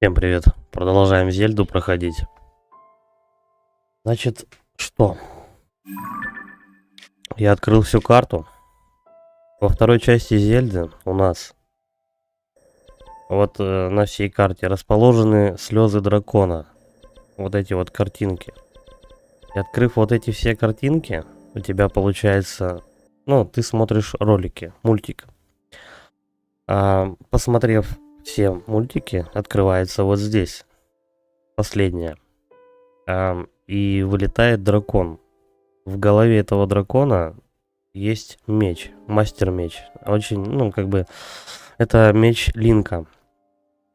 Всем привет. Продолжаем Зельду проходить. Значит, что? Я открыл всю карту. Во второй части Зельды у нас вот на всей карте расположены слезы дракона. Вот эти вот картинки. И открыв вот эти все картинки, у тебя получается... Ну, ты смотришь ролики, мультик. Посмотрев все мультики, открывается вот здесь. Последняя. И вылетает дракон. В голове этого дракона есть меч, мастер-меч. Очень, ну, как бы, это меч Линка.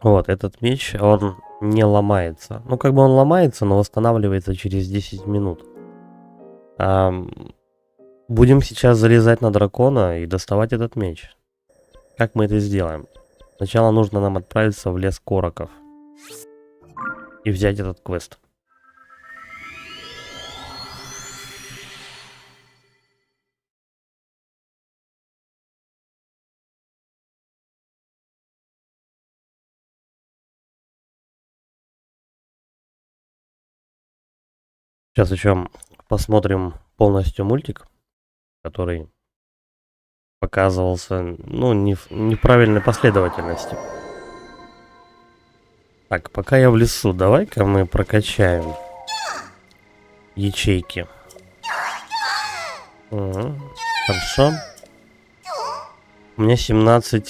Вот, этот меч, он не ломается. Ну, как бы он ломается, но восстанавливается через 10 минут. Будем сейчас залезать на дракона и доставать этот меч. Как мы это сделаем? Сначала нужно нам отправиться в лес Короков и взять этот квест. Сейчас еще посмотрим полностью мультик, который показывался, ну, не в неправильной последовательности. Так, пока я в лесу, давай-ка мы прокачаем ячейки. Угу. Хорошо. У меня 17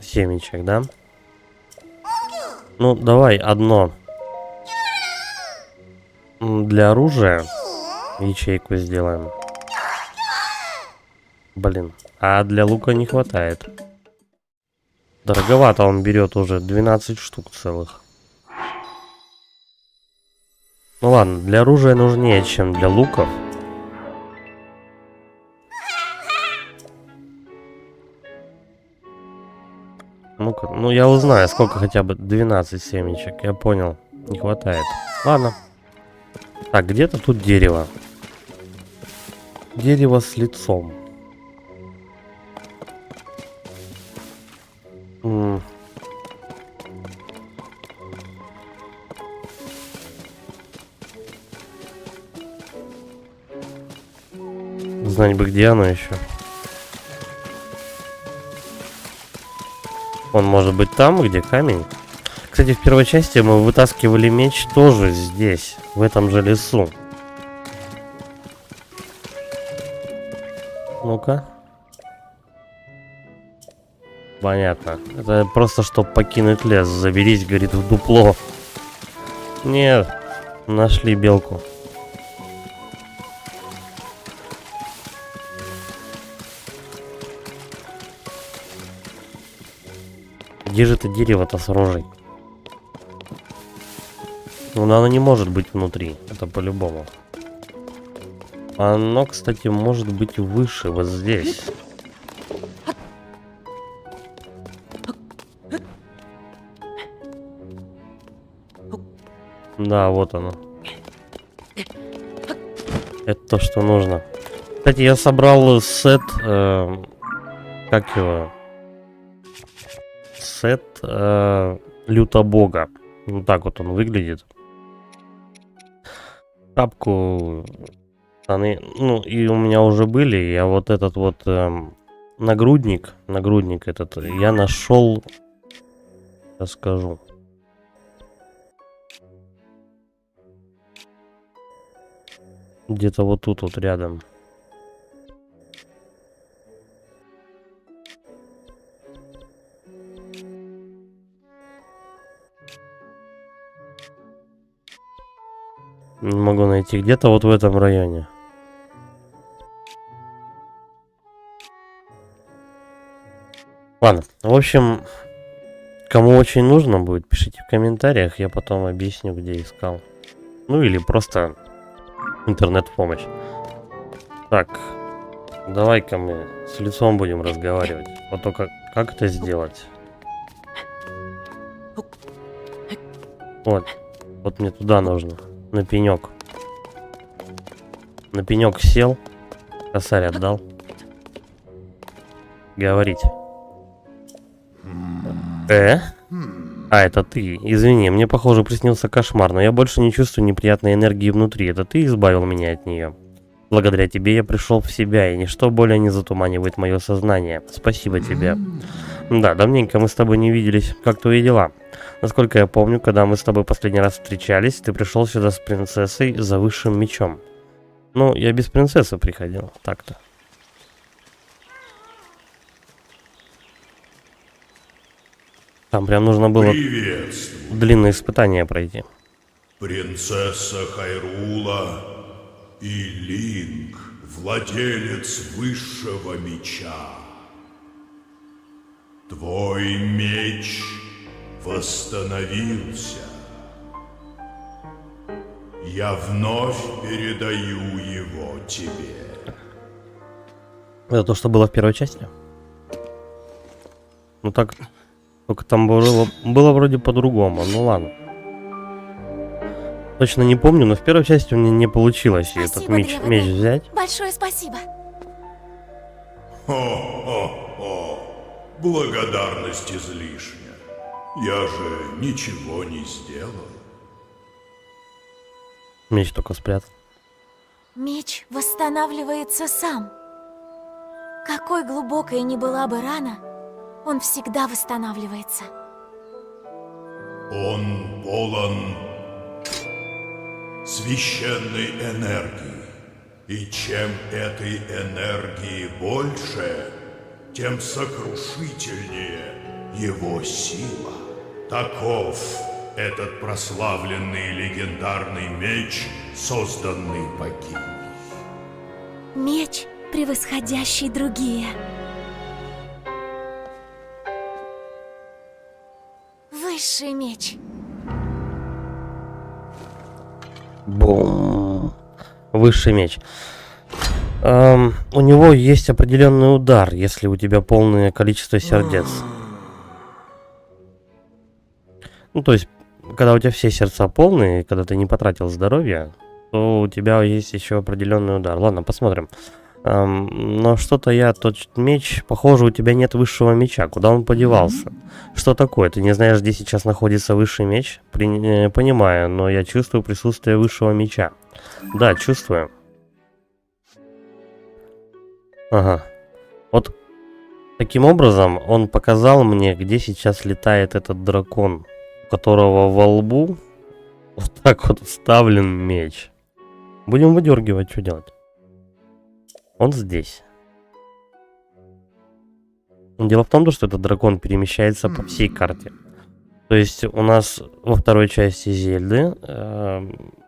семечек, да? Ну, давай одно для оружия ячейку сделаем. Блин, а для лука не хватает. Дороговато он берет уже 12 штук целых. Ну ладно, для оружия нужнее, чем для луков. Ну-ка, ну я узнаю, сколько хотя бы 12 семечек. Я понял, не хватает. Ладно. Так, где-то тут дерево. Дерево с лицом. Знать бы, где оно еще. Он может быть там, где камень. Кстати, в первой части мы вытаскивали меч тоже здесь, в этом же лесу. Ну-ка. Понятно. Это просто, чтобы покинуть лес. Заберись, говорит, в дупло. Нет. Нашли белку. Где же это дерево-то с рожей? Ну, оно не может быть внутри. Это по-любому. Оно, кстати, может быть выше, вот здесь. Да, вот оно. Это то, что нужно. Кстати, я собрал сет... как его? Сет лютобога. Вот так вот он выглядит. Шапку, штаны. Ну, и у меня уже были. Я вот этот вот нагрудник этот, я нашел... Расскажу. Где-то вот тут вот рядом. Не могу найти. Где-то вот в этом районе. Ладно. В общем, кому очень нужно будет, пишите в комментариях. Я потом объясню, где искал. Ну или просто интернет-помощь. Так. Давай-ка мы с лицом будем разговаривать. Вот только как это сделать? Вот. Вот мне туда нужно. На пенек. На пенек сел. Косарь отдал. Говорить. А, это ты. Извини, мне, похоже, приснился кошмар, но я больше не чувствую неприятной энергии внутри. Это ты избавил меня от нее. Благодаря тебе я пришел в себя, и ничто более не затуманивает мое сознание. Спасибо тебе. Да, давненько мы с тобой не виделись. Как твои дела? Насколько я помню, когда мы с тобой последний раз встречались, ты пришел сюда с принцессой за высшим мечом. Ну, я без принцессы приходил, так-то. Там прям нужно было длинное испытание пройти. Принцесса Хайрула и Линк, владелец высшего меча. Твой меч восстановился. Я вновь передаю его тебе. Это то, что было в первой части? Ну так, только там было вроде по-другому, ну ладно. Точно не помню, но в первой части у меня не получилось этот меч взять. Большое спасибо. Хо-хо-хо. Благодарность излишня. Я же ничего не сделал. Меч только спрятал. Меч восстанавливается сам. Какой глубокой ни была бы рана, он всегда восстанавливается. Он полон священной энергии. И чем этой энергии больше, тем сокрушительнее его сила. Таков этот прославленный легендарный меч, созданный богиней. Меч, превосходящий другие. Высший меч. Бум. Высший меч. У него есть определенный удар, если у тебя полное количество сердец. Ну, то есть, когда у тебя все сердца полные, когда ты не потратил здоровье, то у тебя есть еще определенный удар. Ладно, посмотрим. Но что-то тот меч, похоже, у тебя нет высшего меча. Куда он подевался? Что такое? Ты не знаешь, где сейчас находится высший меч? Понимаю, но я чувствую присутствие высшего меча. Да, чувствую. Ага. Вот таким образом он показал мне, где сейчас летает этот дракон, у которого во лбу вот так вот вставлен меч. Будем выдергивать, что делать? Он здесь. Дело в том, что этот дракон перемещается по всей карте. То есть у нас во второй части Зельды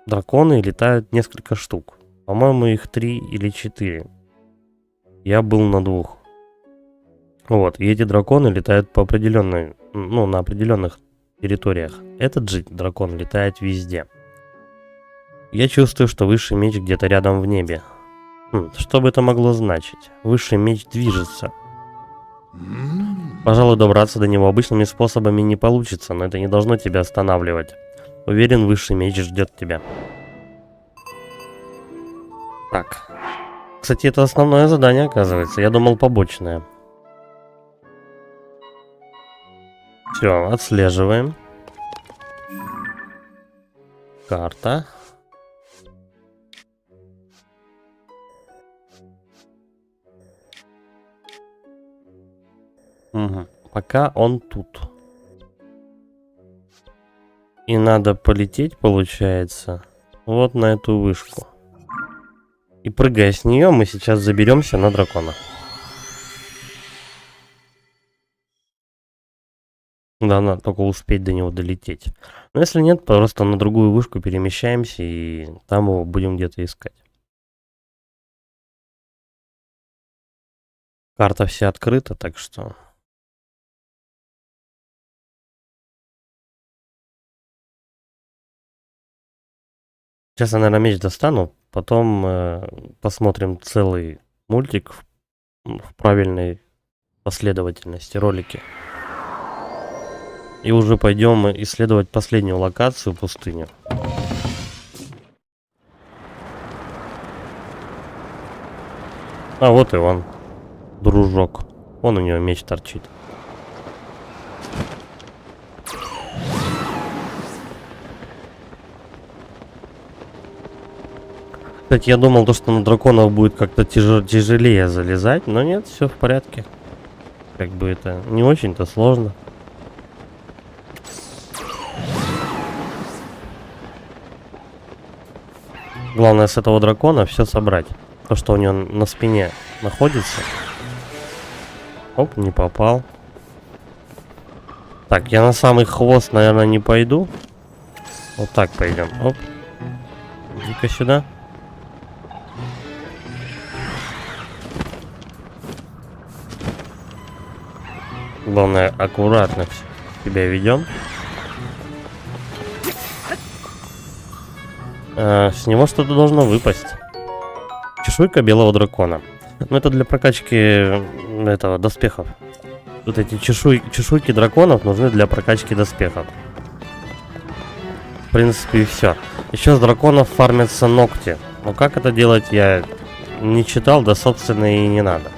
драконы летают несколько штук. По-моему, их 3 или 4. Я был на 2. Вот, и эти драконы летают по определенной, ну, на определенных территориях. Этот же дракон летает везде. Я чувствую, что высший меч где-то рядом в небе. Что бы это могло значить? Высший меч движется. Пожалуй, добраться до него обычными способами не получится, но это не должно тебя останавливать. Уверен, высший меч ждет тебя. Так. Кстати, это основное задание, оказывается. Я думал, побочное. Все, отслеживаем. Карта. Угу. Пока он тут. И надо полететь, получается, вот на эту вышку. И прыгая с нее, мы сейчас заберемся на дракона. Да, надо только успеть до него долететь. Но если нет, просто на другую вышку перемещаемся и там его будем где-то искать. Карта вся открыта, так что... Сейчас я, наверное, меч достану, потом посмотрим целый мультик в правильной последовательности, ролики. И уже пойдем исследовать последнюю локацию, пустыню. А вот и он, дружок. Вон у него меч торчит. Кстати, я думал, то, что на драконов будет как-то тяжелее залезать, но нет, все в порядке. Как бы это не очень-то сложно. Главное с этого дракона все собрать. То, что у него на спине находится. Оп, не попал. Так, я на самый хвост, наверное, не пойду. Вот так пойдем. Оп. Иди-ка сюда. Главное, аккуратно себя ведем. С него что-то должно выпасть. Чешуйка белого дракона. Ну, это для прокачки этого доспехов. Вот эти чешуйки драконов нужны для прокачки доспехов. В принципе, и все. Еще с драконов фармятся ногти. Но как это делать, я не читал, да, собственно, и не надо.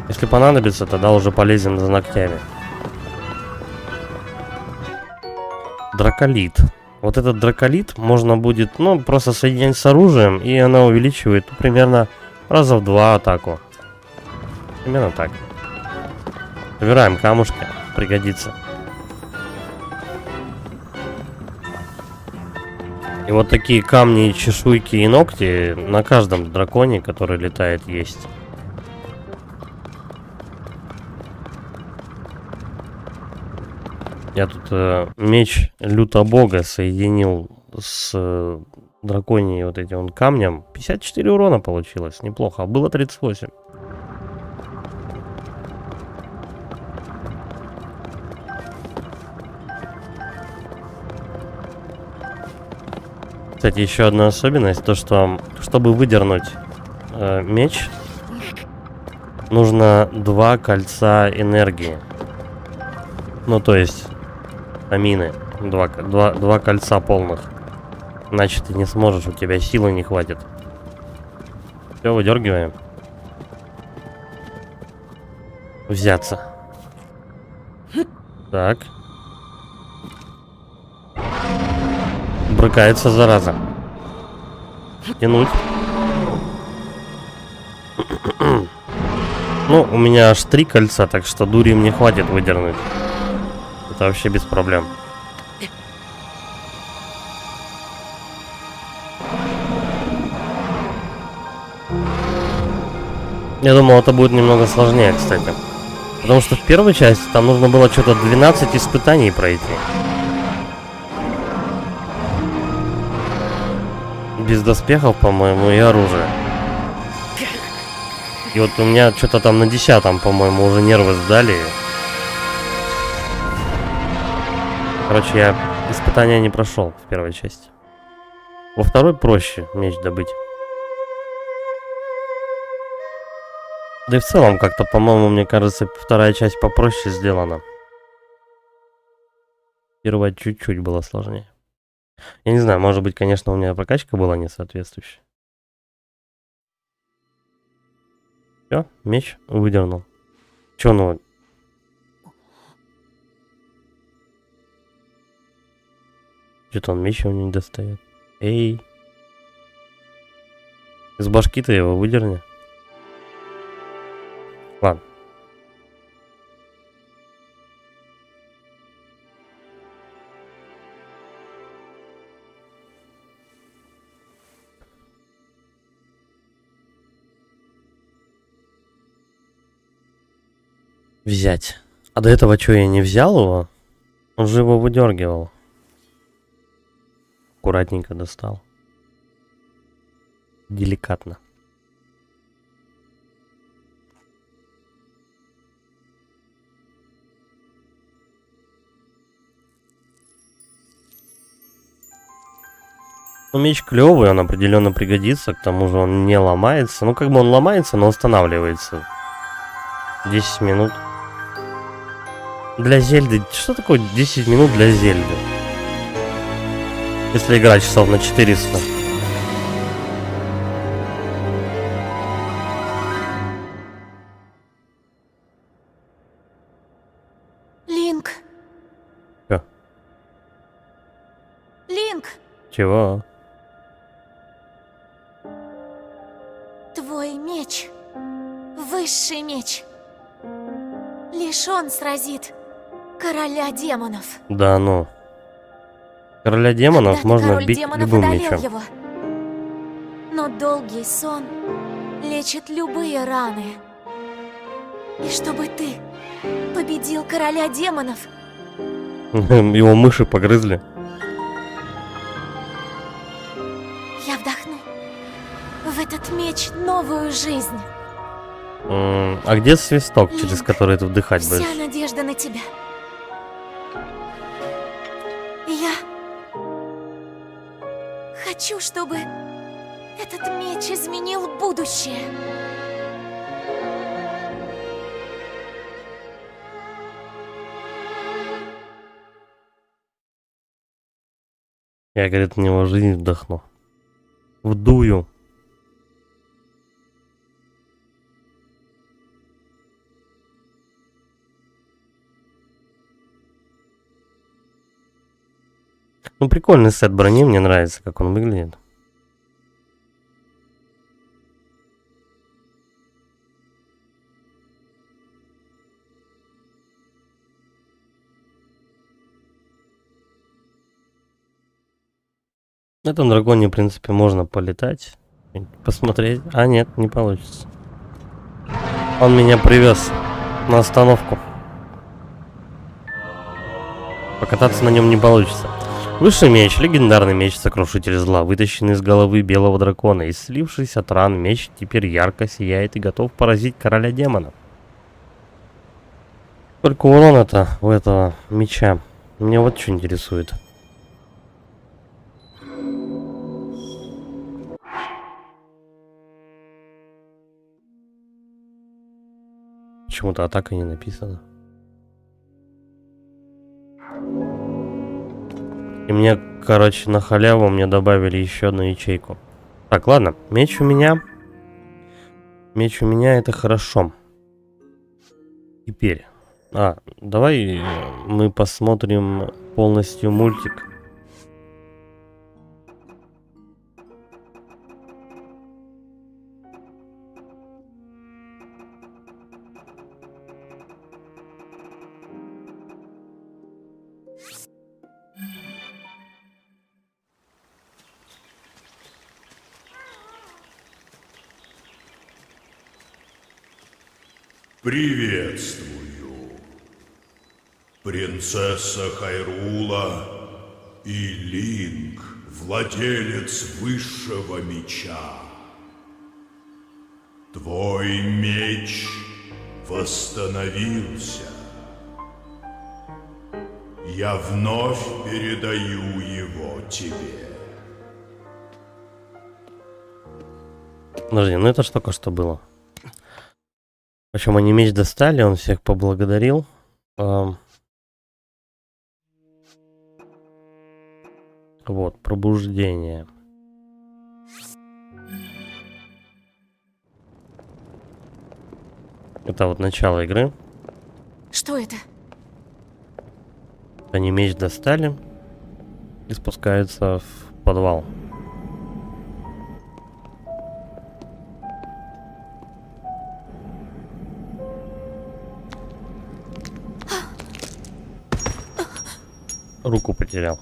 Если понадобится, тогда уже полезен за ногтями. Драколит. Вот этот драколит можно будет, ну, просто соединять с оружием, и она увеличивает примерно раза в 2 атаку. Именно так. Собираем камушки, пригодится. И вот такие камни, чешуйки и ногти на каждом драконе, который летает, есть. Я тут меч лютобога соединил с драконией вот этим вот камнем. 54 урона получилось, неплохо. А было 38. Кстати, еще одна особенность, то что, чтобы выдернуть меч, нужно 2 кольца энергии. Ну, то есть, амины. 2 кольца полных. Иначе ты не сможешь, у тебя силы не хватит. Все, выдергиваем. Взяться. Так. Брыкается, зараза. Тянуть. Ну, у меня аж 3 кольца, так что дури мне хватит выдернуть. Это вообще без проблем. Я думал, это будет немного сложнее, кстати. Потому что в первой части там нужно было что-то 12 испытаний пройти. Без доспехов, по-моему, и оружия. И вот у меня что-то там на 10-м, по-моему, уже нервы сдали. Короче, я испытания не прошел в первой части. Во второй проще меч добыть. Да и в целом как-то, по-моему, мне кажется, вторая часть попроще сделана. Первая чуть-чуть была сложнее. Я не знаю, может быть, конечно, у меня прокачка была несоответствующая. Все, меч выдернул. Че, ну... Что-то он меч его не достает. Эй! Из башки-то его выдерни. Ладно. Взять. А до этого что, я не взял его? Он же его выдергивал. Аккуратненько достал. Деликатно. Ну, меч клевый, он определенно пригодится, к тому же он не ломается. Ну, как бы он ломается, но устанавливается. 10 минут. Для Зельды. Что такое 10 минут для Зельды? Если играть часов на 400. Линк. Чё? Линк. Чего? высший меч. Лишь он сразит короля демонов. Да ну. Короля демонов Когда-то можно король бить демонов любым одолел мечом. его. Но долгий сон лечит любые раны. И чтобы ты победил короля демонов, Его мыши погрызли. я вдохну в этот меч новую жизнь. А где свисток, через Линк, который ты вдыхать Вся будешь? надежда на тебя. Я хочу, чтобы этот меч изменил будущее. Я, говорит, в него жизнь вдохну. Вдую. Ну, прикольный сет брони, мне нравится, как он выглядит. На этом драконе, в принципе, можно полетать, посмотреть. А нет, не получится. Он меня привез на остановку. Покататься на нем не получится. Высший меч, легендарный меч Сокрушитель Зла, вытащенный из головы белого дракона. Исцелившись от ран, меч теперь ярко сияет и готов поразить короля демонов. Сколько урона-то у этого меча? Меня вот что интересует. Почему-то атака не написана. И мне, короче, на халяву мне добавили еще одну ячейку. Так, ладно, меч у меня. Меч у меня, это хорошо. Теперь. Давай мы посмотрим полностью мультик. Приветствую, принцесса Хайрула и Линк, владелец высшего меча. Твой меч восстановился. Я вновь передаю его тебе. Подожди, ну это ж только что было. В общем, они меч достали, он всех поблагодарил. Вот, пробуждение. Это вот начало игры. Что это? Они меч достали и спускаются в подвал. Руку потерял.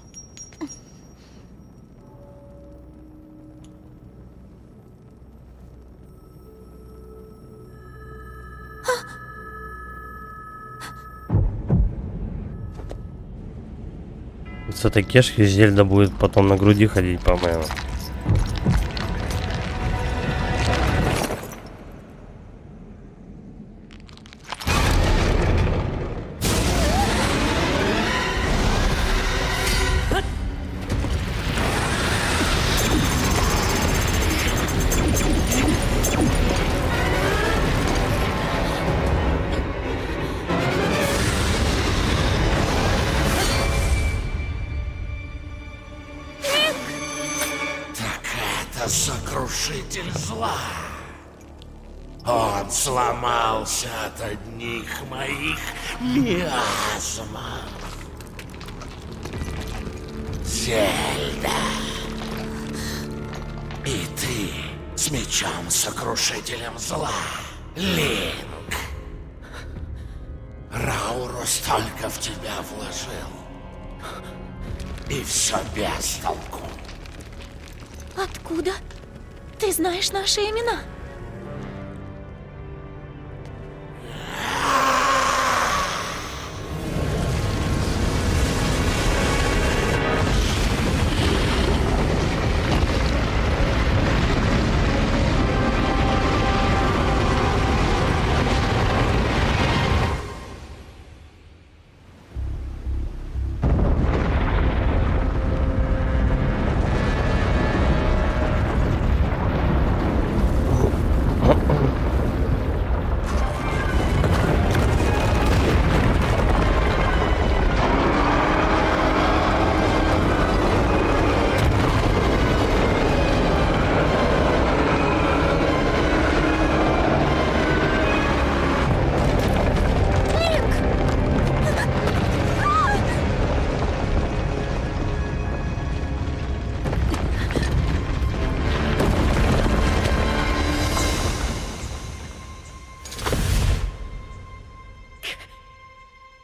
С этой кешки Зельда будет потом на груди ходить, по-моему. Сокрушитель зла. Он сломался от одних моих миазмов. Зельда. И ты с мечом Сокрушителем зла, Линк. столько в тебя вложил. И все без толку. Откуда? Ты знаешь наши имена?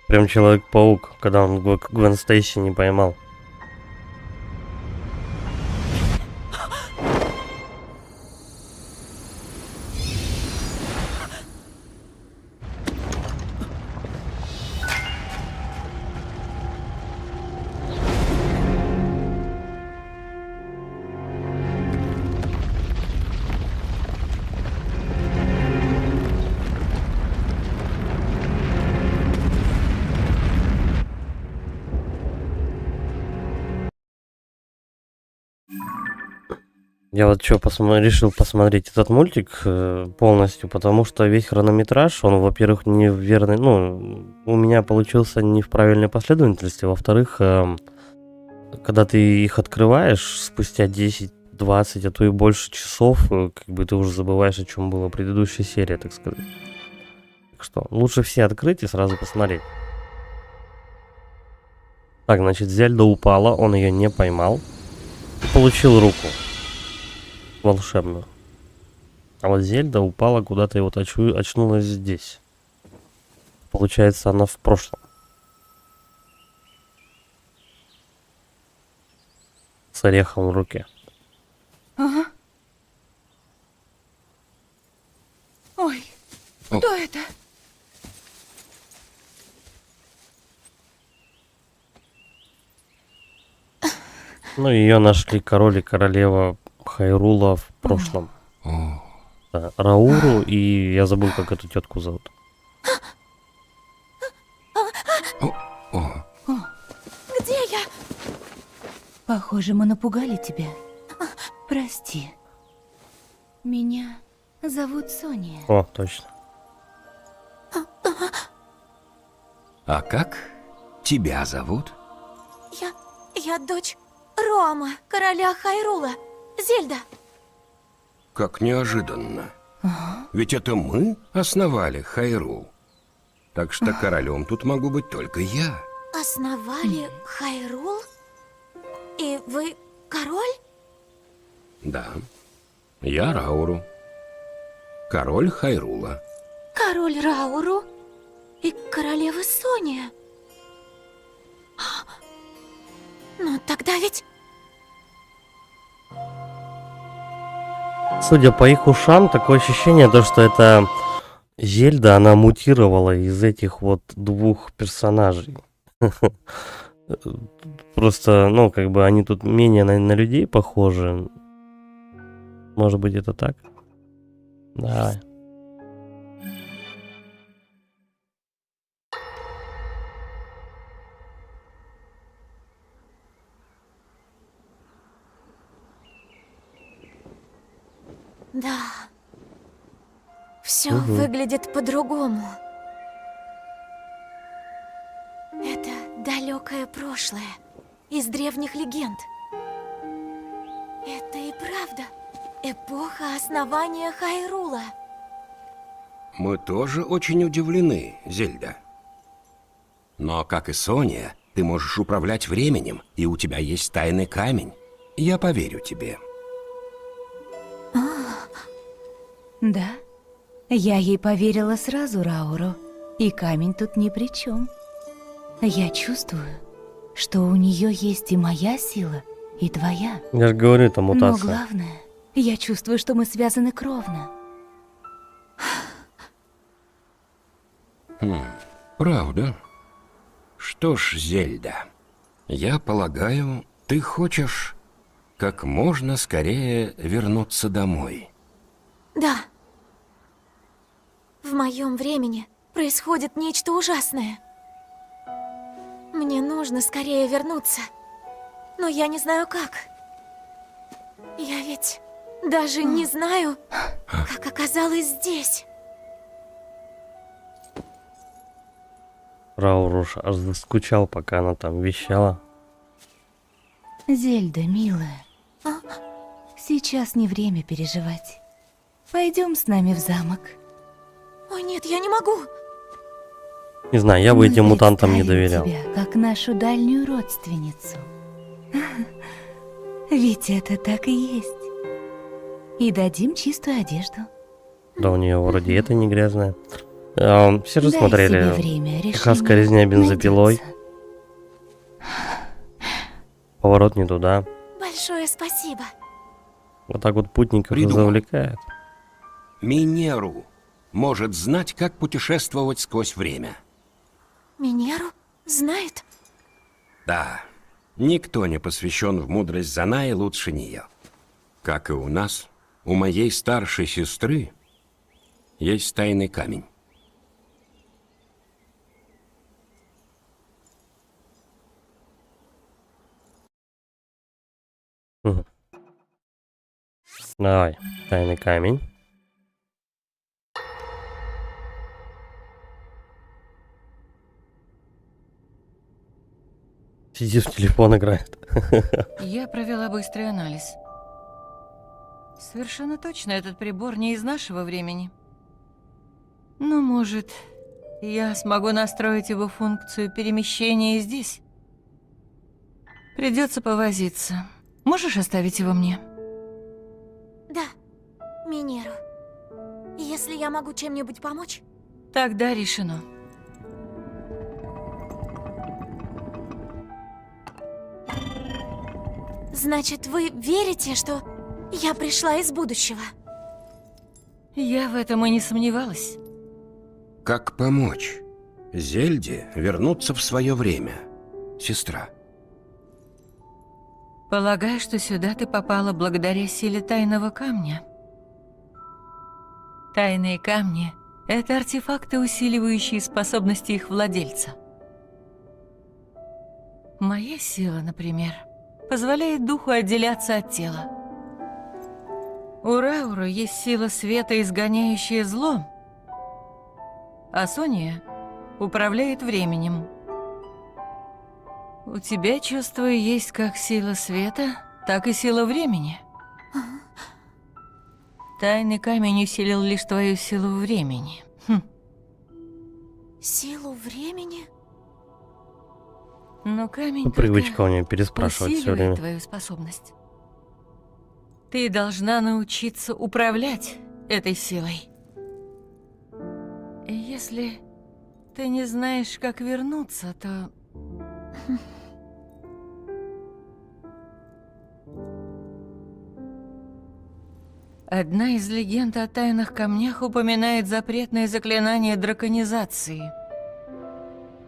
Прям Человек-паук, когда он Гвен Стейси не поймал. Я вот что решил посмотреть этот мультик полностью, потому что весь хронометраж, он, во-первых, неверный, ну, у меня получился не в правильной последовательности, во-вторых, когда ты их открываешь спустя 10-20, а то и больше часов, как бы ты уже забываешь, о чем была предыдущая серия, так сказать. Так что лучше все открыть и сразу посмотреть. Так, значит, Зельда упала, он ее не поймал и получил руку волшебную. А вот Зельда упала куда-то и вот очнулась здесь. Получается, она в прошлом. С орехом в руке. Ага. Ой, кто это? Ну, ее нашли король и королева Хайрула в прошлом. Да, Рауру и я забыл, как эту тетку зовут. Где я? Похоже, мы напугали тебя. Прости. Меня зовут Соня. О, точно. А как тебя зовут? Я дочь Роама, короля Хайрула. Зельда. Как неожиданно. Ведь это мы основали Хайрул. Так что королем тут могу быть только я. Основали Хайрул? И вы король? Да. Я Рауру. Король Хайрула. Король Рауру и королева Соня. Ну, тогда ведь... Судя по их ушам, такое ощущение, то, что это Зельда, она мутировала из этих вот двух персонажей. Просто, ну, как бы они тут менее на людей похожи. Может быть, это так? Да. Да. Все выглядит по-другому. Это далекое прошлое из древних легенд. Это и правда эпоха основания Хайрула. Мы тоже очень удивлены, Зельда. Но, как и Соня, ты можешь управлять временем, и у тебя есть тайный камень. Я поверю тебе. Да, я ей поверила сразу, Рауру. И камень тут ни при чем. Я чувствую, что у нее есть и моя сила, и твоя. Я же говорю, это Но мутация. главное, я чувствую, что мы связаны кровно. Правда? Что ж, Зельда, я полагаю, ты хочешь как можно скорее вернуться домой. Да. В моем времени происходит нечто ужасное. Мне нужно скорее вернуться. Но я не знаю как. Я ведь даже не знаю, как оказалась здесь. Рауруш аж заскучал, пока она там вещала. Зельда, милая, сейчас не время переживать. Пойдем с нами в замок. Ой, нет, я не могу. Не знаю, я бы Мы этим мутантам не представим доверял. тебя как нашу дальнюю родственницу. Ведь это так и есть. И дадим чистую одежду. Да у нее вроде это не грязное. Все же Дай себе смотрели время, «Техасская решение резня бензопилой». найдется. Поворот не туда. Большое спасибо. Вот так вот путников и Придумал. завлекает. Минеру может знать, как путешествовать сквозь время. Минеру знает? Да, никто не посвящен в мудрость Занаи лучше нее. Как и у нас, у моей старшей сестры есть тайный камень. Мгм. Давай, тайный камень. Сидит в телефон играет. Я провела быстрый анализ. Совершенно точно этот прибор не из нашего времени. Ну, может, я смогу настроить его функцию перемещения здесь? Придется повозиться. Можешь оставить его мне? Да, Минеру. Если я могу чем-нибудь помочь? Тогда решено. Значит, вы верите, что я пришла из будущего? Я в этом и не сомневалась. Как помочь Зельде вернуться в свое время, сестра? Полагаю, что сюда ты попала благодаря силе тайного камня. Тайные камни — это артефакты, усиливающие способности их владельца. Моя сила, например, позволяет духу отделяться от тела. У Рауру есть сила света, изгоняющая зло, а Соня управляет временем. У тебя, чувствую, есть как сила света, так и сила времени. Тайный камень усилил лишь твою силу времени. Силу времени? Но камень Ну, только привычка у нее переспрашивать все усиливает время. твою способность. Ты должна научиться управлять этой силой. И если ты не знаешь, как вернуться, то... Одна из легенд о тайных камнях упоминает запретное заклинание драконизации.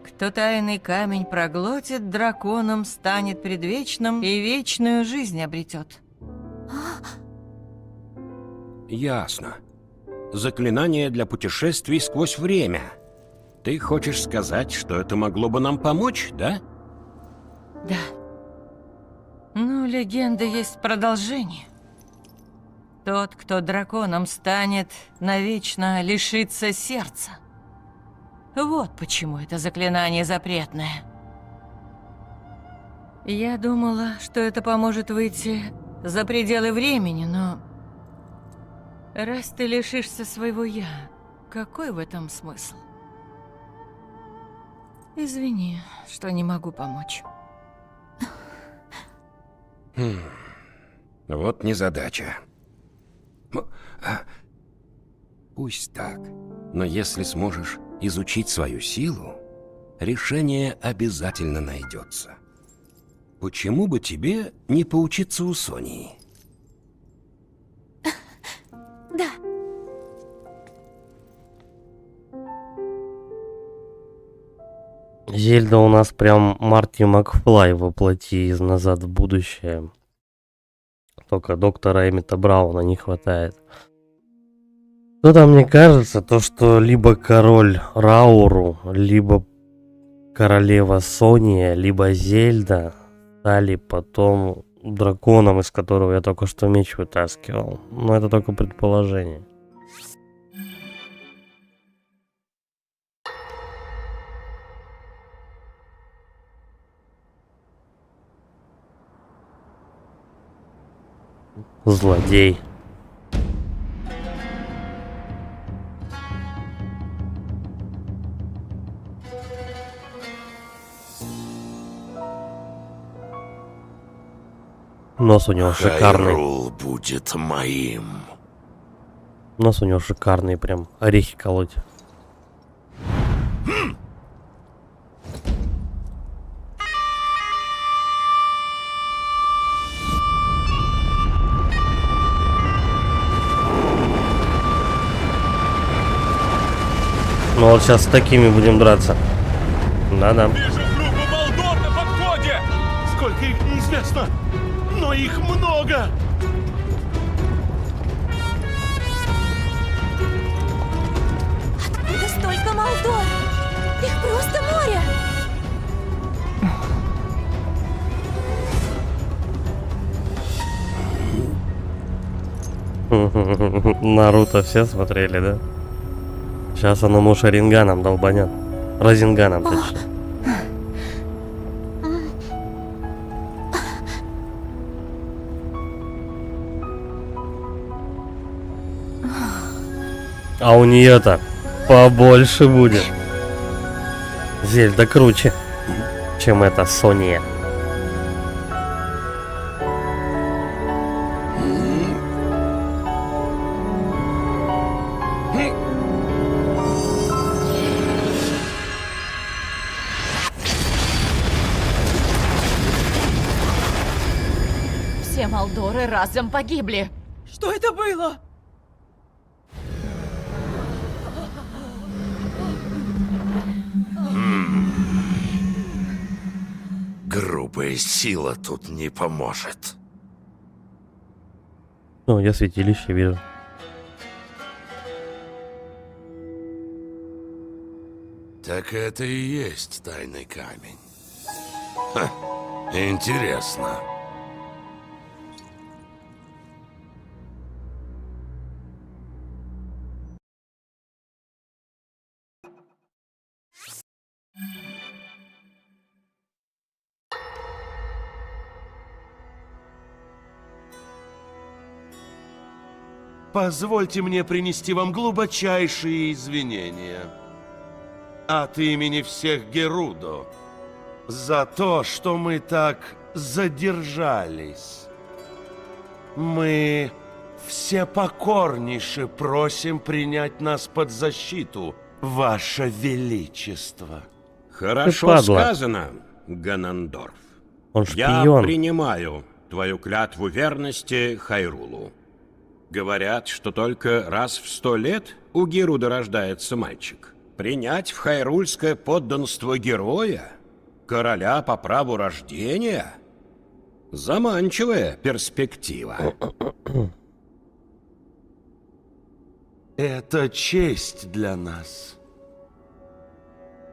Кто тайный камень проглотит, драконом станет предвечным и вечную жизнь обретет. Ясно. Заклинание для путешествий сквозь время. Ты хочешь сказать, что это могло бы нам помочь, да? Да. Ну, легенда есть продолжение. Тот, кто драконом станет, навечно лишится сердца. Вот почему это заклинание запретное. Я думала, что это поможет выйти за пределы времени, но... Раз ты лишишься своего «я», какой в этом смысл? Извини, что не могу помочь. Вот незадача. Пусть так, но если сможешь изучить свою силу, решение обязательно найдется. Почему бы тебе не поучиться у Сонии? Да. Зельда у нас прям Марти Макфлай воплоти из «Назад в будущее». Только доктора Эммета Брауна не хватает. Что-то мне кажется, то что либо король Рауру, либо королева Сония, либо Зельда стали потом драконом, из которого я только что меч вытаскивал. Но это только предположение. Злодей. Нос у него шикарный. Хайрул будет моим. Нос у него шикарный, прям орехи колоть. Ну вот сейчас с такими будем драться. Да-да. Вижу группу Балдор на подходе! Сколько их неизвестно, но их много! Откуда столько Молдор? Их просто море! Наруто все смотрели, да? Сейчас он ему шаринганом долбанет. Розинганом, точнее. А у нее-то побольше будет. Зельда круче, чем эта Сония. Все Молдоры разом погибли. Что это было? Грубая сила тут не поможет. Ну, я святилище вижу. Так это и есть тайный камень. Ха, интересно. Позвольте мне принести вам глубочайшие извинения от имени всех Герудо за то, что мы так задержались. Мы все покорнейше просим принять нас под защиту, Ваше Величество. Хорошо падла. сказано, Ганандорф. Он Я шпион. принимаю твою клятву верности Хайрулу. Говорят, что только раз в 100 лет у Геруда рождается мальчик. Принять в хайрульское подданство героя, короля по праву рождения — заманчивая перспектива. Это честь для нас.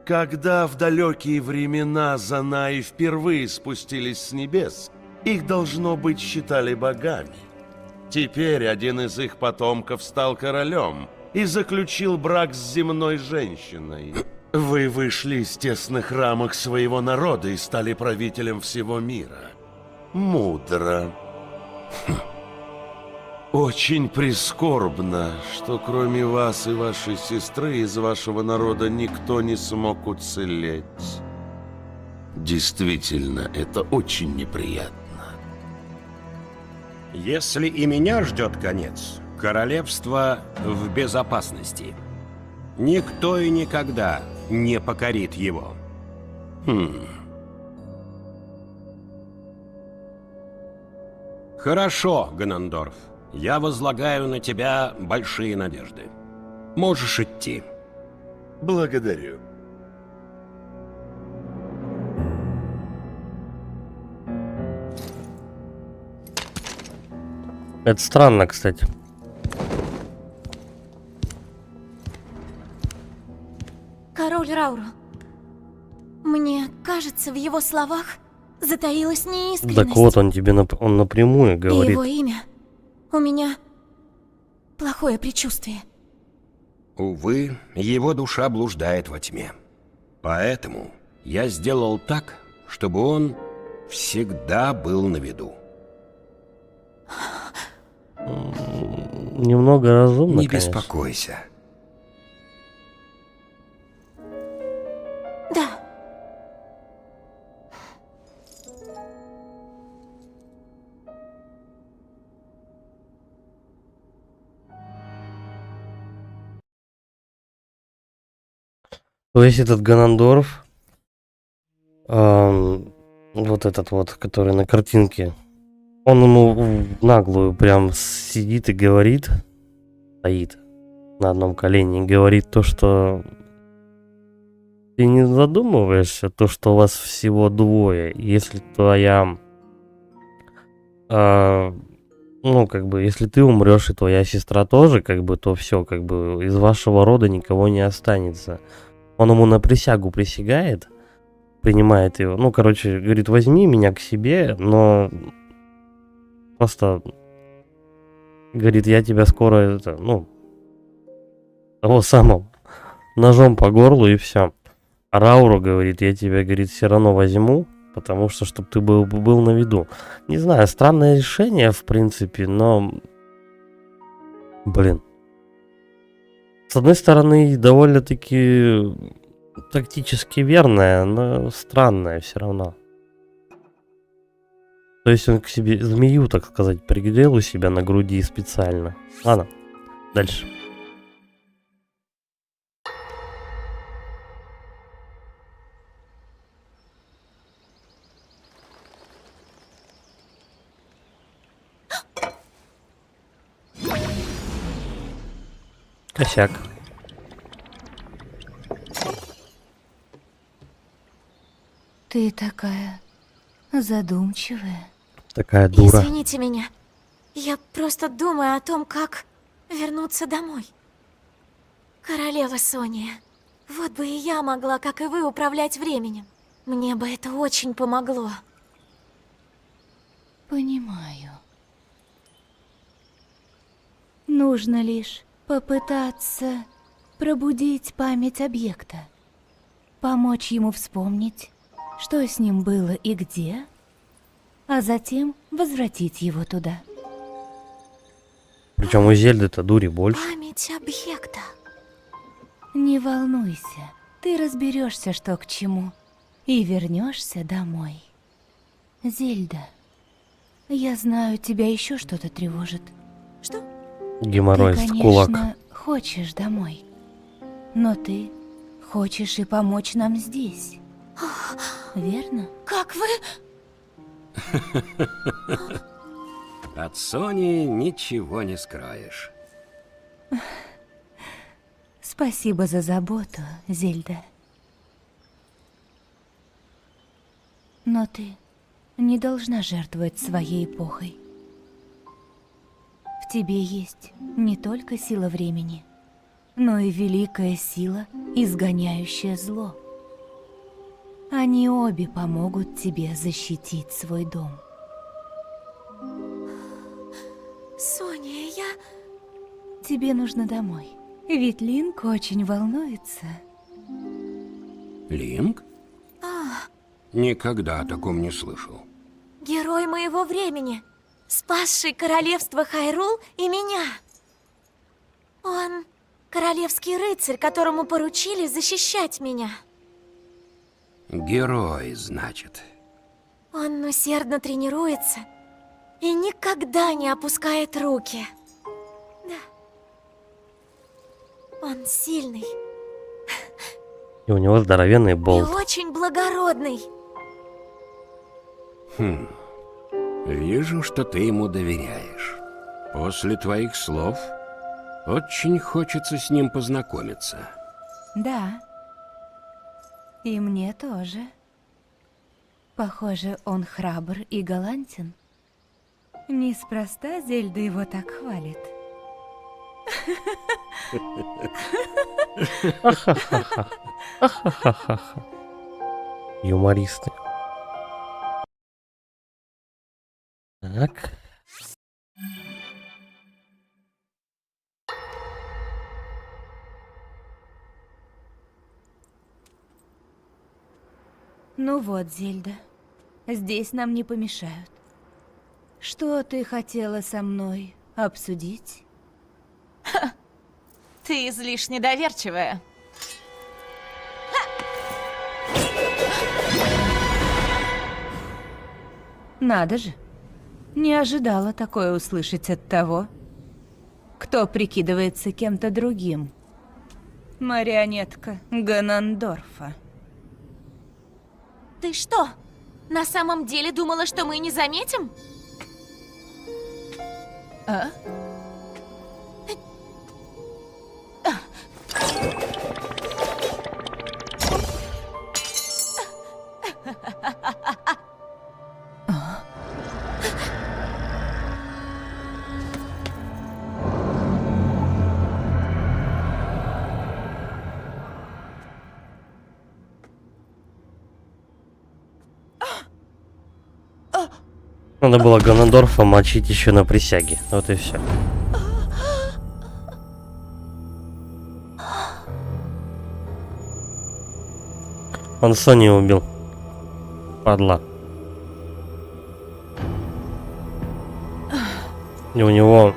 Когда в далекие времена Занаи впервые спустились с небес, их, должно быть, считали богами. Теперь один из их потомков стал королем и заключил брак с земной женщиной. Вы вышли из тесных рамок своего народа и стали правителем всего мира. Мудро. Очень прискорбно, что кроме вас и вашей сестры из вашего народа никто не смог уцелеть. Действительно, это очень неприятно. Если и меня ждет конец, королевство в безопасности. Никто и никогда не покорит его. Хорошо, Ганандорф. Я возлагаю на тебя большие надежды. Можешь идти. Благодарю. Это странно, кстати. Король Рауру. Мне кажется, в его словах затаилась неискренность. Так вот, он тебе он напрямую И говорит. его имя. У меня плохое предчувствие. Увы, его душа блуждает во тьме. Поэтому я сделал так, чтобы он всегда был на виду. Немного разумно, Не конечно. беспокойся. Да. То есть этот Ганандорф, вот этот вот, который на картинке, он ему в наглую прям сидит и говорит, стоит на одном колене и говорит то, что ты не задумываешься, то, что у вас всего двое. Если твоя, ну, как бы, если ты умрешь и твоя сестра тоже, как бы, то все, как бы, из вашего рода никого не останется. Он ему на присягу присягает, принимает его. Ну, короче, говорит, возьми меня к себе, но просто говорит, я тебя скоро, это, ну, того самого, ножом по горлу и все. А Рауру говорит, я тебя, говорит, все равно возьму, потому что, чтобы ты был на виду. Не знаю, странное решение, в принципе, но, блин. С одной стороны, довольно-таки тактически верное, но странное все равно. То есть он к себе змею, так сказать, пригрел у себя на груди специально. Ладно, дальше. Косяк. Ты такая задумчивая. Такая дура. Извините меня. Я просто думаю о том, как вернуться домой. Королева Сония. Вот бы и я могла, как и вы, управлять временем. Мне бы это очень помогло. Понимаю. Нужно лишь попытаться пробудить память объекта, помочь ему вспомнить, что с ним было и где, а затем возвратить его туда. Причем у Зельды-то дури больше. Память объекта. Не волнуйся, ты разберешься, что к чему, и вернешься домой. Зельда, я знаю, тебя еще что-то тревожит. Что? Геморрой Ты, в конечно, кулак. хочешь домой, но ты хочешь и помочь нам здесь, верно? Как вы? От Сони ничего не скроешь. Спасибо за заботу, Зельда. Но ты не должна жертвовать своей эпохой. В тебе есть не только сила времени, но и великая сила, изгоняющая зло. Они обе помогут тебе защитить свой дом. Соня, я... Тебе нужно домой, ведь Линк очень волнуется. Линк? Никогда о таком не слышал. Герой моего времени, спасший королевство Хайрул и меня. Он королевский рыцарь, которому поручили защищать меня. Герой, значит. Он усердно тренируется и никогда не опускает руки. Да. Он сильный И у него здоровенный И болт. очень благородный. Вижу, что ты ему доверяешь. После твоих слов очень хочется с ним познакомиться. Да. И мне тоже. Похоже, он храбр и галантен. Неспроста Зельда его так хвалит. Юмористы. Так. Ну вот, Зельда, здесь нам не помешают. Что ты хотела со мной обсудить? Ты излишне доверчивая. Надо же. Не ожидала такое услышать от того, кто прикидывается кем-то другим. Марионетка Ганандорфа. Ты что, на самом деле думала, что мы не заметим? А? Надо было Ганандорфа мочить еще на присяге. Вот и все. Он Сони убил. Падла. И у него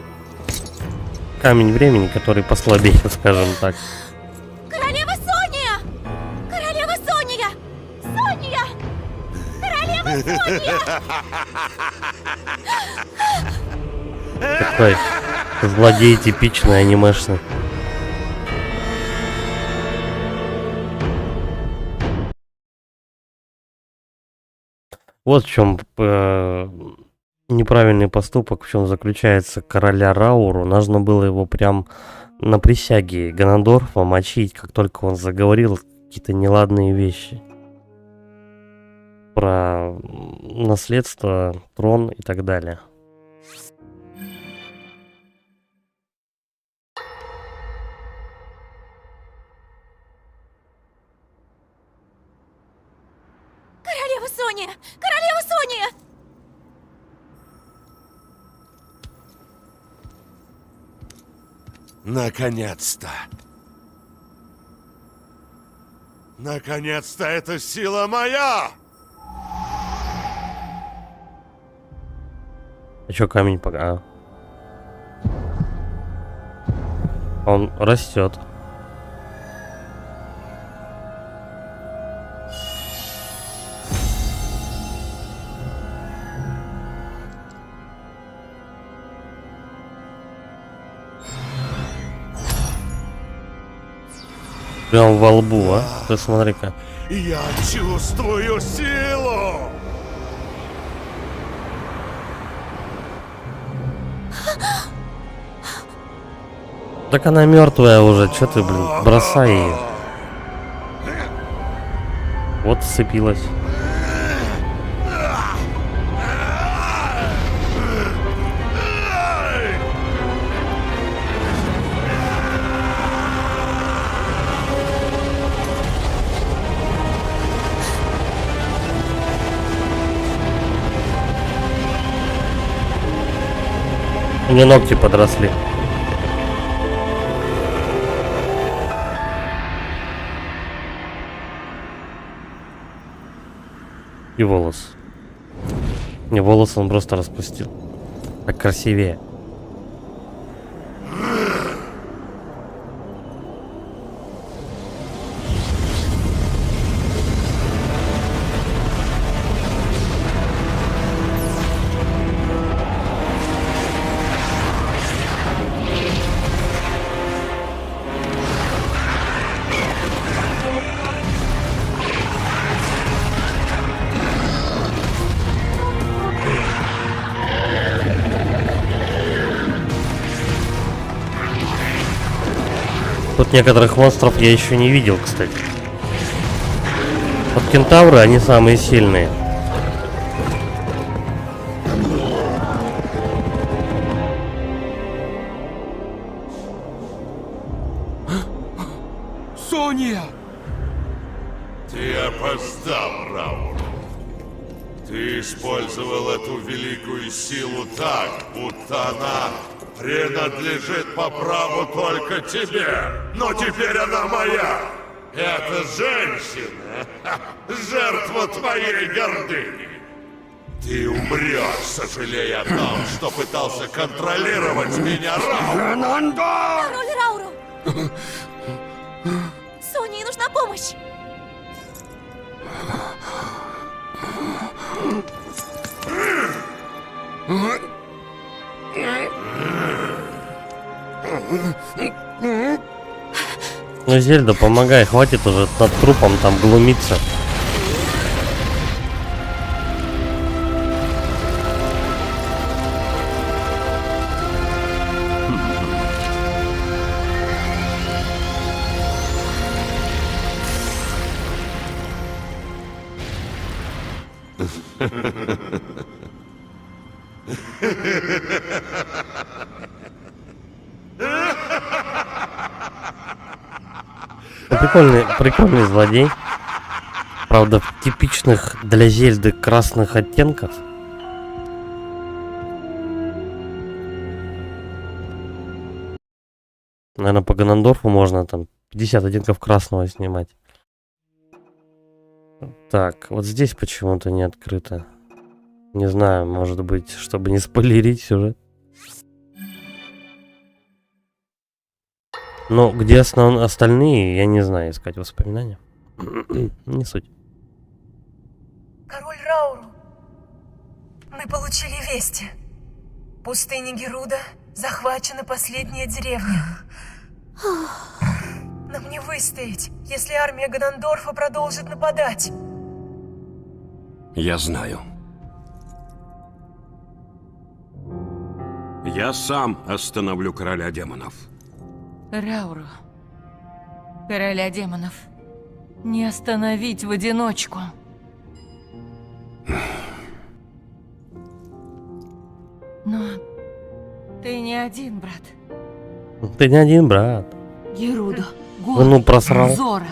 камень времени, который послабее, скажем так. Королева Сония! Королева Сония! Сония! Королева Сония! Такой злодей типичный, анимешный. Вот в чем неправильный поступок, в чем заключается короля Рауру. Нужно было его прям на присяге Ганандорфа мочить, как только он заговорил какие-то неладные вещи. Про наследство, трон и так далее. Королева Сония! Королева Сония! Наконец-то! Наконец-то эта сила моя! А чё камень пока? Он растет. Прям во лбу, а? Ты смотри-ка. Я чувствую силу! Так она мертвая уже, чё ты, блин, бросай ее. Вот сцепилась. У нее ногти подросли. И волос. Не, волос он просто распустил. Так красивее. Некоторых монстров я еще не видел, кстати. Вот кентавры, они самые сильные. Соня! Ты опоздал, Раул. Ты использовал эту великую силу так, будто она принадлежит по праву только тебе. Но теперь она моя. Эта женщина — жертва твоей гордыни. Ты умрешь, сожалея о том, что пытался контролировать меня, Раул. Король Рауру! Соне нужна помощь! Ну, Зельда, помогай, хватит уже над трупом там глумиться. Прикольный злодей. Правда, в типичных для Зельды красных оттенков. Наверное, по Ганандорфу можно там 50 оттенков красного снимать. Так, вот здесь почему-то не открыто. Не знаю, может быть, чтобы не спойлерить сюжет. Но где остальные, я не знаю, искать воспоминания. Не суть. Король Рауру, мы получили вести. В пустыне Геруда захвачена последняя деревня. Нам не выстоять, если армия Ганандорфа продолжит нападать. Я знаю. Я сам остановлю короля демонов. Рауру, короля демонов, не остановить в одиночку. Но ты не один, брат. Ты не один, брат. Герудо, Ну, просрал. Зора,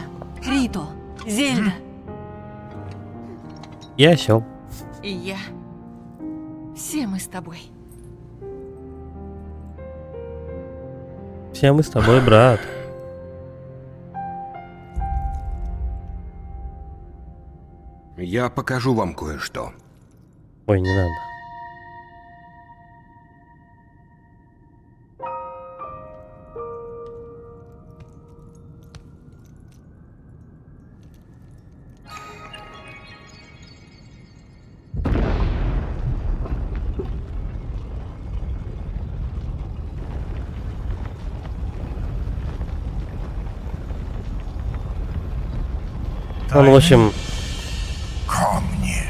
Рито, Зельда. Я осел. И я. Все мы с тобой. Все мы с тобой, брат. Я покажу вам кое-что. Ой, не надо. Он, в общем... Камни.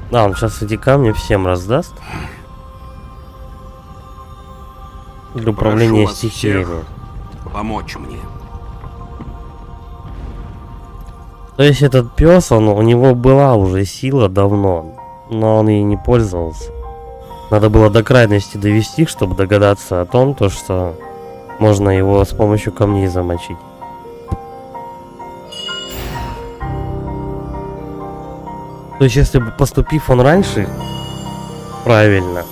Да, он сейчас эти камни всем раздаст. Для управления Прошу вас стихиями. всех помочь мне. То есть этот пес, у него была уже сила давно, но он ей не пользовался. Надо было до крайности довести, чтобы догадаться о том, что можно его с помощью камней замочить. То есть, если бы поступив он раньше правильно,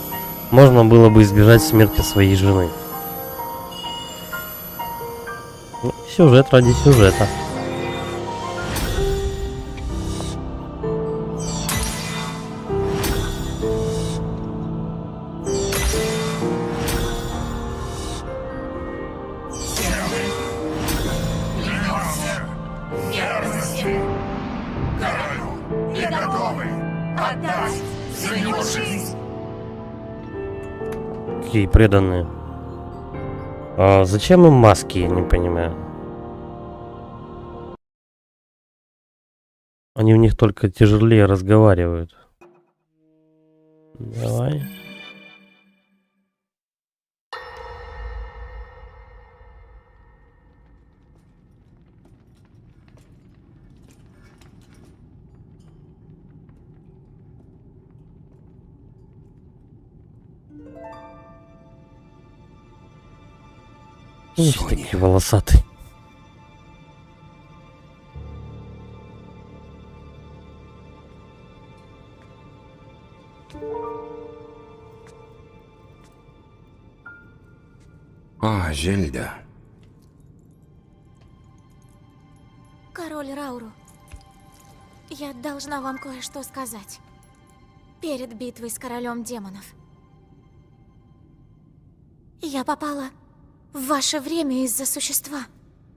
можно было бы избежать смерти своей жены. Ну, сюжет ради сюжета. Какие преданные. А зачем им маски, я не понимаю. Они в них только тяжелее разговаривают. Давай. Есть Соня. такие волосатые. О, Зельда. Король Рауру, я должна вам кое-что сказать. Перед битвой с королем демонов. Я попала в ваше время из-за существа,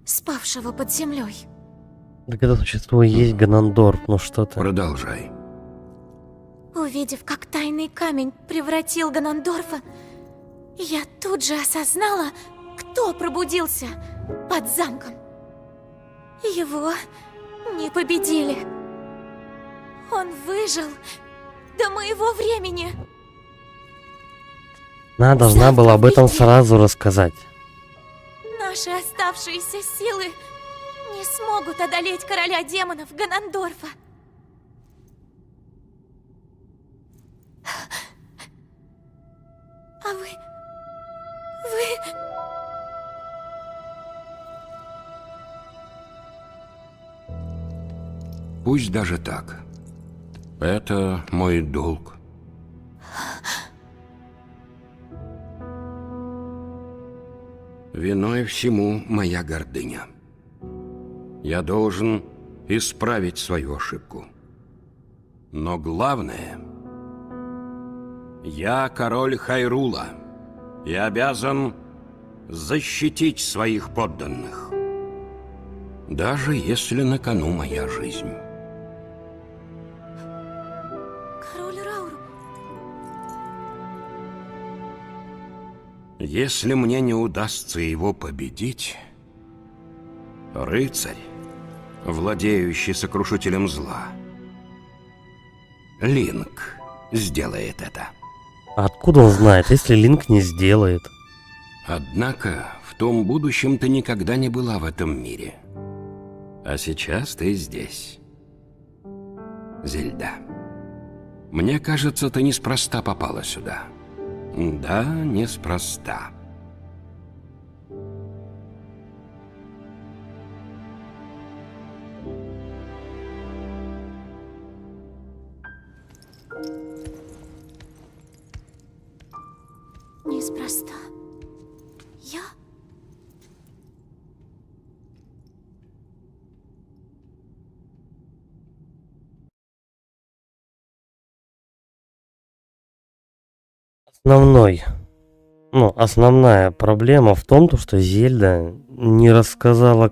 спавшего под землей. Так это существо и есть Ганандорф, ну что ты. Продолжай. Увидев, как тайный камень превратил Ганандорфа, я тут же осознала, кто пробудился под замком. Его не победили. Он выжил до моего времени. Она должна была об этом сразу рассказать. Наши оставшиеся силы не смогут одолеть короля демонов Ганандорфа. А вы... Пусть даже так. Это мой долг. Виной всему моя гордыня. Я должен исправить свою ошибку. Но главное, я король Хайрула и обязан защитить своих подданных, даже если на кону моя жизнь. Король Рауру... Если мне не удастся его победить, рыцарь, владеющий сокрушителем зла, Линк, сделает это. А откуда он знает, если Линк не сделает? Однако в том будущем ты никогда не была в этом мире. А сейчас ты здесь. Зельда, мне кажется, ты неспроста попала сюда. Да, неспроста. Неспроста. Я... Основная проблема в том, что Зельда не рассказала,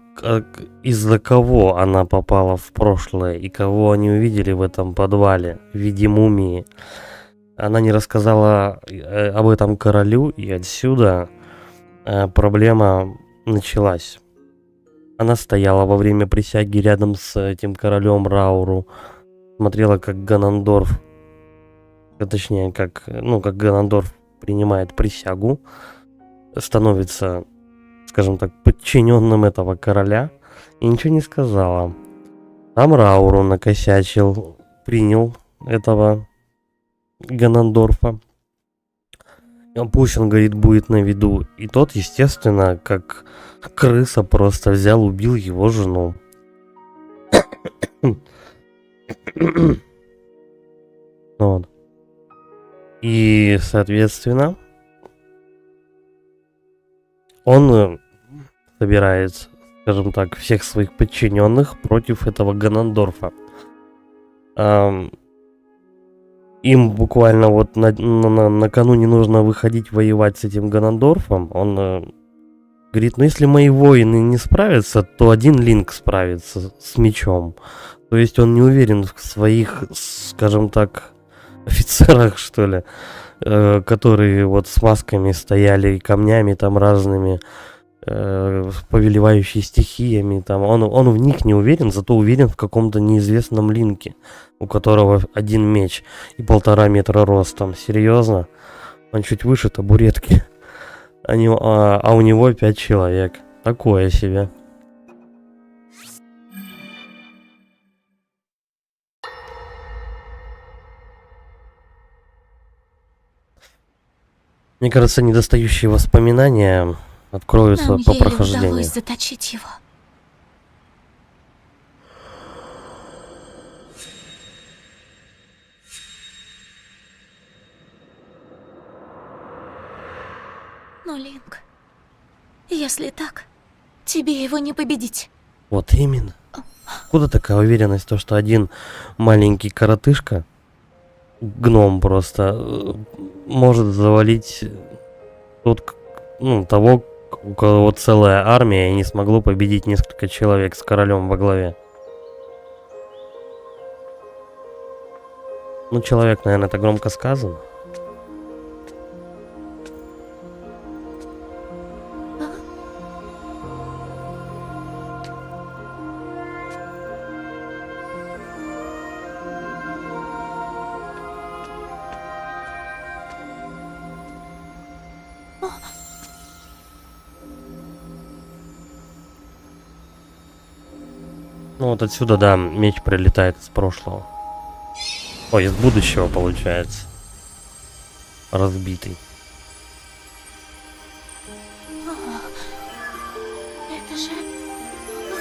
из-за кого она попала в прошлое и кого они увидели в этом подвале в виде мумии. Она не рассказала об этом королю, и отсюда проблема началась. Она стояла во время присяги рядом с этим королем Рауру, смотрела, как Ганандорф, точнее, как Ганандорф принимает присягу, становится, скажем так, подчиненным этого короля, и ничего не сказала. Там Рауру накосячил, принял этого Ганандорфа. Пусть он, говорит, будет на виду. И тот, естественно, как крыса, просто взял, убил его жену. Вот. И, соответственно, он собирает, скажем так, всех своих подчиненных против этого Ганандорфа. Им буквально вот накануне нужно выходить воевать с этим Ганандорфом. Он говорит, ну если мои воины не справятся, то один Линк справится с мечом. То есть он не уверен в своих, скажем так, офицерах, что ли, которые вот с масками стояли и камнями там разными, повелевающие стихиями. Там. Он в них не уверен, зато уверен в каком-то неизвестном Линке, у которого 1 меч и 1,5 метра ростом. Серьезно? Он чуть выше табуретки. А у него 5 человек. Такое себе. Мне кажется, недостающие воспоминания откроются Нам по еле прохождению. удалось заточить его. Но, Линк, если так, тебе его не победить. Вот именно. Откуда такая уверенность, то, что один маленький коротышка, гном просто, может завалить того, у кого целая армия, и не смогло победить несколько человек с королем во главе? Ну, человек, наверное, это громко сказано. Ну вот отсюда, да, меч прилетает из прошлого. Ой, из будущего, получается. Разбитый. Это же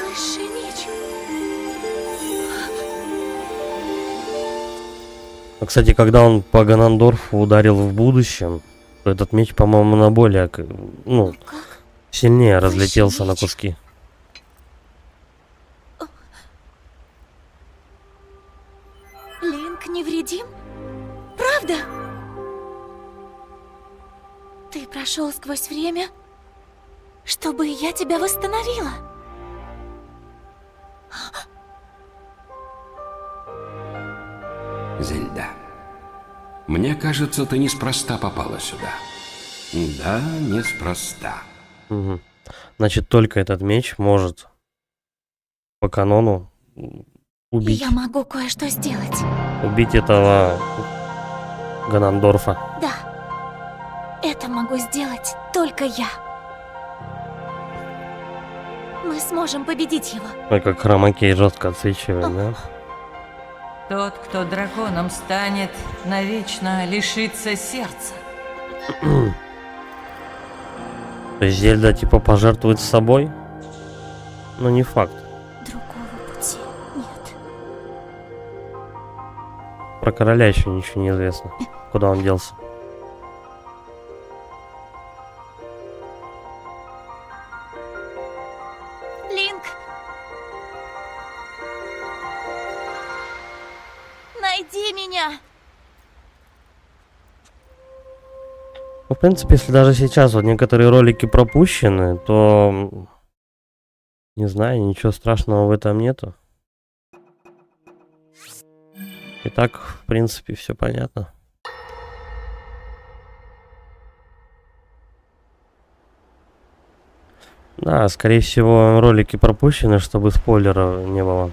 высший меч. А, кстати, когда он по Ганандорфу ударил в будущем, то этот меч, по-моему, на более, сильнее разлетелся на куски. Линк невредим? Правда? Ты прошел сквозь время, чтобы я тебя восстановила? Зельда, мне кажется, ты неспроста попала сюда. Да, неспроста. Угу. Значит, только этот меч может по канону убить, Я могу кое-что сделать. убить этого Ганандорфа. Да. Это могу сделать только я. Мы сможем победить его. Ой, как хромакей жестко отсвечивает, да? Тот, кто драконом станет, навечно лишится сердца. То есть Зельда типа пожертвует собой? Но не факт. Другого пути нет. Про короля еще ничего не известно. Куда он делся? Линк! Найди меня! Ну, в принципе, если даже сейчас вот некоторые ролики пропущены, то не знаю, ничего страшного в этом нету. И так, в принципе, все понятно. Да, скорее всего, ролики пропущены, чтобы спойлеров не было.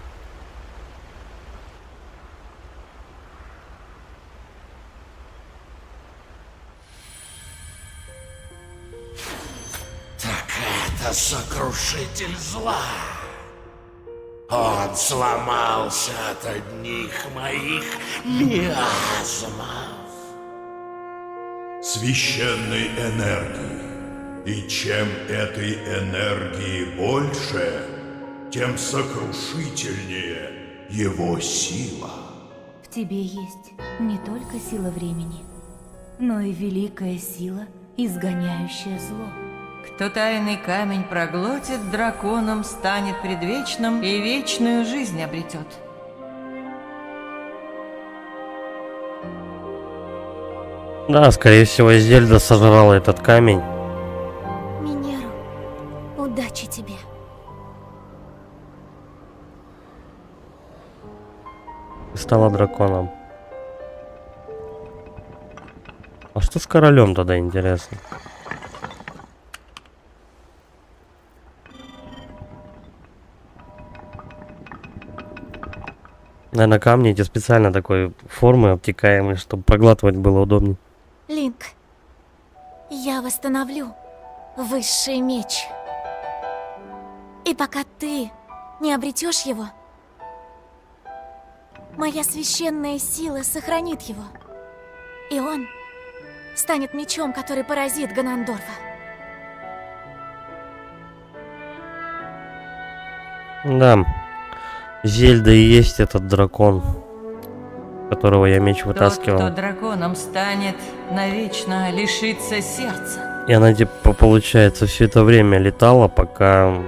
Это сокрушитель зла. Он сломался от одних моих миазмов. Священной энергии. И чем этой энергии больше, тем сокрушительнее его сила. В тебе есть не только сила времени, но и великая сила, изгоняющая зло. Кто тайный камень проглотит, драконом станет предвечным и вечную жизнь обретет. Да, скорее всего, Зельда сожрала этот камень. Минеру, удачи тебе. И стала драконом. А что с королем тогда, интересно? Наверное, камни эти специально такой формы обтекаемые, чтобы проглатывать было удобнее. Линк, я восстановлю высший меч. И пока ты не обретешь его, моя священная сила сохранит его. И он станет мечом, который поразит Ганандорфа. Да. Зельда и есть этот дракон, которого я меч Тот, вытаскивал. кто драконом станет, навечно лишится сердца. И она, типа, получается, все это время летала, пока...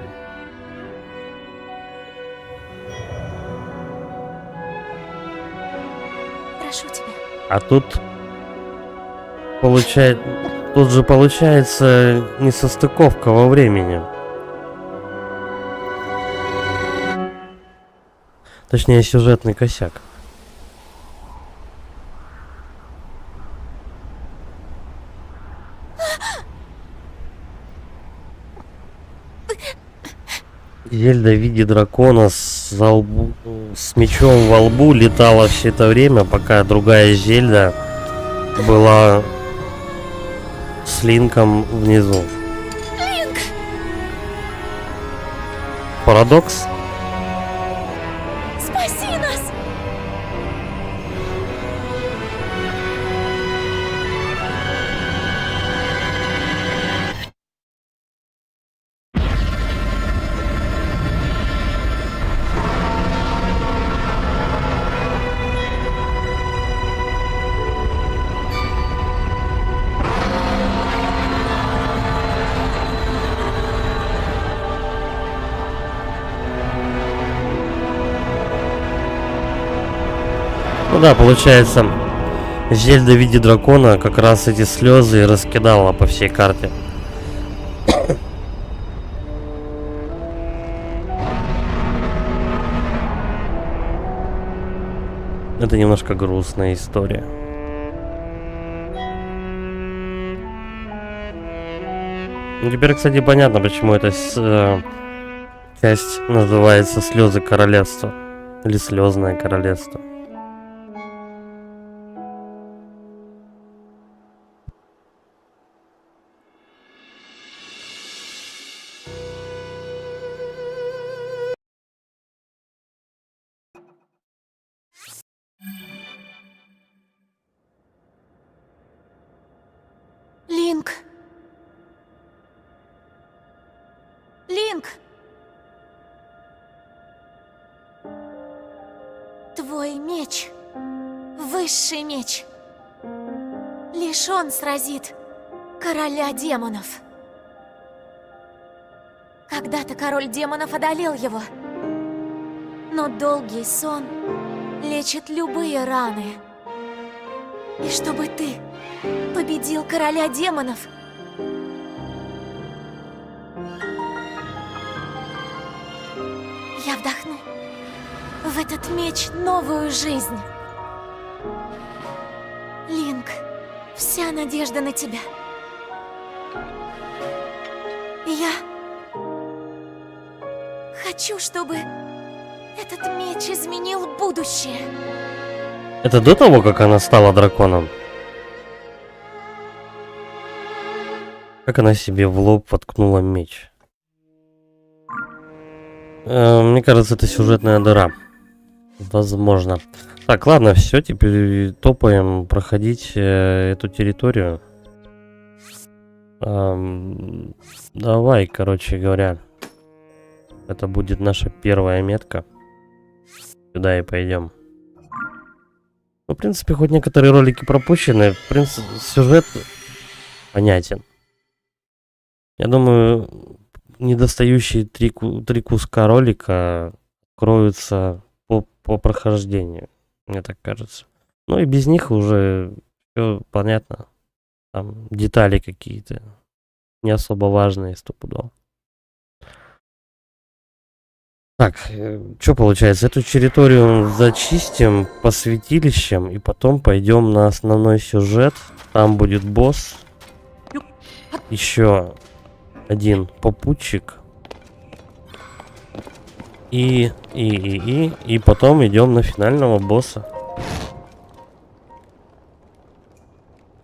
Прошу тебя. А тут... Тут же получается несостыковка во времени. Точнее, сюжетный косяк. Зельда в виде дракона с мечом во лбу летала все это время, пока другая Зельда была с Линком внизу. Линк! Парадокс? Спаси нас! Ну да, получается, Зельда в виде дракона как раз эти слезы и раскидала по всей карте. Это немножко грустная история. Ну, теперь, кстати, понятно, почему эта часть называется «Слезы королевства» или «Слезное королевство». Линк! Линк! Твой меч, высший меч, лишь он сразит короля демонов. Когда-то король демонов одолел его, но долгий сон лечит любые раны. И чтобы ты победил короля демонов, я вдохну в этот меч новую жизнь. Линк, вся надежда на тебя. Я хочу, чтобы этот меч изменил будущее. Это до того, как она стала драконом? Как она себе в лоб воткнула меч? Мне кажется, это сюжетная дыра. Возможно. Так, ладно, все, теперь топаем проходить эту территорию. Давай, короче говоря. Это будет наша первая метка. Сюда и пойдем. Ну, в принципе, хоть некоторые ролики пропущены. В принципе, сюжет понятен. Я думаю, недостающие три куска ролика кроются по прохождению. Мне так кажется. Ну и без них уже все понятно. Там детали какие-то не особо важные, стопудово. Так, что получается? Эту территорию зачистим по святилищам и потом пойдем на основной сюжет. Там будет босс. Еще один попутчик. И потом идем на финального босса.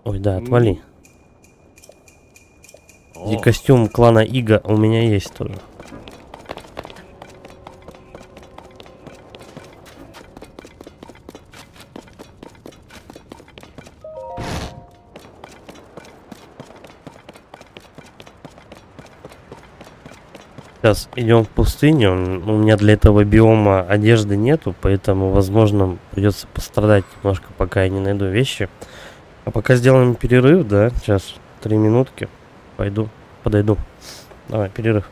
Ой, да, отвали. И костюм клана Ига у меня есть тоже. Сейчас идем в пустыню. У меня для этого биома одежды нету, поэтому, возможно, придется пострадать немножко, пока я не найду вещи. А пока сделаем перерыв, да, сейчас 3 минутки. Подойду. Давай, перерыв.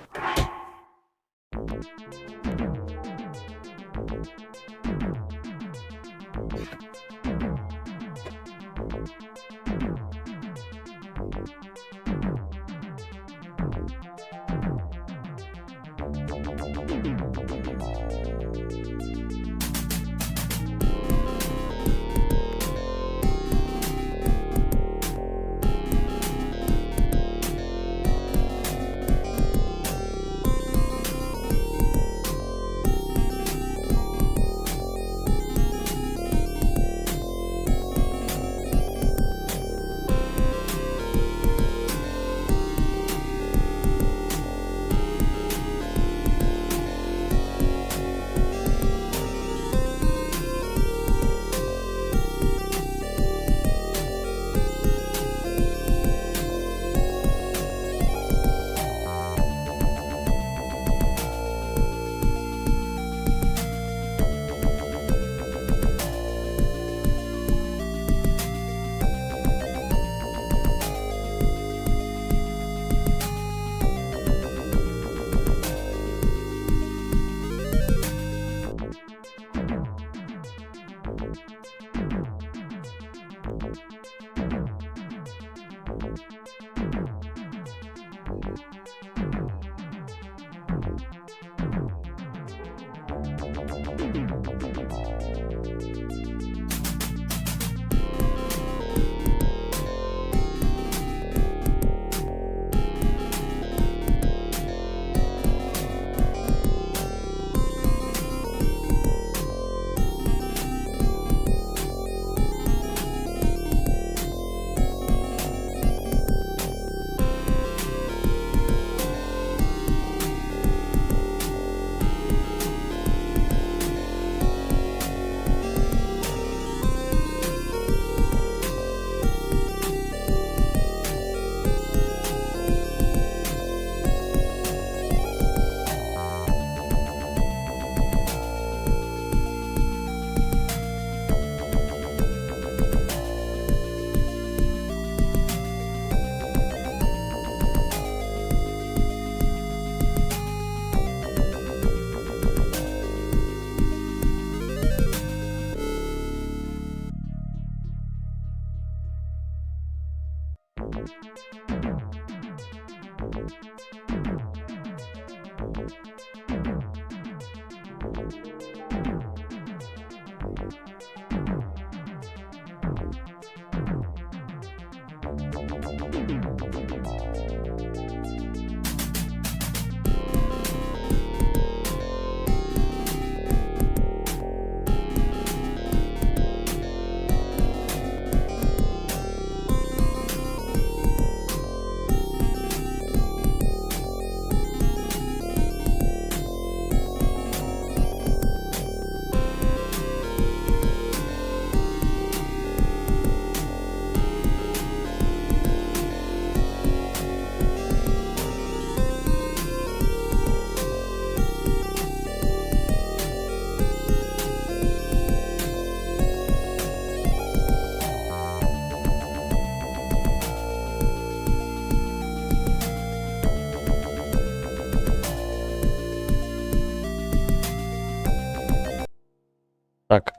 Так,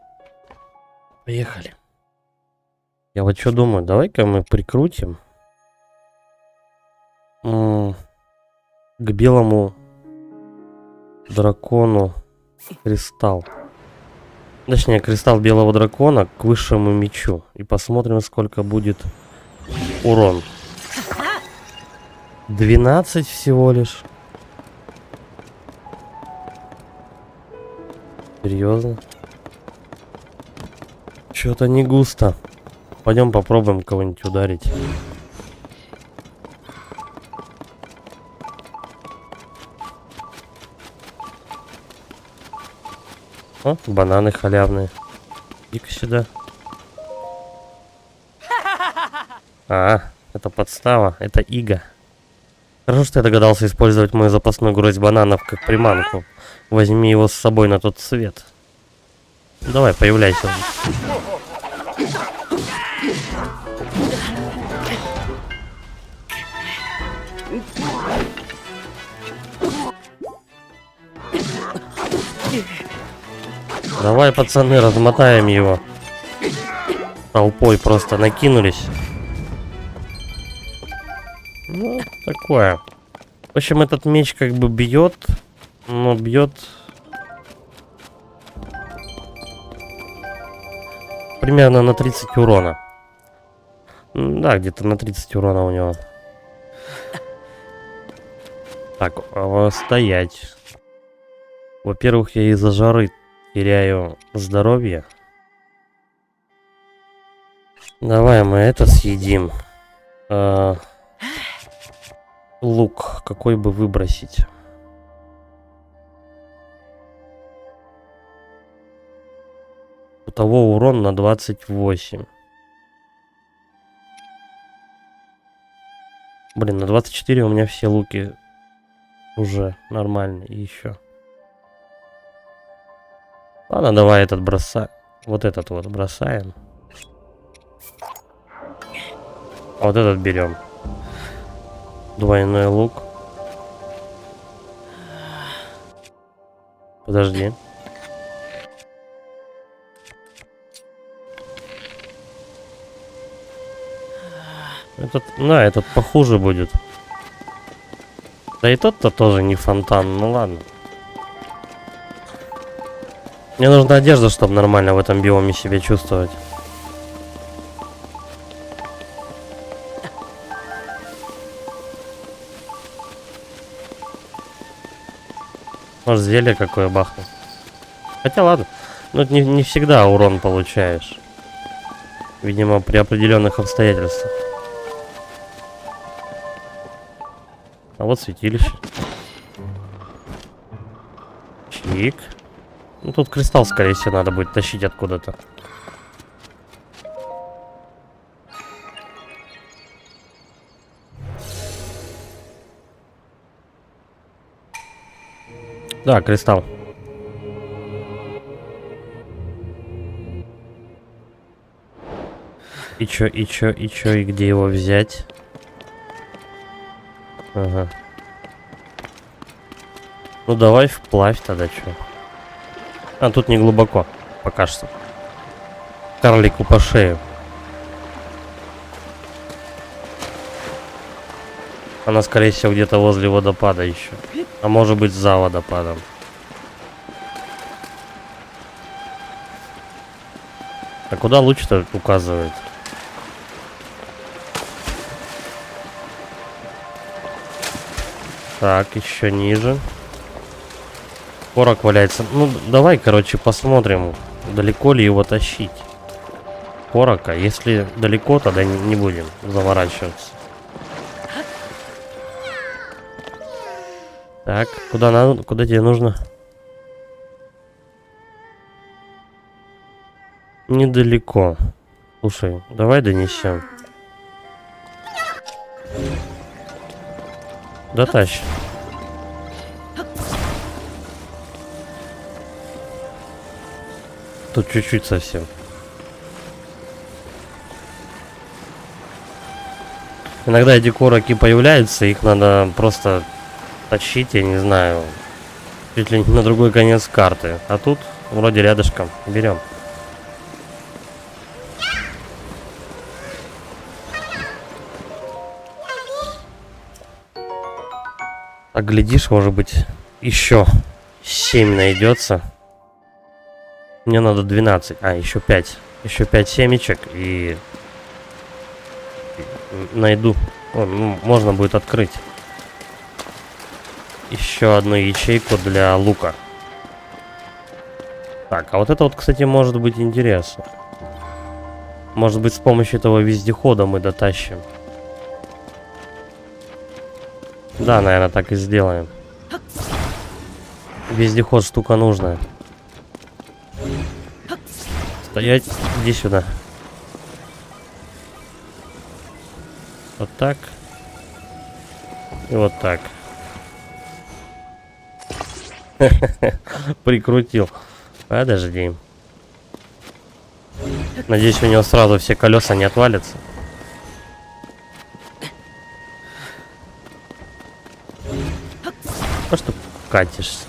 поехали. Я вот что думаю, давай-ка мы прикрутим к белому дракону кристалл. Точнее, кристалл белого дракона к высшему мечу. И посмотрим, сколько будет урон. 12 всего лишь. Серьезно? Что-то не густо. Пойдем попробуем кого-нибудь ударить. О, бананы халявные. Иди-ка сюда. А, это подстава, это Ига. Хорошо, что я догадался использовать мой запасной гроздь бананов как приманку. Возьми его с собой на тот свет. Давай, появляйся. Давай, пацаны, размотаем его. Толпой просто накинулись. Ну, такое. В общем, этот меч как бы бьет, но бьет примерно на 30 урона. Да, где-то на 30 урона у него. Так, стоять. Во-первых, я из-за жары теряю здоровье. Давай мы это съедим. Лук какой бы выбросить? У того урон на 28. Блин, на 24 у меня все луки уже нормальные. И еще. Ладно, давай этот бросаем. Вот этот вот бросаем. А вот этот берем. Двойной лук. Подожди. Этот похуже будет. Да и тот-то тоже не фонтан, ну ладно. Мне нужна одежда, чтобы нормально в этом биоме себя чувствовать. Может, зелье какое бахну. Хотя ладно. Но это не всегда урон получаешь. Видимо, при определенных обстоятельствах. А вот святилище. Чик. Ну тут кристалл, скорее всего, надо будет тащить откуда-то. Да, кристалл. И чё, и где его взять? Ага. Ну давай вплавь тогда, чё. А, тут не глубоко, пока что. Карлику по шею. Она, скорее всего, где-то возле водопада еще. А может быть, за водопадом. А куда луч-то указывает? Так, еще ниже. Корок валяется. Ну, давай, короче, посмотрим, далеко ли его тащить. Корока. Если далеко, тогда не будем заворачиваться. Так, куда надо? Куда тебе нужно? Недалеко. Слушай, давай донесем. Дотащи. Тут чуть-чуть совсем. Иногда эти короки появляются, их надо просто тащить, я не знаю, чуть ли не на другой конец карты. А тут вроде рядышком. Берем. А глядишь, может быть, еще 7 найдется. Мне надо 12. А, еще 5. Еще 5 семечек и найду. О, ну, можно будет открыть еще одну ячейку для лука. Так, а вот это вот, кстати, может быть интересно. Может быть, с помощью этого вездехода мы дотащим. Да, наверное, так и сделаем. Вездеход штука нужная. Стоять, иди сюда. Вот так. И вот так. Прикрутил. Подожди. Надеюсь, у него сразу все колеса не отвалятся. Ну что катишься.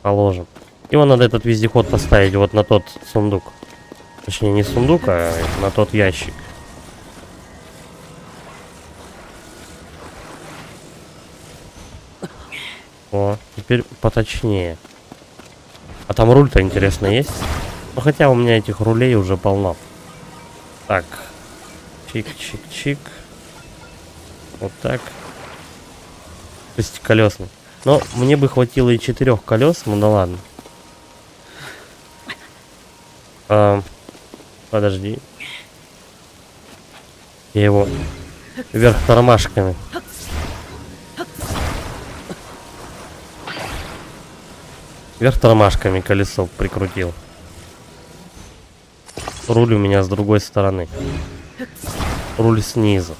Положим. Его надо этот вездеход поставить вот на тот сундук. Точнее, не сундук, а на тот ящик. О, теперь поточнее. А там руль-то, интересно, есть? Ну, хотя у меня этих рулей уже полно. Так. Чик-чик-чик. Вот так. Шестиколесный. Но мне бы хватило и 4 колес, ну да ладно. Подожди. Я его вверх тормашками. Вверх тормашками колесо прикрутил. Руль у меня с другой стороны. Руль снизу.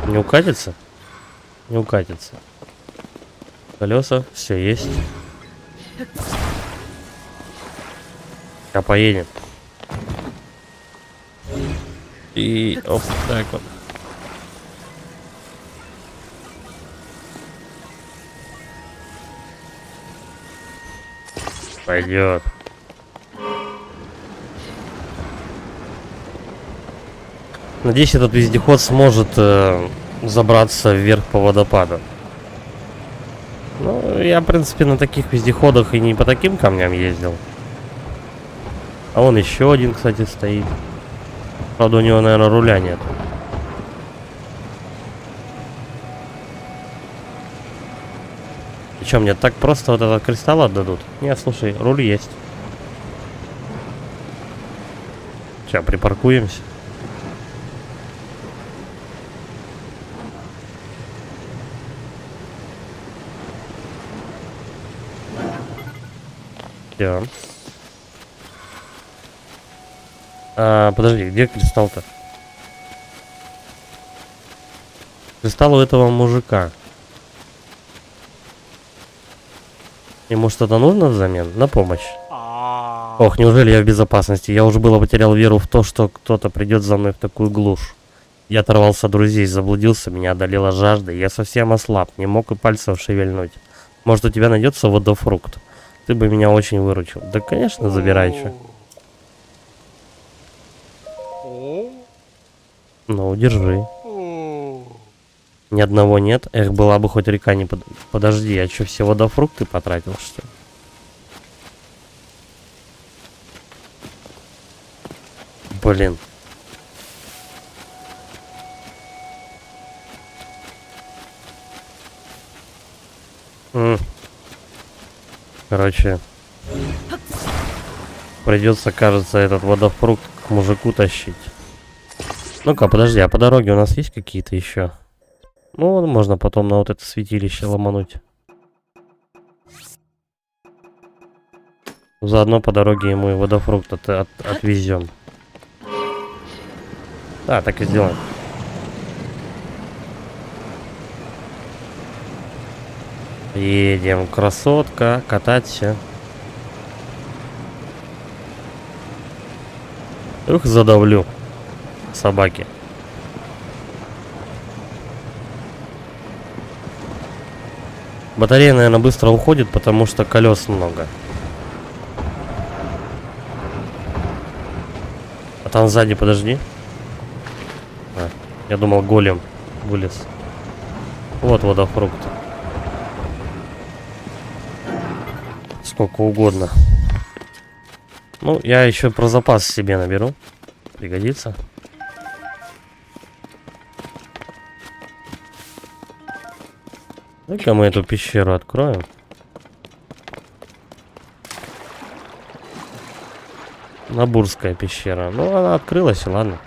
Не укатится? Не укатится. Колеса, все есть. А поедем. И оп, так вот. Пойдет. Надеюсь, этот вездеход сможет забраться вверх по водопаду. Ну, я, в принципе, на таких вездеходах и не по таким камням ездил. А вон еще один, кстати, стоит. Правда, у него, наверное, руля нет. И что, мне так просто вот этот кристалл отдадут? Нет, слушай, руль есть. Сейчас припаркуемся. Все. Подожди, где кристалл-то? Кристалл у этого мужика. Ему что-то нужно взамен? На помощь. Ох, неужели я в безопасности? Я уже было потерял веру в то, что кто-то придет за мной в такую глушь. Я оторвался от друзей, заблудился, меня одолела жажда. Я совсем ослаб, не мог и пальцев шевельнуть. Может, у тебя найдется водофрукт? Ты бы меня очень выручил. Да, конечно, забирай, что. Ну, держи. Ни одного нет. Эх, была бы хоть река не Подожди, я что, все водофрукты потратил, что ли? Блин. Короче. Придется, кажется, этот водофрукт к мужику тащить. Ну-ка, подожди, а по дороге у нас есть какие-то еще? Ну, можно потом на вот это святилище ломануть. Заодно по дороге ему и водофрукт отвезем. Да, так и сделаем. Едем, красотка, кататься. Ух, задавлю. Собаки. Батарея, наверное, быстро уходит, потому что колес много. А там сзади, подожди. Я думал, голем вылез. Вот водофрукт. Сколько угодно. Ну, я еще про запас себе наберу. Пригодится. Ну-ка мы эту пещеру откроем. Набурская пещера. Ну, она открылась, и ладно.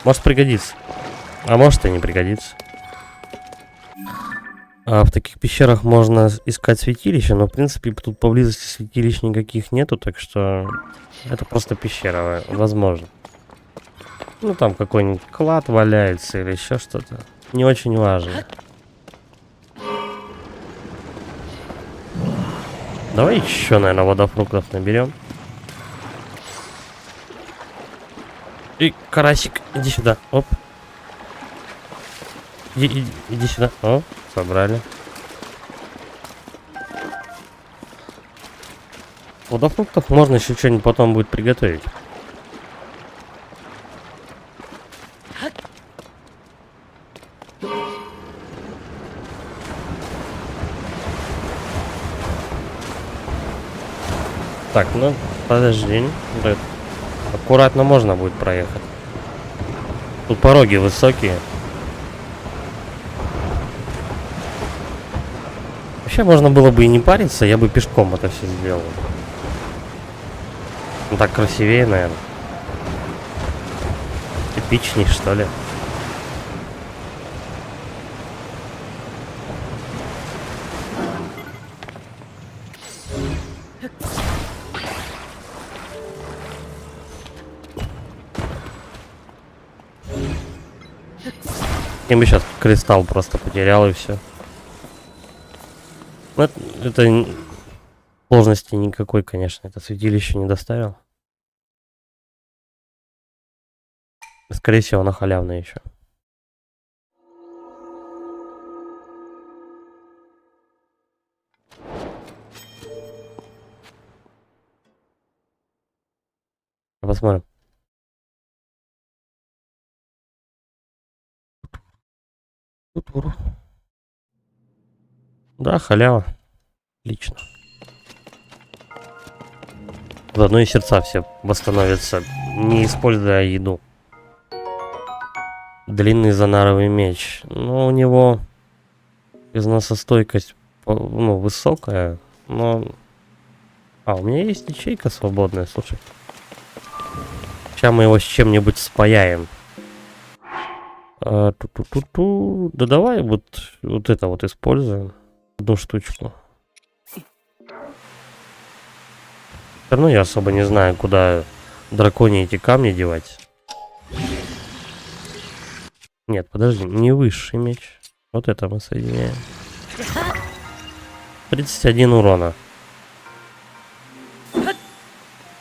Может пригодится. А может и не пригодится. А в таких пещерах можно искать святилища, но в принципе тут поблизости святилищ никаких нету, так что это просто пещера, возможно. Ну, там какой-нибудь клад валяется или еще что-то. Не очень важно. Давай еще, наверное, водофруктов наберем. И карасик, иди сюда. Оп. Иди сюда. О, собрали. Водофруктов можно еще что-нибудь потом будет приготовить. Так, ну, подожди. Рэд. Аккуратно можно будет проехать. Тут пороги высокие. Вообще можно было бы и не париться, я бы пешком это все сделал. Ну, так красивее, наверное. Эпичней, что ли. Я бы сейчас кристалл просто потерял и все. Это сложности никакой, конечно. Это святилище не доставил. Скорее всего, оно халявное еще. Посмотрим. Да, халява. Отлично. Заодно и сердца все восстановятся, не используя еду. Длинный занаровый меч. Ну, у него износостойкость, ну, высокая, но... А, у меня есть ячейка свободная, слушай. Сейчас мы его с чем-нибудь спаяем. Да давай вот это вот используем. Одну штучку. Все равно я особо не знаю, куда драконьи эти камни девать. Нет, подожди, не высший меч. Вот это мы соединяем. 31 урона.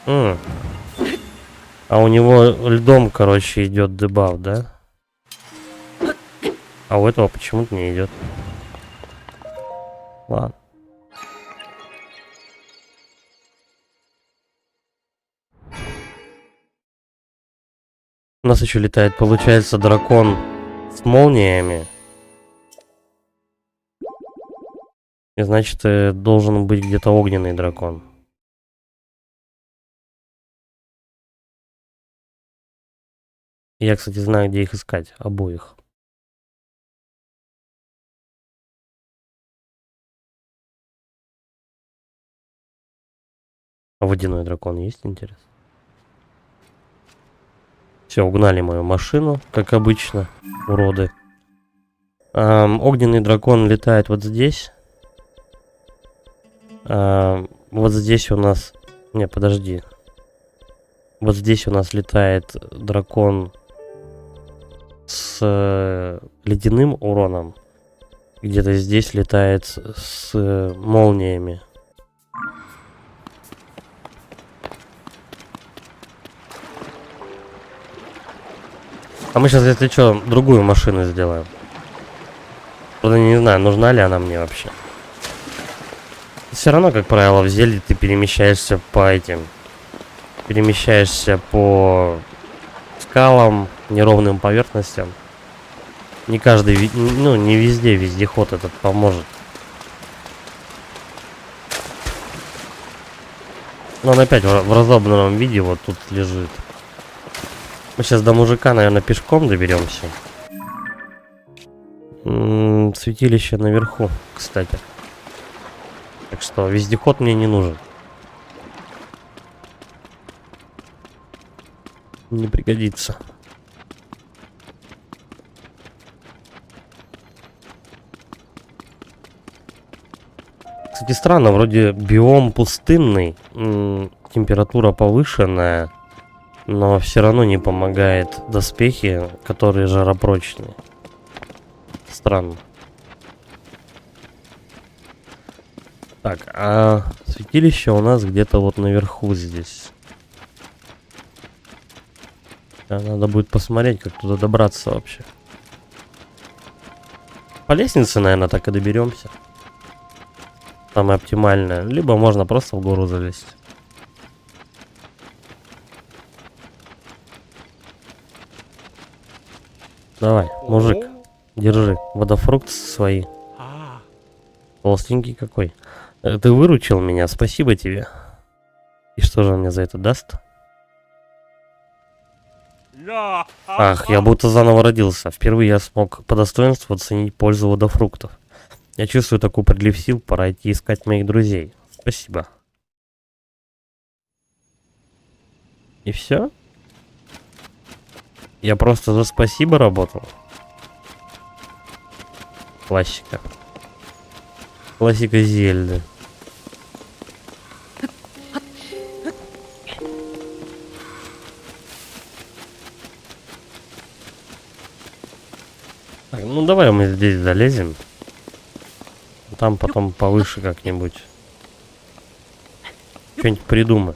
А у него льдом, короче, идет дебаф, да? А у этого почему-то не идет. Ладно. У нас еще летает, получается, дракон с молниями. И значит, должен быть где-то огненный дракон. Я, кстати, знаю, где их искать. Обоих. А водяной дракон есть, интересно? Все, угнали мою машину, как обычно, уроды. Огненный дракон летает вот здесь. Вот здесь у нас... Не, подожди. Вот здесь у нас летает дракон с ледяным уроном. Где-то здесь летает с молниями. А мы сейчас, если что, другую машину сделаем. Правда, не знаю, нужна ли она мне вообще. Все равно, как правило, в Зельде ты перемещаешься по этим... Перемещаешься по скалам, неровным поверхностям. Не каждый, ну, не везде вездеход этот поможет. Но он опять в разобранном виде вот тут лежит. Мы сейчас до мужика, наверное, пешком доберемся. Святилище наверху, кстати. Так что вездеход мне не нужен. Не пригодится. Кстати, странно, вроде биом пустынный, температура повышенная, но все равно не помогает доспехи, которые жаропрочные. Странно. Так, а святилище у нас где-то вот наверху здесь. Надо будет посмотреть, как туда добраться вообще. По лестнице, наверное, так и доберемся. Самое оптимальное. Либо можно просто в гору залезть. Давай, мужик, держи водофрукт свои. Толстенький какой. Ты выручил меня, спасибо тебе. И что же он мне за это даст? Ах, я будто заново родился. Впервые я смог по достоинству оценить пользу водофруктов. Я чувствую такой прилив сил, пора идти искать моих друзей. Спасибо. И все? Я просто за спасибо работал. Классика. Классика Зельды. Так, ну давай мы здесь залезем. Там потом повыше как-нибудь. Что-нибудь придумай.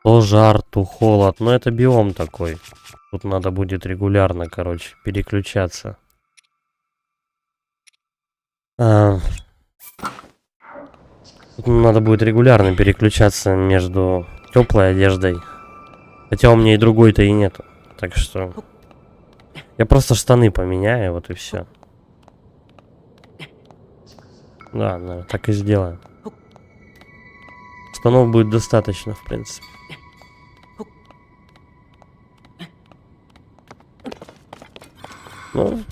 То жар, то холод. Но это биом такой. Тут надо будет регулярно, короче, переключаться. Тут надо будет регулярно переключаться между теплой одеждой. Хотя у меня и другой-то и нету. Так что я просто штаны поменяю, вот и все. Да, наверное, так и сделаем. Штанов будет достаточно, в принципе. Ну,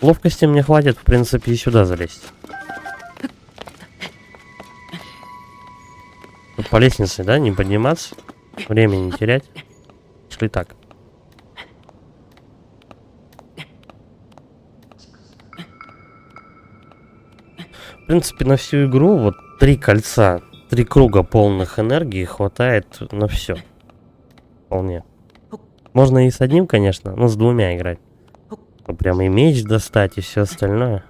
ловкости мне хватит, в принципе, и сюда залезть. Тут по лестнице, да, не подниматься, времени не терять. Шли так. В принципе, на всю игру вот 3 кольца, 3 круга полных энергии хватает на все. Вполне. Можно и с одним, конечно, но с 2 играть. Ну, прямо и меч достать, и все остальное.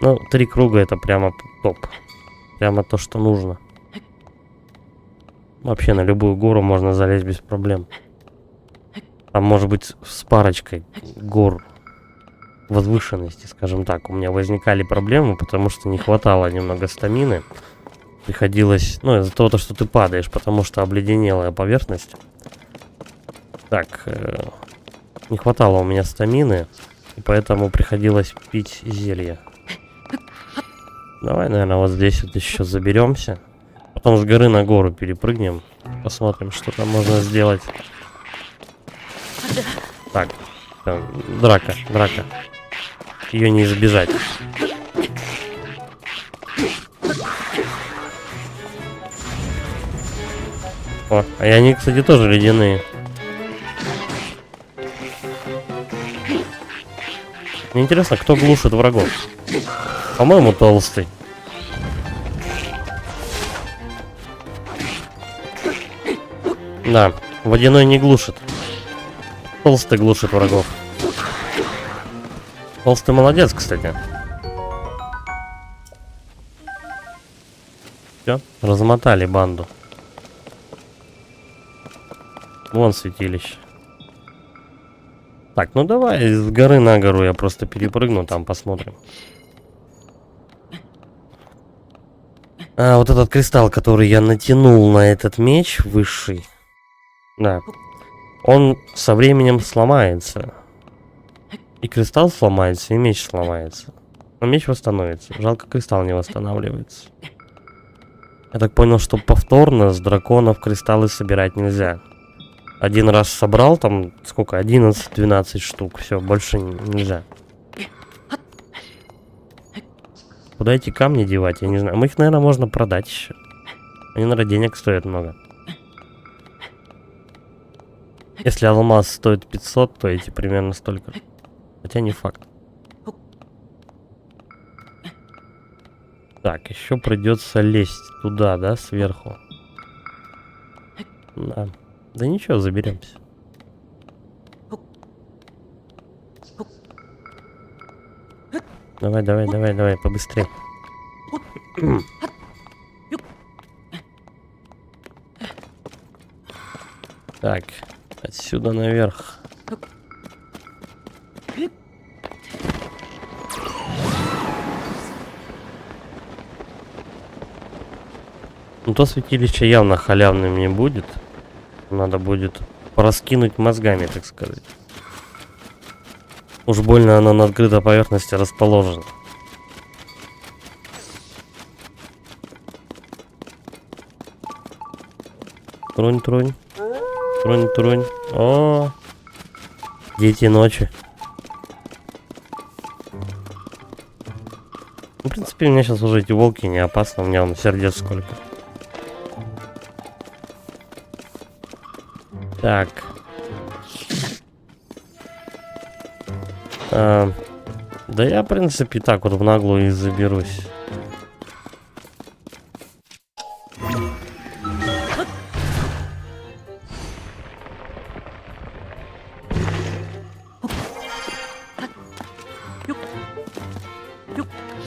Ну, 3 круга это прямо топ. Прямо то, что нужно. Вообще на любую гору можно залезть без проблем. Там может быть с парочкой гор возвышенности, скажем так. У меня возникали проблемы, потому что не хватало немного стамины. Приходилось, ну, из-за того, что ты падаешь, потому что обледенелая поверхность. Так, не хватало у меня стамины, и поэтому приходилось пить зелье. Давай, наверное, вот здесь вот еще заберемся. Потом с горы на гору перепрыгнем. Посмотрим, что там можно сделать. Так, драка. Ее не избежать. О, а они, кстати, тоже ледяные. Мне интересно, кто глушит врагов. По-моему, толстый. Да, водяной не глушит. Толстый глушит врагов. Толстый молодец, кстати. Все, размотали банду. Вон святилище. Так, ну давай с горы на гору я просто перепрыгну, там посмотрим. А, вот этот кристалл, который я натянул на этот меч высший. Да. Он со временем сломается. И кристалл сломается, и меч сломается. Но меч восстановится. Жалко, кристалл не восстанавливается. Я так понял, что повторно с драконов кристаллы собирать нельзя. Один раз собрал, там, сколько, 11-12 штук. Все, больше нельзя. Куда эти камни девать, я не знаю. Мы их, наверное, можно продать еще. Они, наверное, денег стоят много. Если алмаз стоит 500, то эти примерно столько. Хотя не факт. Так, еще придется лезть туда, да, сверху. Да. Да ничего, заберемся. Давай, давай, давай, давай, побыстрее. Так, отсюда наверх. Ну, то святилище явно халявным не будет. Надо будет пораскинуть мозгами, так сказать. Уж больно оно на открытой поверхности расположено. Тронь, тронь. Тронь, тронь. О, дети ночи. Ну, в принципе, мне сейчас уже эти волки не опасны. У меня вон сердец сколько. Так. Да я, в принципе, так вот в наглую и заберусь.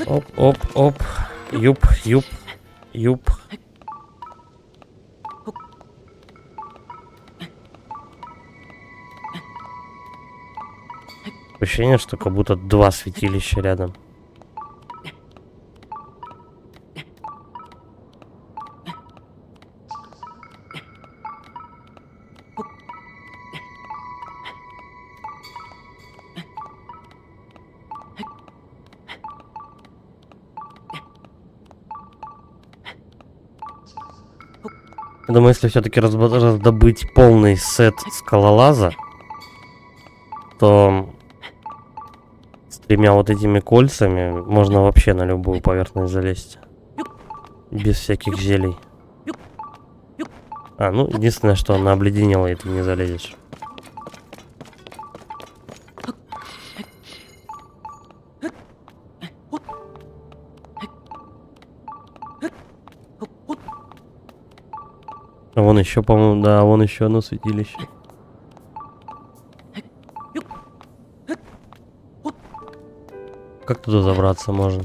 Оп, оп, оп. Юп, юп, юп. Ощущение, что как будто два святилища рядом. Я думаю, если все-таки раздобыть полный сет скалолаза, то с тремя вот этими кольцами можно вообще на любую поверхность залезть. Без всяких зелий. А, ну, единственное, что на обледенелое ты не залезешь. А вон еще, по-моему, да, вон еще одно святилище. Как туда забраться можно?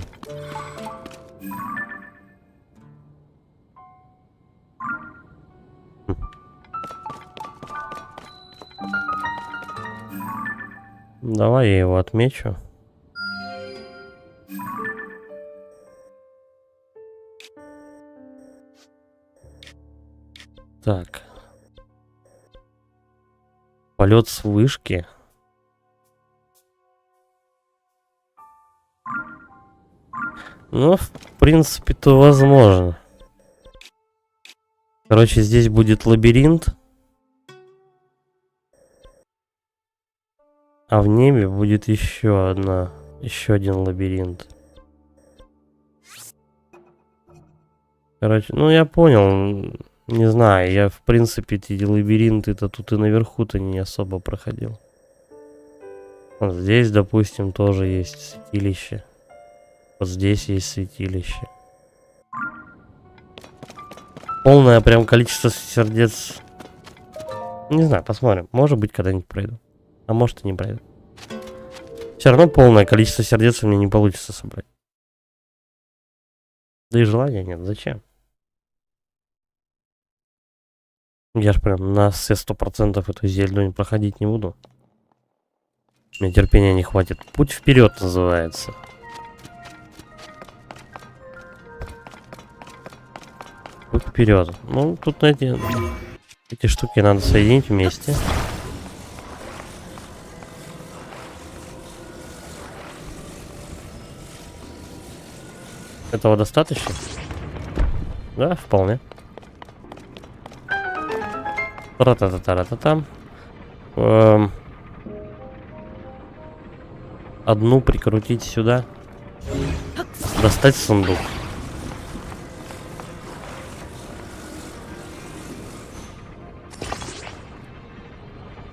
Давай я его отмечу. Так. Полет с вышки. Ну, в принципе-то возможно. Короче, здесь будет лабиринт. А в небе будет еще один лабиринт. Короче, ну я понял. Не знаю, я в принципе эти лабиринты-то тут и наверху-то не особо проходил. Вот здесь, допустим, тоже есть святилище. Вот здесь есть святилище. Полное прям количество сердец. Не знаю, посмотрим. Может быть, когда-нибудь пройду. А может и не пройду. Все равно полное количество сердец у меня не получится собрать. Да и желания нет. Зачем? Я ж прям на все 100% эту зельду проходить не буду. Мне терпения не хватит. Путь вперед называется. Путь вперед. Ну, тут эти штуки надо соединить вместе. Этого достаточно? Да, вполне. Ра-та-та-та-та-та. Одну прикрутить сюда. Достать сундук.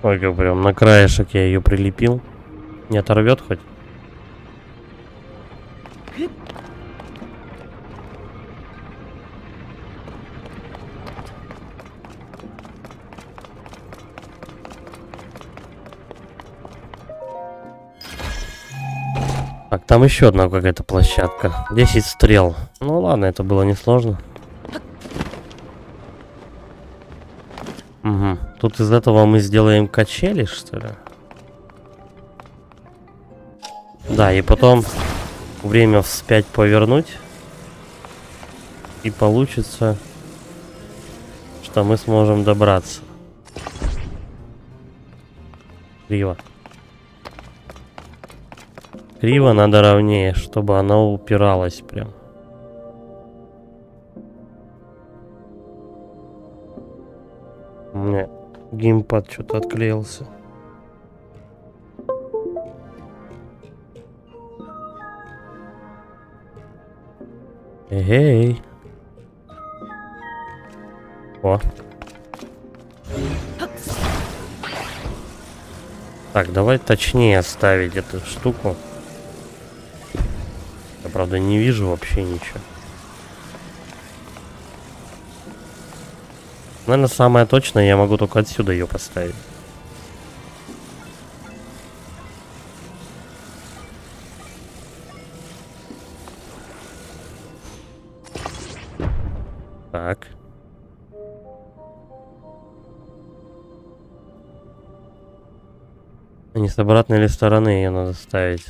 Ой, как прям на краешек я ее прилепил. Не оторвет хоть? Так, там еще одна какая-то площадка. 10 стрел. Ну ладно, это было несложно. Угу. Тут из этого мы сделаем качели, что ли? Да, и потом время вспять повернуть. И получится, что мы сможем добраться. Криво. Криво надо ровнее, чтобы она упиралась прям. У меня геймпад что-то отклеился. Эй. О. Так, давай точнее ставить эту штуку. Я, правда, не вижу вообще ничего. Наверное, самое точное, я могу только отсюда ее поставить. Так. А не с обратной ли стороны ее надо ставить?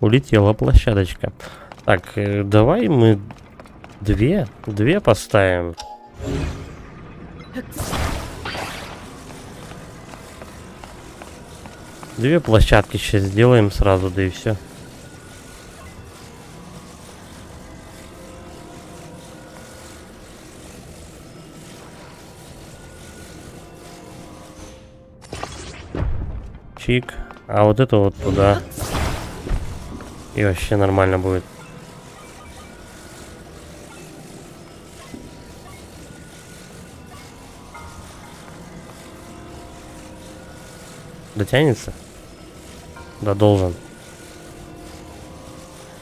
Улетела площадочка. Так, давай мы две поставим. Две площадки сейчас сделаем сразу, да и все. Чик. А вот это вот туда. И вообще нормально будет. Дотянется? Да, должен.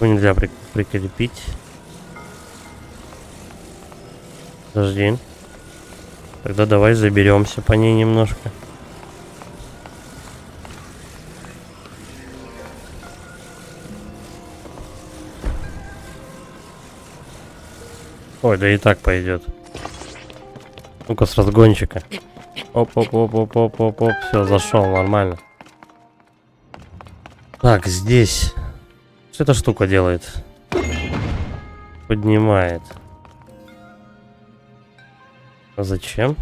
Его нельзя прикрепить. Подожди. Тогда давай заберемся по ней немножко. Ой, да и так пойдет. Ну-ка, с разгончика. Оп-оп-оп-оп-оп-оп-оп. Все, зашел, нормально. Так, здесь. Что эта штука делает? Поднимает. А зачем?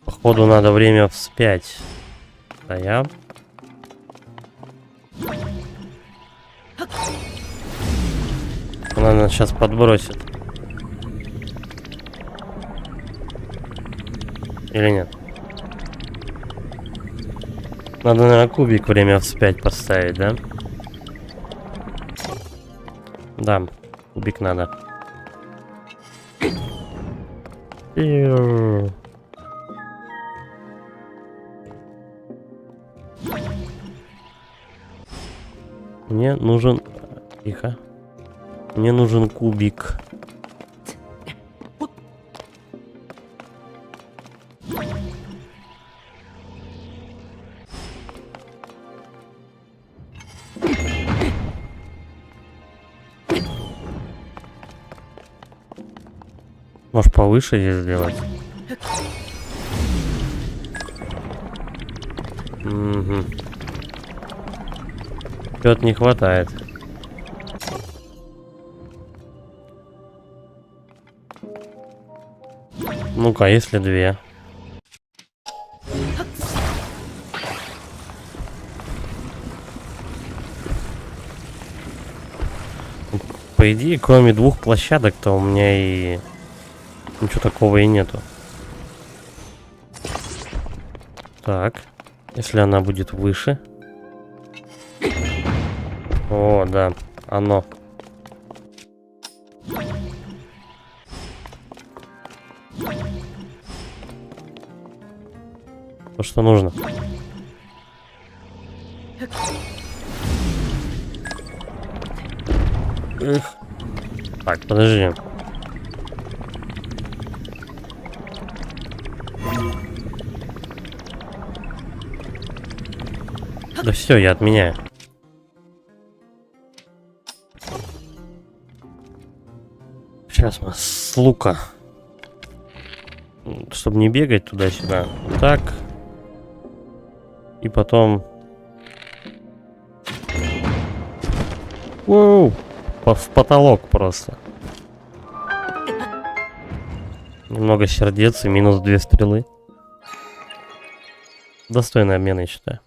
Походу надо время вспять. Стоям. Она нас сейчас подбросит. Или нет? Надо, наверное, кубик время вспять поставить, да? Да, кубик надо. Мне нужен... Тихо. Мне нужен кубик. Может, повыше здесь сделать? Угу. Чего-то не хватает. Ну-ка, если две. По идее, кроме двух площадок-то у меня и ничего такого и нету. Так, если она будет выше. О, да, оно. То, что нужно. Эх. Так, подожди. Да все, я отменяю. Сейчас мы с лука. Чтобы не бегать туда-сюда. Так. И потом... Воу! В потолок просто. Немного сердец и минус 2 стрелы. Достойный обмен, я считаю.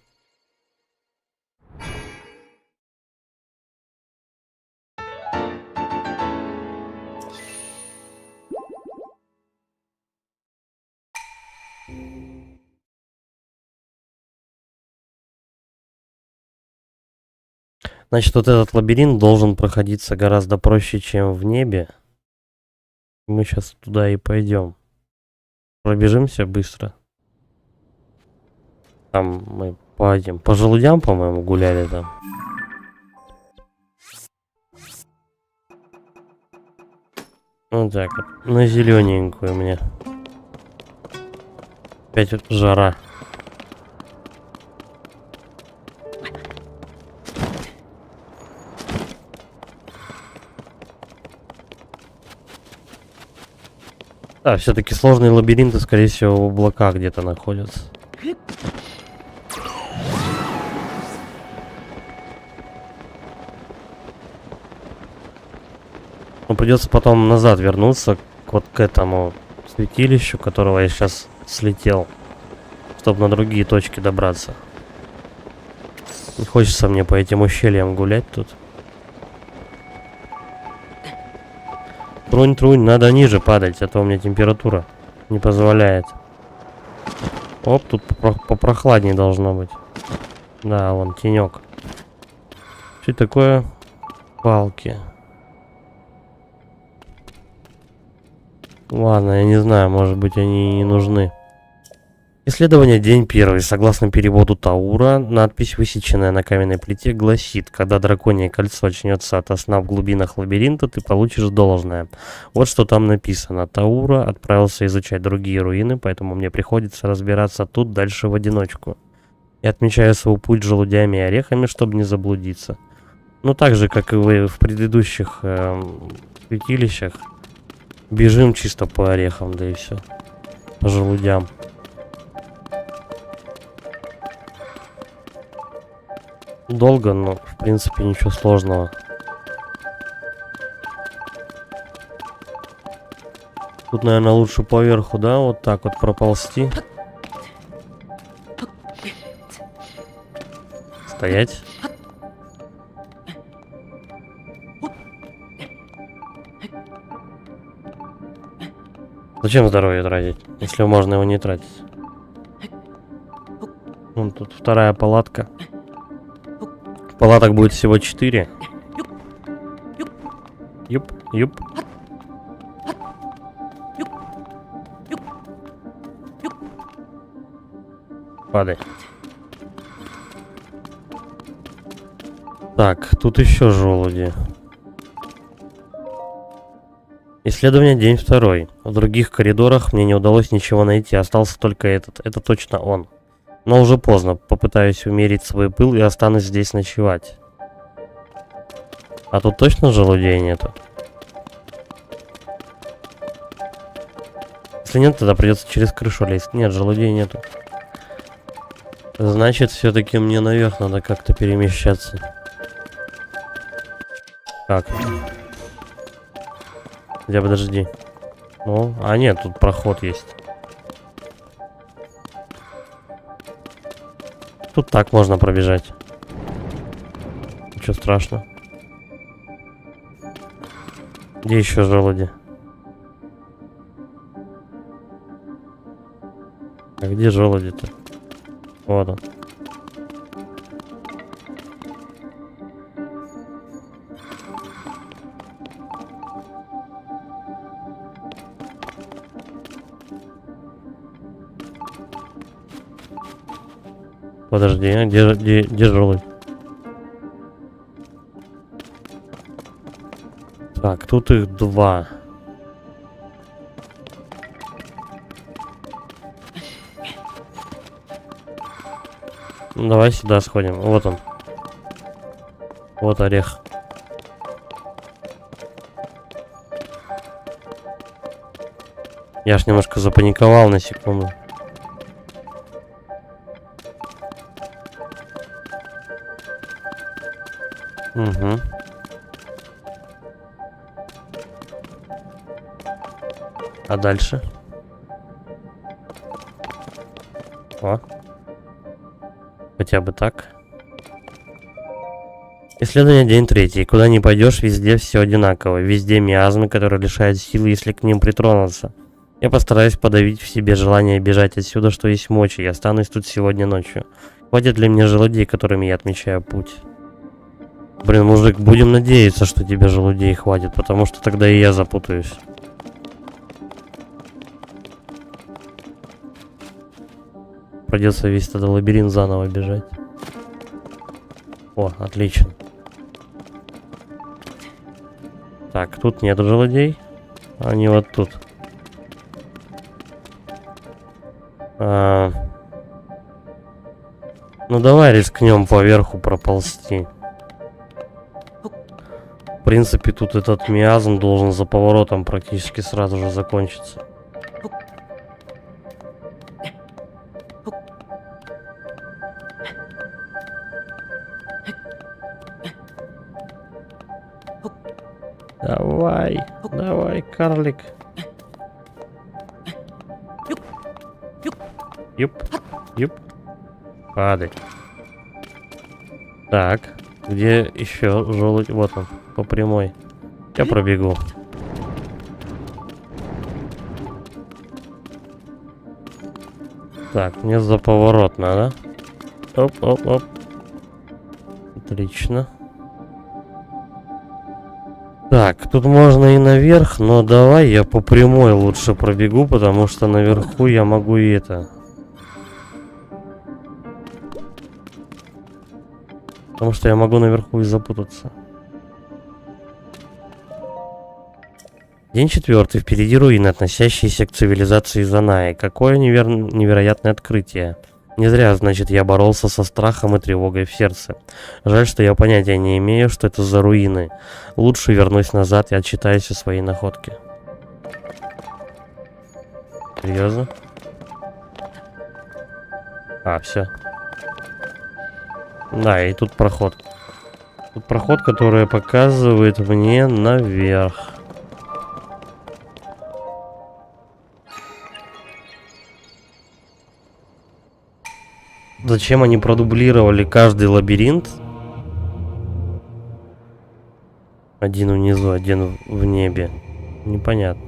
Значит, вот этот лабиринт должен проходиться гораздо проще, чем в небе. Мы сейчас туда и пойдем. Пробежимся быстро. Там мы по желудям, по-моему, гуляли там. Вот так вот. На зелененькую мне. Опять вот жара. Да, все-таки сложные лабиринты, скорее всего, в облаках где-то находятся. Но придется потом назад вернуться вот к этому святилищу, которого я сейчас слетел, чтобы на другие точки добраться. Не хочется мне по этим ущельям гулять тут. Трунь-трунь, надо ниже падать, а то у меня температура не позволяет. Оп, тут попрохладнее должно быть. Да, вон тенек. Что это такое? Палки. Ладно, я не знаю, может быть они не нужны. Исследование день первый. Согласно переводу Таура, надпись, высеченная на каменной плите, гласит: когда драконье кольцо очнется ото сна в глубинах лабиринта, ты получишь должное. Вот что там написано. Таура отправился изучать другие руины, поэтому мне приходится разбираться тут дальше в одиночку. Я отмечаю свой путь желудями и орехами, чтобы не заблудиться. Ну, так же, как и вы в предыдущих святилищах. Бежим чисто по орехам, да и все. По желудям. Долго, но в принципе ничего сложного. Тут, наверное, лучше поверху, да, вот так вот проползти. Стоять. Зачем здоровье тратить, если можно его не тратить? Вон тут вторая палатка. Палаток будет всего 4. Юп, юп. Падай. Так, тут еще желуди. Исследование день второй. В других коридорах мне не удалось ничего найти, остался только этот. Это точно он. Но уже поздно. Попытаюсь умерить свой пыл и останусь здесь ночевать. А тут точно желудей нету? Если нет, тогда придется через крышу лезть. Нет, желудей нету. Значит, все-таки мне наверх надо как-то перемещаться. Как? Хотя подожди. Ну, а нет, тут проход есть. Тут так можно пробежать. Ничего страшного. Где еще желуди? А где желуди-то? Вот он. Подожди, а где желудь? Так, тут их 2. Ну, давай сюда сходим. Вот он. Вот орех. Я ж немножко запаниковал на секунду. Угу. А дальше? О. Хотя бы так. Исследование день 3. Куда ни пойдешь, везде все одинаково. Везде миазмы, которые лишают силы, если к ним притронуться. Я постараюсь подавить в себе желание бежать отсюда, что есть мочи. Я останусь тут сегодня ночью. Хватит ли мне желудей, которыми я отмечаю путь? Блин, мужик, будем надеяться, что тебе желудей хватит, потому что тогда и я запутаюсь. Придется весь этот лабиринт заново бежать. О, отлично. Так, тут нет желудей. Они вот тут. Ну давай рискнем поверху проползти. В принципе, тут этот миазм должен за поворотом практически сразу же закончиться. Давай, давай, карлик. Юп, юп. Падай. Так, где еще желудь? Вот он, по прямой. Я пробегу. Так, мне за поворот надо. Оп, оп, оп. Отлично. Так, тут можно и наверх, но давай я по прямой лучше пробегу, потому что наверху я могу и это. Потому что я могу наверху и запутаться. День 4. Впереди руины, относящиеся к цивилизации Занаи. Какое невероятное открытие. Не зря, значит, я боролся со страхом и тревогой в сердце. Жаль, что я понятия не имею, что это за руины. Лучше вернусь назад и отчитаюсь о своей находке. Серьезно? А, все. Да, и тут проход. Тут проход, который показывает мне наверх. Зачем они продублировали каждый лабиринт? Один внизу, один в небе. Непонятно.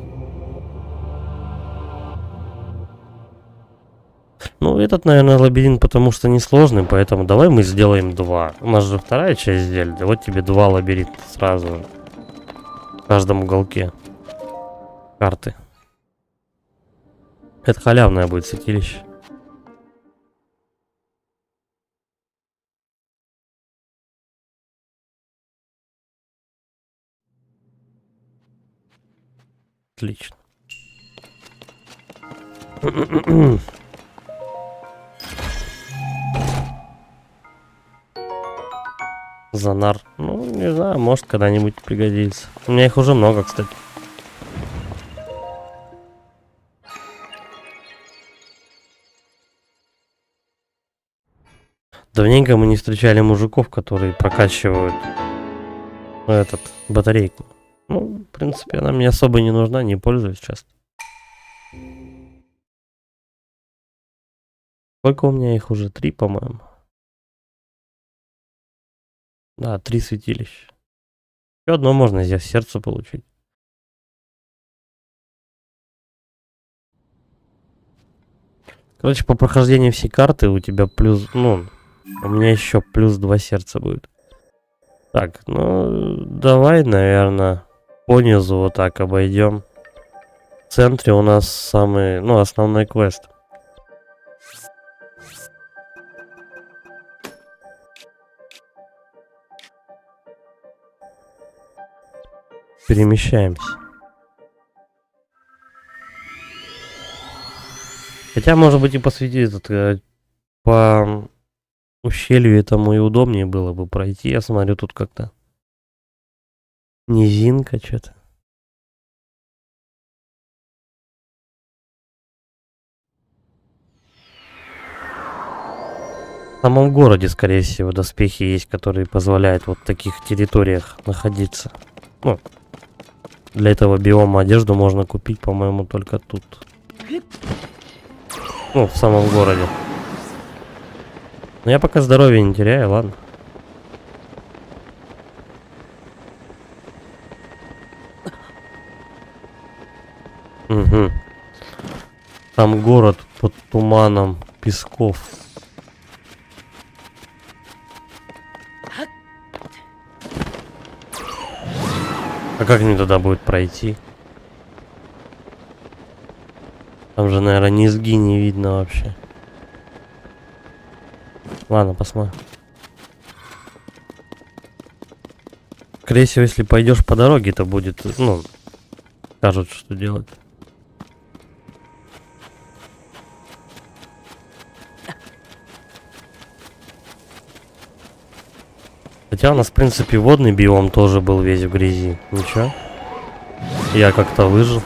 Ну, этот, наверное, лабиринт, потому что несложный, поэтому давай мы сделаем 2. У нас же вторая часть Зельды. Вот тебе 2 лабиринта сразу. В каждом уголке карты. Это халявное будет святилище. Отлично. Занар. Ну, не знаю, может когда-нибудь пригодится. У меня их уже много, кстати. Давненько мы не встречали мужиков, которые прокачивают этот батарейку. Ну, в принципе, она мне особо не нужна, не пользуюсь часто. Сколько у меня их уже? 3, по-моему. Да, 3 святилища. Еще одно можно здесь сердце получить. Короче, по прохождению всей карты у тебя плюс... Ну, у меня еще плюс 2 сердца будет. Так, ну, давай, наверное, по низу вот так обойдем. В центре у нас самый, ну, основной квест. перемещаемся. Хотя, может быть, и посветить этот, по ущелью этому и удобнее было бы пройти. Я смотрю, тут как-то низинка что-то. В самом городе, скорее всего, доспехи есть, которые позволяют вот в таких территориях находиться. Ну, для этого биома одежду можно купить, по-моему, только тут. Ну, в самом городе. Но я пока здоровье не теряю, ладно. Угу. Там город под туманом песков. А как мне тогда будет пройти? Там же, наверное, низги не видно вообще. Ладно, посмотрим. Скорее всего, если пойдешь по дороге, то будет, ну, скажут, что делать. Хотя у нас, в принципе, водный биом тоже был весь в грязи. Ничего. Я как-то выжил.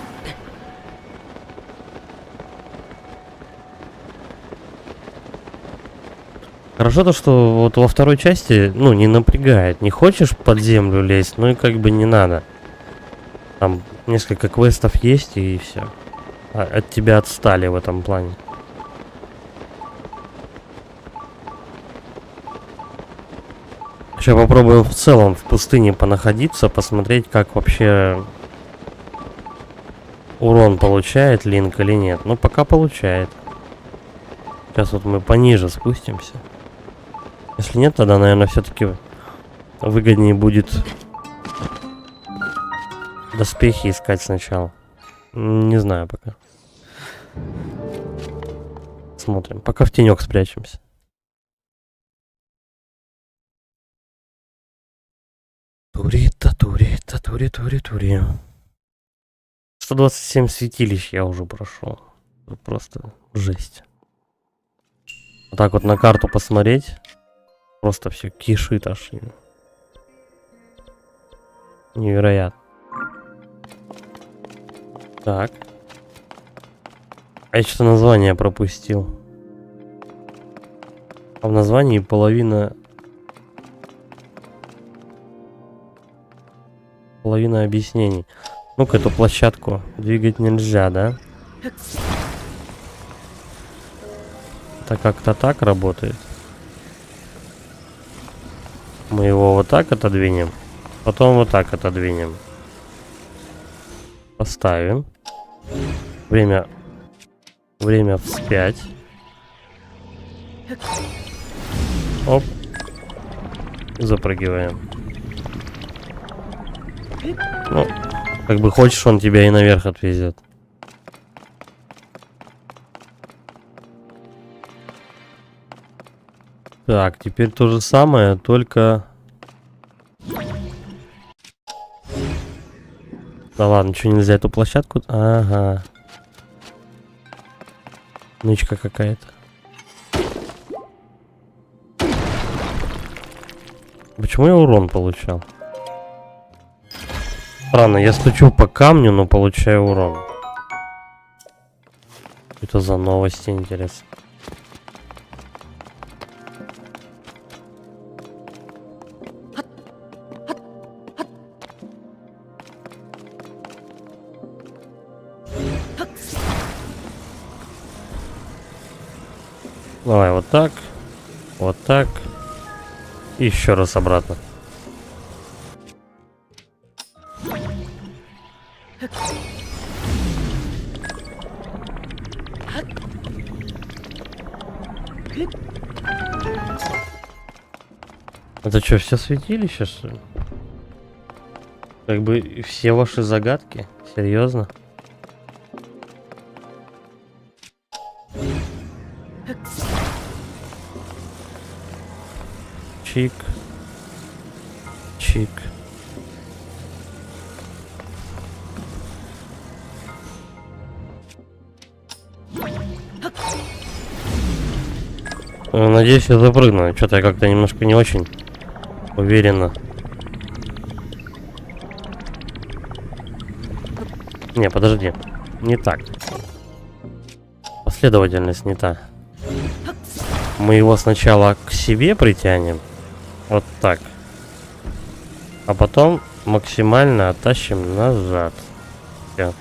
Хорошо то, что вот во второй части, ну, не напрягает. Не хочешь под землю лезть, ну и как бы не надо. Там несколько квестов есть и все. От тебя отстали в этом плане. Сейчас попробуем в целом в пустыне понаходиться, посмотреть, как вообще урон получает Линк или нет. Ну, пока получает. Сейчас вот мы пониже спустимся. Если нет, тогда, наверное, все-таки выгоднее будет доспехи искать сначала. Не знаю пока. Смотрим. Пока в тенек спрячемся. Тури. 127 святилищ я уже прошел. Просто жесть. Вот так вот на карту посмотреть. Просто все кишит аж. Невероятно. Так. А я что-то название пропустил. А в названии половина объяснений. Ну-ка, эту площадку двигать нельзя, да? Это как-то так работает. Мы его вот так отодвинем. Потом вот так отодвинем. Поставим. Время вспять. Оп. Запрыгиваем. Ну, как бы хочешь, он тебя и наверх отвезет. Так, теперь то же самое, только... Да ладно, что, нельзя эту площадку? Ага. Нычка какая-то. Почему я урон получал? Странно, я стучу по камню, но получаю урон. Это за новости, интересно. Давай вот так. Вот так. И еще раз обратно. Это что, все святилища, что ли? Как бы все ваши загадки? Серьезно? Чик. Чик. Надеюсь, я запрыгну. Что-то я как-то немножко не очень уверенно. Не, подожди. Не так. Последовательность не та. Мы его сначала к себе притянем. Вот так. А потом максимально оттащим назад. Всё.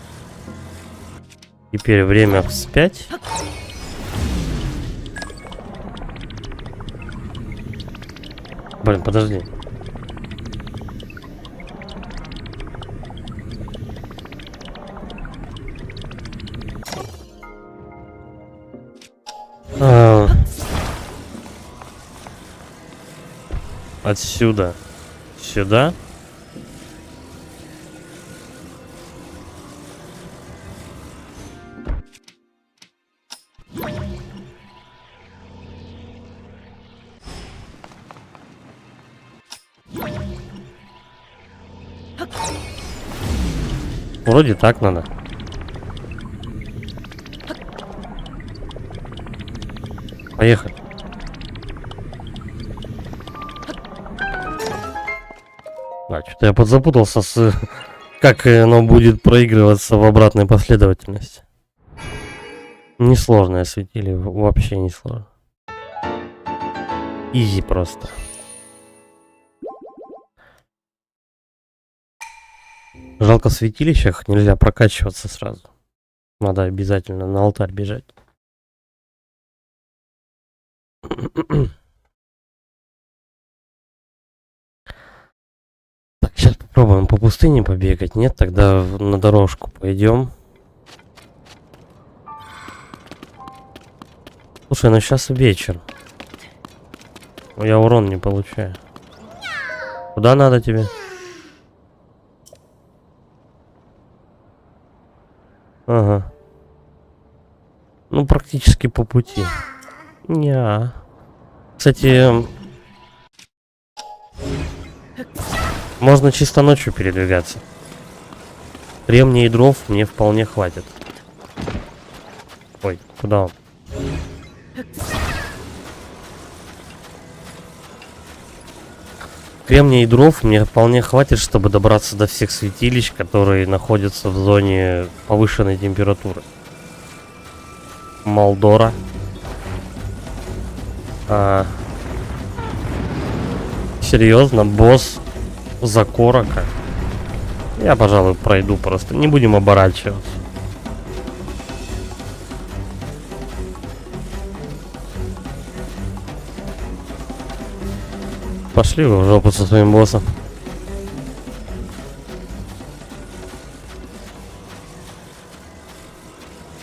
Теперь время вспять. Блин, подожди. Отсюда сюда. Вроде так надо. Поехали. Что-то я подзапутался с... Как оно будет проигрываться в обратной последовательности. Несложно осветили, вообще не сложно. Изи просто. Жалко, в святилищах нельзя прокачиваться сразу. Надо обязательно на алтарь бежать. Так, сейчас попробуем по пустыне побегать. Нет, тогда на дорожку пойдем. Слушай, ну сейчас вечер. Я урон не получаю. Куда надо тебе? Ага. Ну, практически по пути. Неа. Кстати, можно чисто ночью передвигаться. Кремния и дров мне вполне хватит. Ой, куда он? Кремния и дров мне вполне хватит, чтобы добраться до всех святилищ, которые находятся в зоне повышенной температуры. Молдора. Серьезно, босс Закорока. Я, пожалуй, пройду просто. Не будем оборачиваться. Пошли вы в жопу со своим боссом.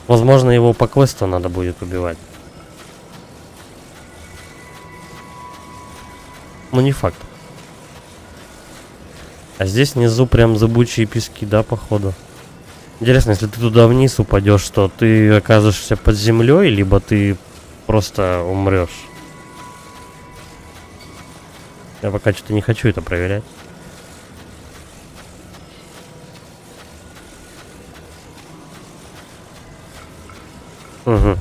Возможно, его по квесту надо будет убивать. Ну, не факт. А здесь внизу прям зыбучие пески, да, походу. Интересно, если ты туда вниз упадешь, что ты окажешься под землей, либо ты просто умрешь. Я пока что-то не хочу это проверять. Угу.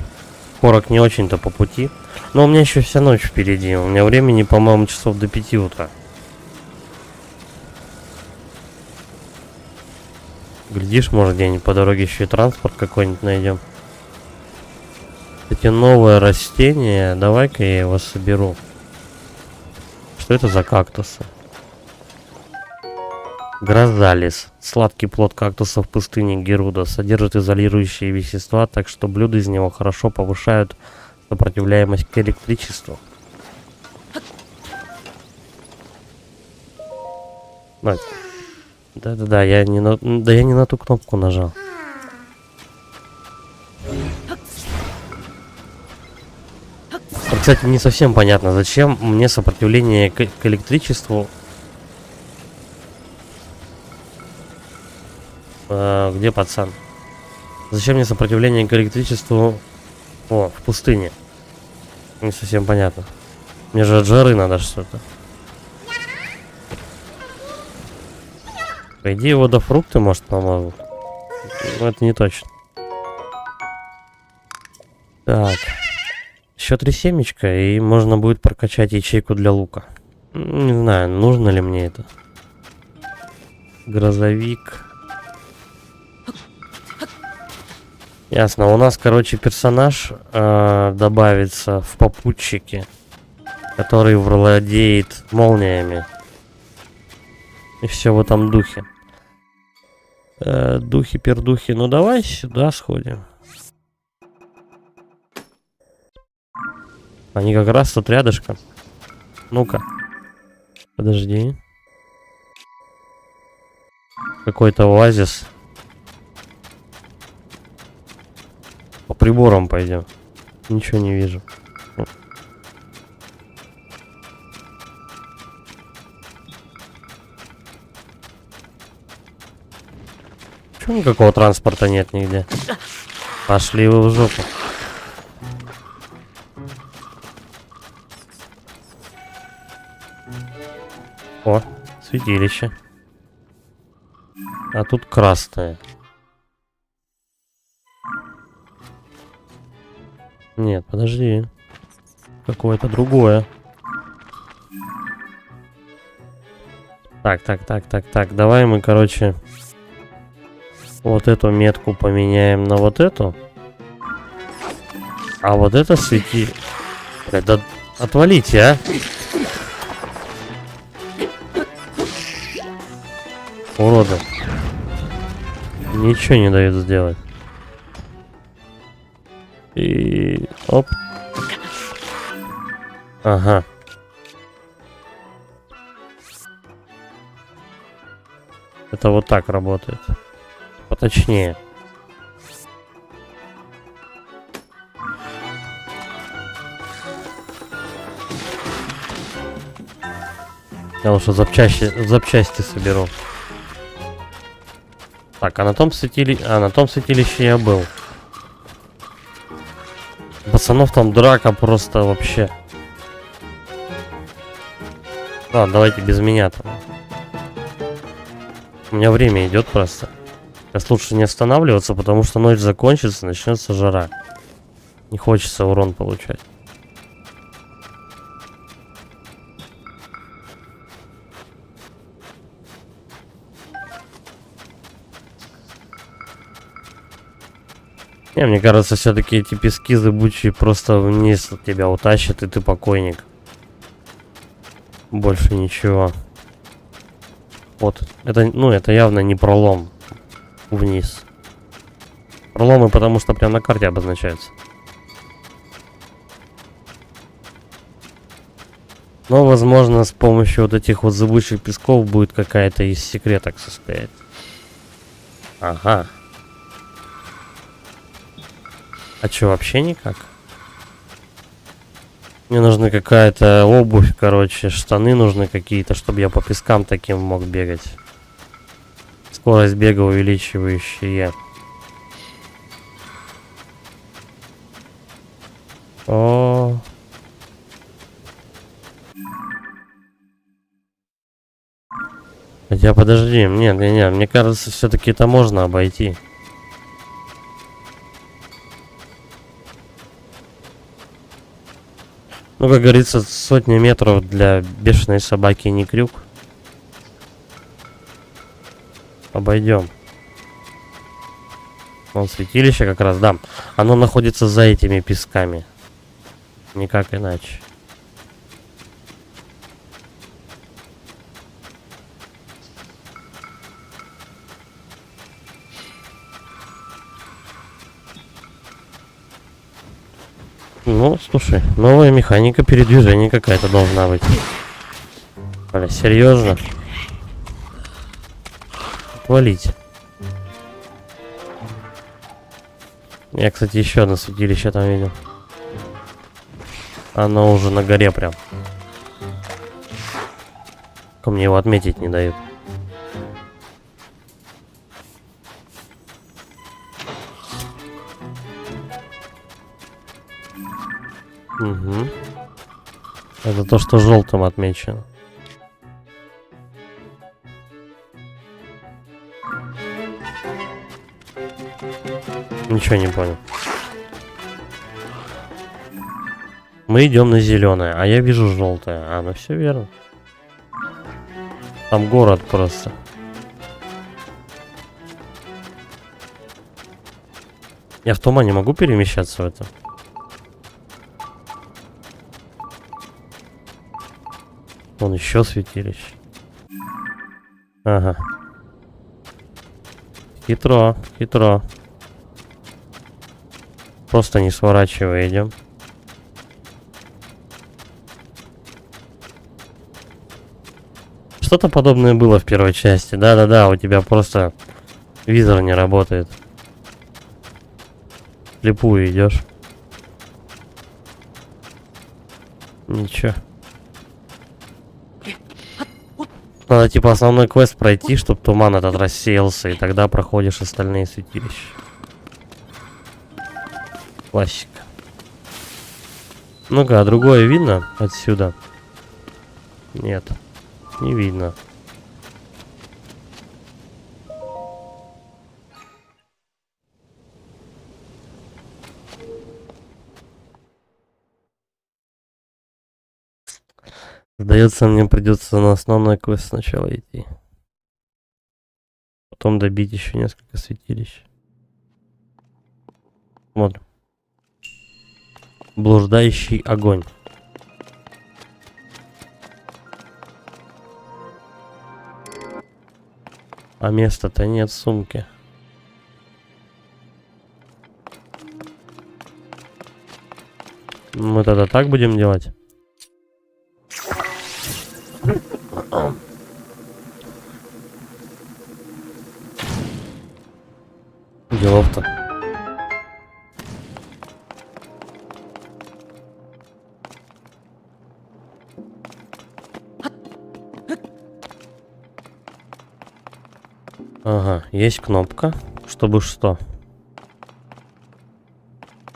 Порок не очень-то по пути. Но у меня еще вся ночь впереди. У меня времени, по-моему, часов до 5 утра. Глядишь, может, где-нибудь по дороге еще и транспорт какой-нибудь найдем. Эти новые растения. Давай-ка я его соберу. Что это за кактусы? Грозалис. Сладкий плод кактусов пустыни Геруда. Содержит изолирующие вещества, так что блюда из него хорошо повышают сопротивляемость к электричеству. Да-да-да, я не на ту кнопку нажал. Кстати, не совсем понятно, зачем мне сопротивление к электричеству. Где пацан? Зачем мне сопротивление к электричеству? О, в пустыне. Не совсем понятно. Мне же от жары надо что-то. По идее, водофрукты, может, помогут. Но это не точно. Так. еще 3 семечка, и можно будет прокачать ячейку для лука. Не знаю, нужно ли мне это. Грозовик. Ясно, у нас, короче, персонаж добавится в попутчике, который владеет молниями. И все в этом духе. Духи-пердухи, ну давай сюда сходим. Они как раз тут рядышком. Ну-ка. Подожди. Какой-то оазис. По приборам пойдем. Ничего не вижу. Чего никакого транспорта нет нигде? Пошли вы в жопу. О, святилище. А тут красное. Нет, подожди. Какое-то другое. Так. Давай мы, короче, вот эту метку поменяем на вот эту. А вот это свети... Да отвалите, а! Уроды. Ничего не дают сделать. И... Оп. Ага. Это вот так работает. Поточнее. Я лучше запчасти соберу. Так, а на том святилище я был. Пацанов там драка просто вообще. Ладно, давайте без меня там. У меня время идет просто. Сейчас лучше не останавливаться, потому что ночь закончится, начнется жара. Не хочется урон получать. Не, мне кажется, все-таки эти пески зыбучие просто вниз тебя утащат, и ты покойник. Больше ничего. Вот. Это явно не пролом вниз. Проломы, потому что прям на карте обозначаются. Но, возможно, с помощью вот этих вот зыбучих песков будет какая-то из секреток состоять. Ага. А чё, вообще никак? Мне нужна какая-то обувь, короче, штаны нужны какие-то, чтобы я по пескам таким мог бегать. Скорость бега увеличивающая. О. Хотя подожди, нет, мне кажется, все-таки это можно обойти. Ну, как говорится, сотни метров для бешеной собаки не крюк. Обойдем. Вон святилище как раз, да. Оно находится за этими песками. Никак иначе. Ну, слушай, новая механика передвижения какая-то должна быть. Бля, серьезно? Отвалить. Я, кстати, еще одно святилище там видел. Оно уже на горе прям. Ко мне его отметить не дают. Угу. Это то, что желтым отмечено. Ничего не понял. Мы идем на зеленое, а я вижу желтое. А, ну все верно. Там город просто. Я в тумане могу перемещаться в это? Вон еще святилище. Ага. Хитро, хитро. Просто не сворачивая идем. Что-то подобное было в первой части. Да-да-да, у тебя просто визор не работает. Слепую идешь. Ничего. Надо типа основной квест пройти, чтобы туман этот рассеялся, и тогда проходишь остальные святилища. Классика. Ну-ка, а другое видно отсюда? Нет, не видно. Сдается, мне придется на основной квест сначала идти. Потом добить еще несколько святилищ. Вот. Блуждающий огонь. А места-то нет в сумке. Мы тогда так будем делать? Делов-то. Ага, есть кнопка, чтобы что?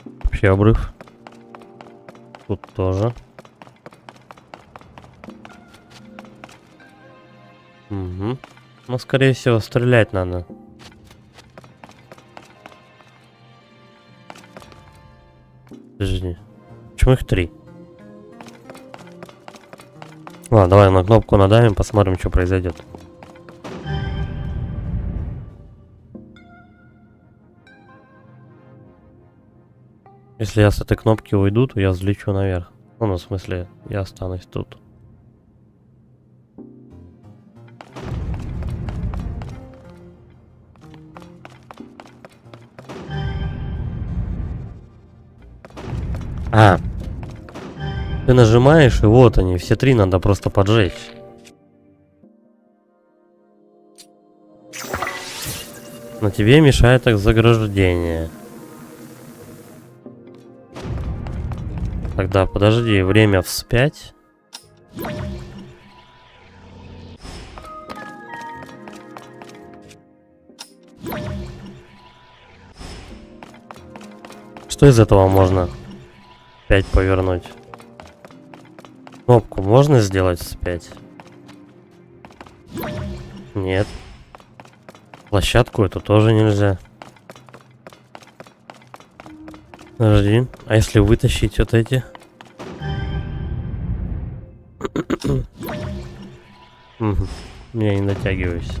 Вообще обрыв. Тут тоже. Угу. Ну, скорее всего, стрелять надо. Подожди. Почему их 3? Ладно, давай на кнопку надавим, посмотрим, что произойдет. Если я с этой кнопки уйду, то я взлечу наверх. Ну, в смысле, я останусь тут. А. Ты нажимаешь, и вот они, все 3 надо просто поджечь. Но тебе мешает их заграждение. Тогда подожди, время вспять. Что из этого можно 5 повернуть? Кнопку можно сделать вспять? Нет. Площадку эту тоже нельзя. Подожди, а если вытащить вот эти? Я не дотягиваюсь.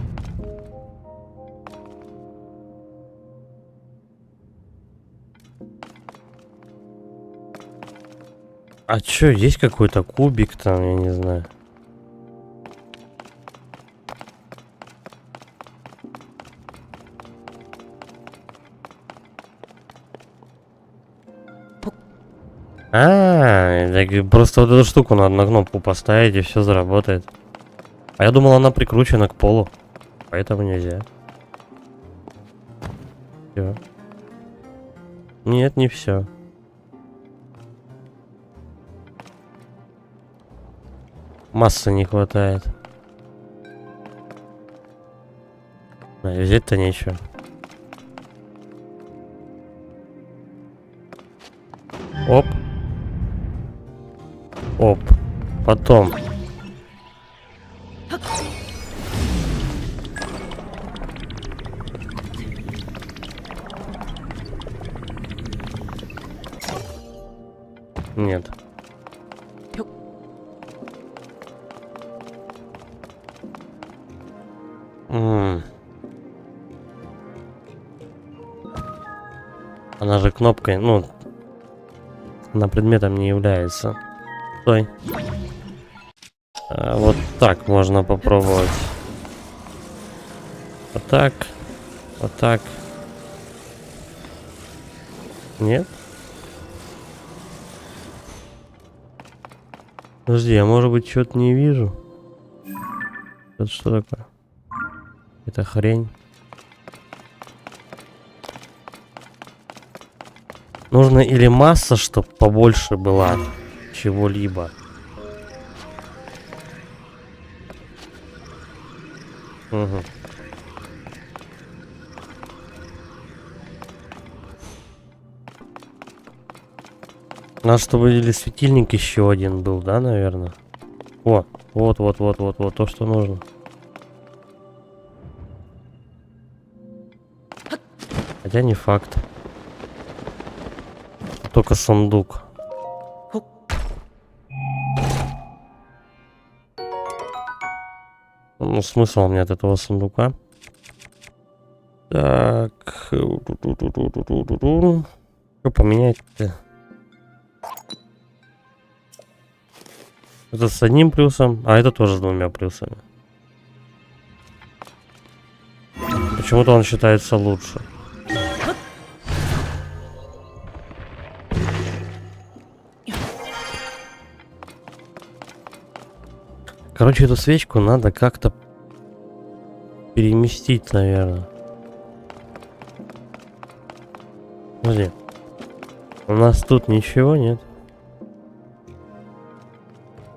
А чё, есть какой-то кубик там, я не знаю. Так просто вот эту штуку надо на кнопку поставить, и все заработает. А я думал, она прикручена к полу. Поэтому нельзя. Все. Нет, не все. Массы не хватает. Взять-то нечего. Оп. Оп. Потом. Нет. Она же кнопкой, ну, она предметом не является. Стой. Вот так можно попробовать. Вот так. Вот так. Нет? Подожди, я, может быть, что-то не вижу? Это что такое? Это хрень. Нужно или масса, чтобы побольше была чего-либо. Угу. Надо, чтобы или светильник еще один был, да, наверное? О, вот, то, что нужно. Хотя не факт. Только сундук. Ну, смысл мне от этого сундука? Так. Что поменять-то? Это с одним плюсом, а это тоже с двумя плюсами. Почему-то он считается лучше. Короче, эту свечку надо как-то переместить, наверное. Подожди. У нас тут ничего нет.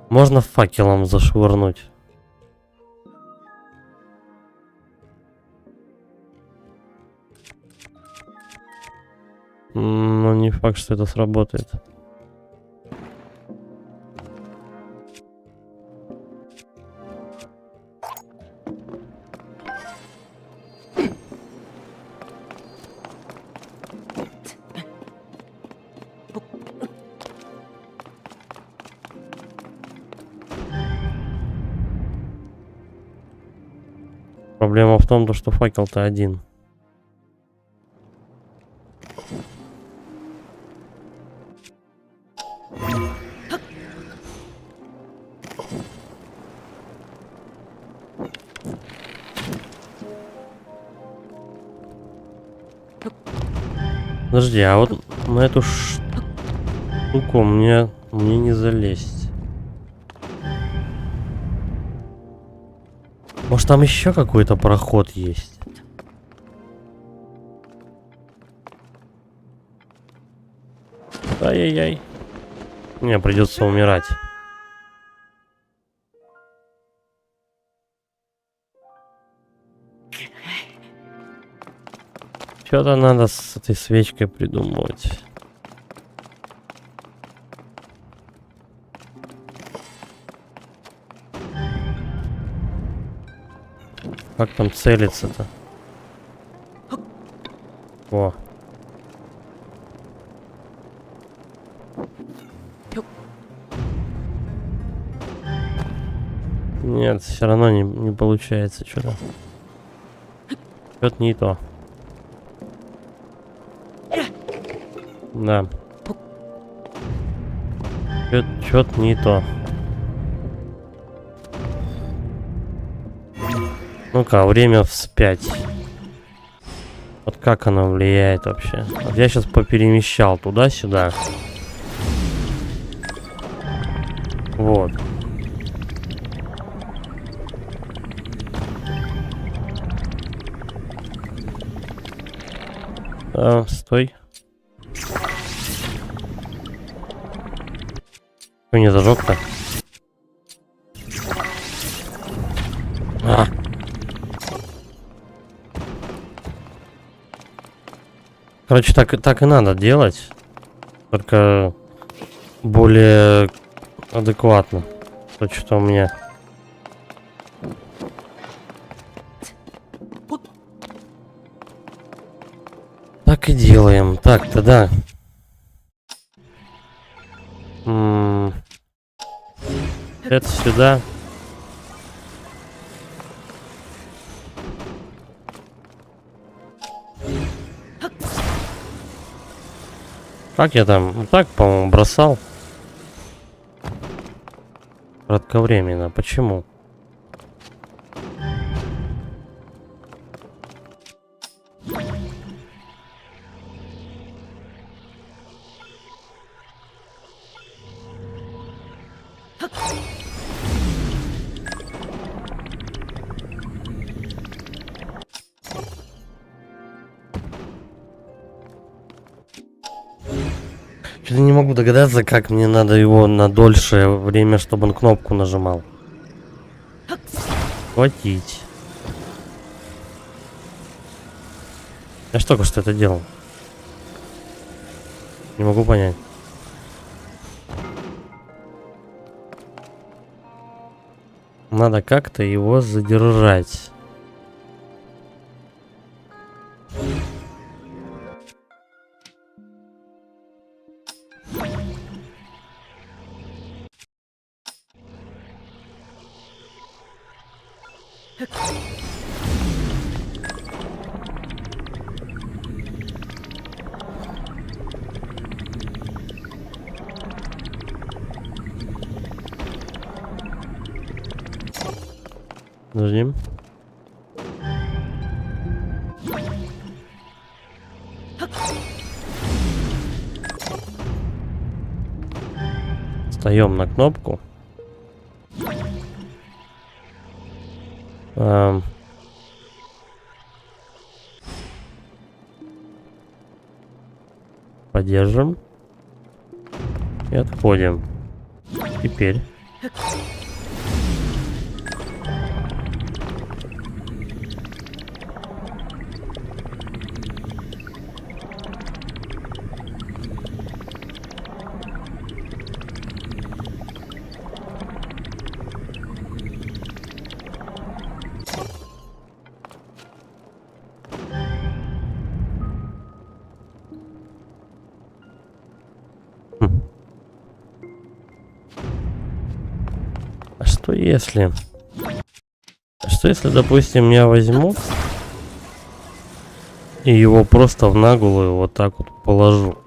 Можно факелом зашвырнуть. Но не факт, что это сработает. Проблема в том, что факел-то один. Подожди, а вот на эту штуку мне не залезть. Может, там еще какой-то проход есть? Ай-яй-яй. Мне придется умирать. Что-то надо с этой свечкой придумывать. Как там целиться-то? О. Нет, все равно не получается что-то. Что-то не то. Да. Что-то не то. Ну-ка, время вспять. Вот как оно влияет вообще? Вот я сейчас поперемещал туда-сюда. Вот. Стой. Что не зажег-то? Короче, так и надо делать. Только более адекватно. То, что у меня. Так и делаем. Так, тогда. Это сюда. Как я там? Ну, так, по-моему, бросал. Кратковременно. Почему? Что-то не могу догадаться, как мне надо его на дольшее время, чтобы он кнопку нажимал. Хватить. Я ж только что это делал. Не могу понять. Надо как-то его задержать. Подожди. Встаем на кнопку. Поддержим. И отходим. Теперь. А что если... Что если, допустим, я возьму и его просто в наглую вот так вот положу?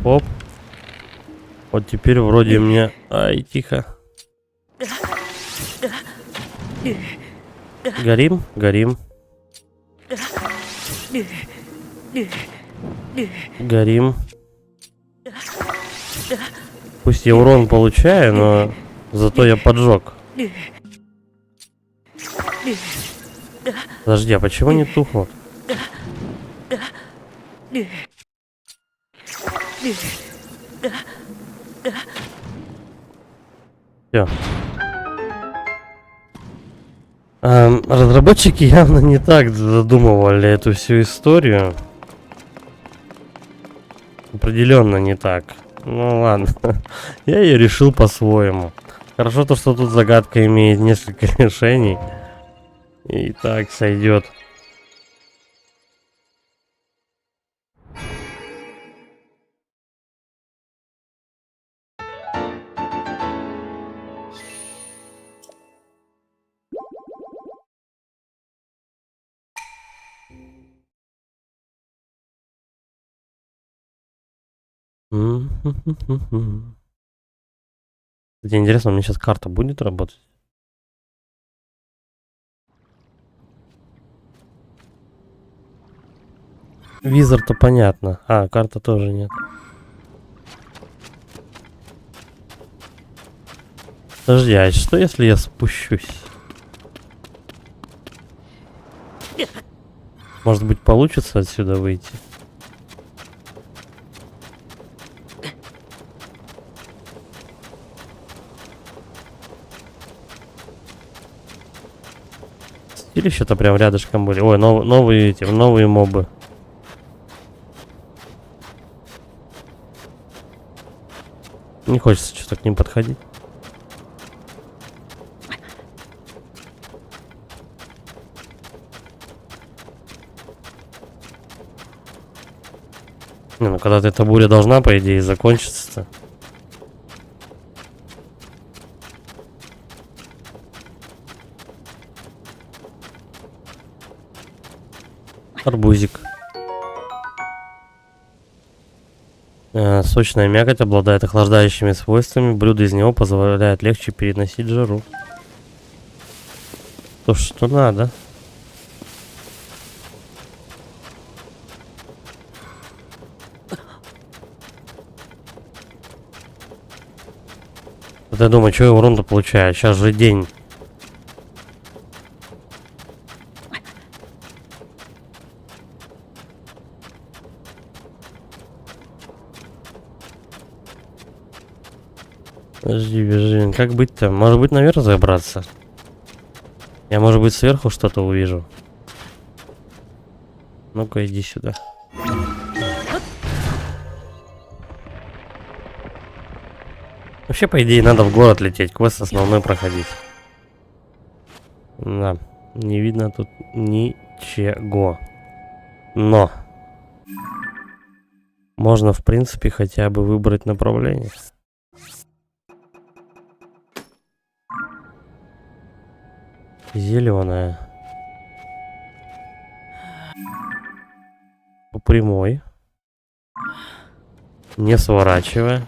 Оп. Вот теперь вроде мне... Ай, тихо. Горим, горим. Горим. Пусть я урон получаю, но зато я поджег. Подожди, а почему не тухнут? Все. Разработчики явно не так задумывали эту всю историю. Определенно не так. Ну ладно. Я ее решил по-своему. Хорошо то, что тут загадка имеет несколько решений. И так сойдет. Кстати, интересно, у меня сейчас карта будет работать? Визор-то понятно. А, карта тоже нет. Подожди, а что если я спущусь? Может быть, получится отсюда выйти? Стилища-то прям рядышком были. Ой, новые мобы. Не хочется что-то к ним подходить. Не, ну когда-то эта буря должна, по идее, закончиться-то. Арбузик. Сочная мякоть обладает охлаждающими свойствами. Блюдо из него позволяет легче переносить жару. То, что надо. Вот я думаю, что я урон-то получаю? Сейчас же день. Подожди, бежи. Как быть-то? Может быть, наверх забраться? Я, может быть, сверху что-то увижу. Ну-ка, иди сюда. Вообще, по идее, надо в город лететь, квест основной проходить. Да, не видно тут ничего. Но можно, в принципе, хотя бы выбрать направление. Зеленая. По прямой. Не сворачивая.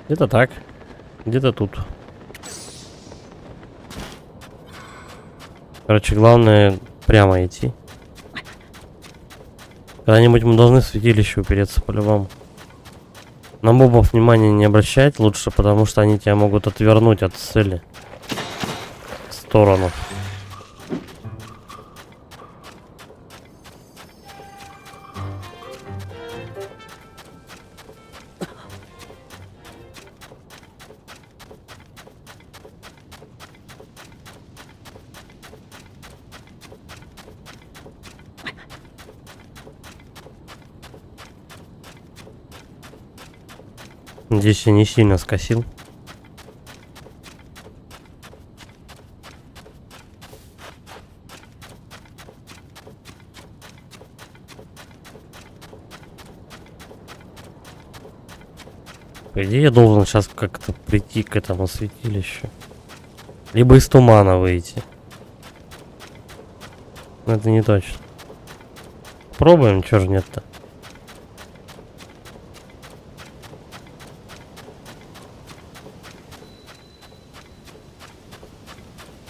Где-то так. Где-то тут. Короче, главное прямо идти. Когда-нибудь мы должны в святилище упереться по-любому. На мобов внимания не обращать лучше, потому что они тебя могут отвернуть от цели в сторону. Здесь я не сильно скосил. По идее, я должен сейчас как-то прийти к этому святилищу. Либо из тумана выйти. Но это не точно. Пробуем, чё же нет-то.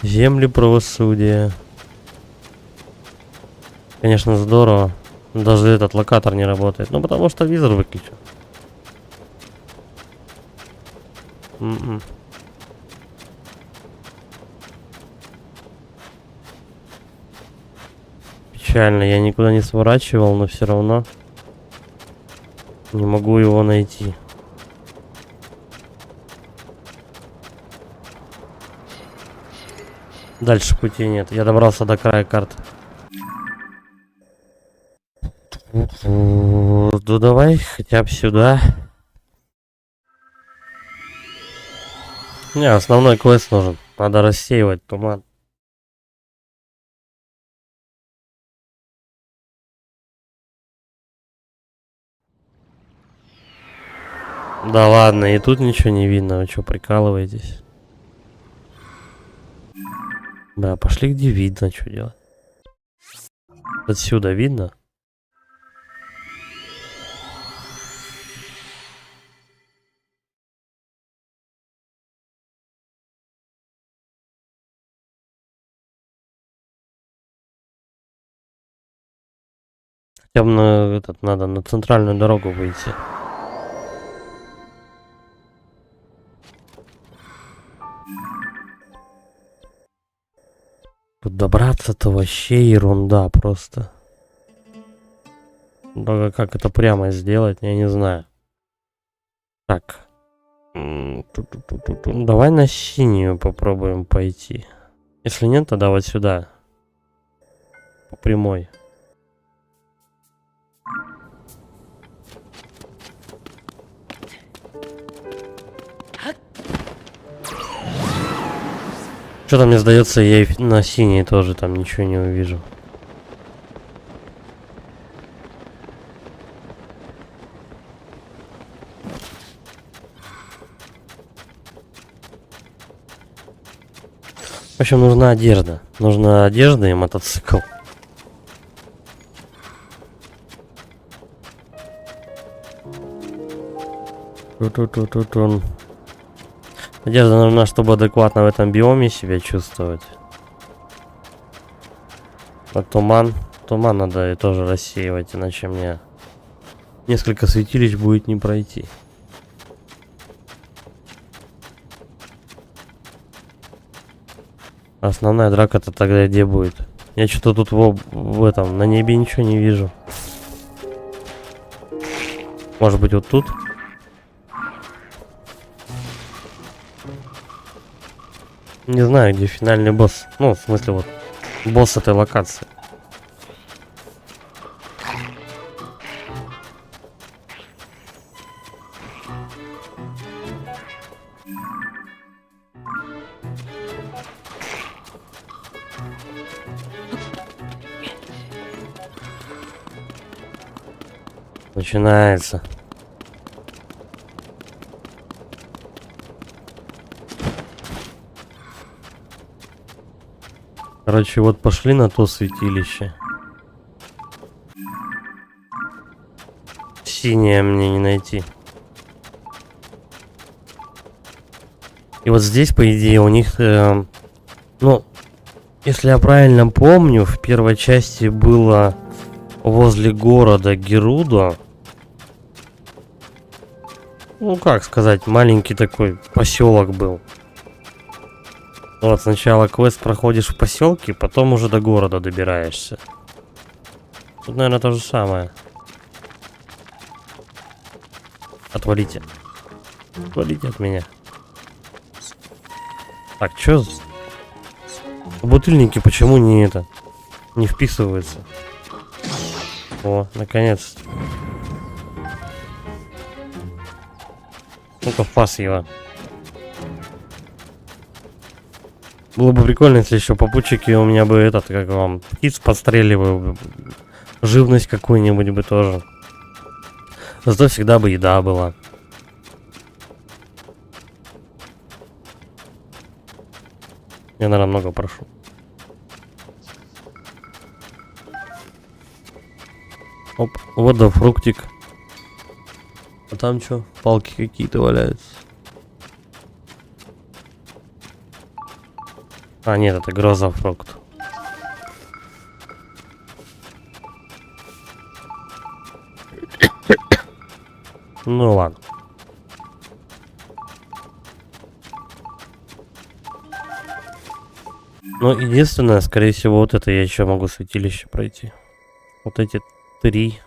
Земли правосудия. Конечно, здорово. Даже этот локатор не работает. Ну, потому что визор выключил. Печально, я никуда не сворачивал, но все равно не могу его найти. Дальше пути нет. Я добрался до края карты. Ну давай хотя бы сюда. Не, основной квест нужен. Надо рассеивать туман. Да ладно, и тут ничего не видно. Вы что, прикалываетесь? Да, пошли где видно, что делать. Отсюда видно? Хотя бы на этот надо на центральную дорогу выйти. Тут добраться-то вообще ерунда просто. Только как это прямо сделать, я не знаю. Так. Давай на синюю попробуем пойти. Если нет, тогда вот сюда. По прямой. Что-то мне сдается, я и на синей тоже там ничего не увижу. В общем, нужна одежда. Нужна одежда и мотоцикл. Ту-ту-ту-ту-тун. Одежда нужна, чтобы адекватно в этом биоме себя чувствовать. А туман. Туман надо и тоже рассеивать, иначе мне несколько святилищ будет не пройти. Основная драка-то тогда где будет? Я что-то тут в этом, на небе ничего не вижу. Может быть вот тут? Не знаю, где финальный босс. Ну, в смысле, вот босс этой локации. Начинается. Короче, вот пошли на то святилище. Синее мне не найти. И вот здесь, по идее, у них... ну, если я правильно помню, в первой части было возле города Герудо. Ну, как сказать, маленький такой поселок был. Вот, сначала квест проходишь в поселке, потом уже до города добираешься. Тут, наверное, то же самое. Отвалите. Отвалите от меня. Так, чё? Бутыльники почему не это? Не вписываются? О, наконец. Ну-ка, фас его. Было бы прикольно, если еще попутчики у меня бы этот, как вам, птиц подстреливаю. Живность какую-нибудь бы тоже. Зато всегда бы еда была. Я, наверное, много прошу. Оп, вот да, фруктик. А там что? Палки какие-то валяются. А, нет, это грозофрукт. Ну ладно. Ну, единственное, скорее всего, вот это я еще могу святилище пройти. Вот эти 3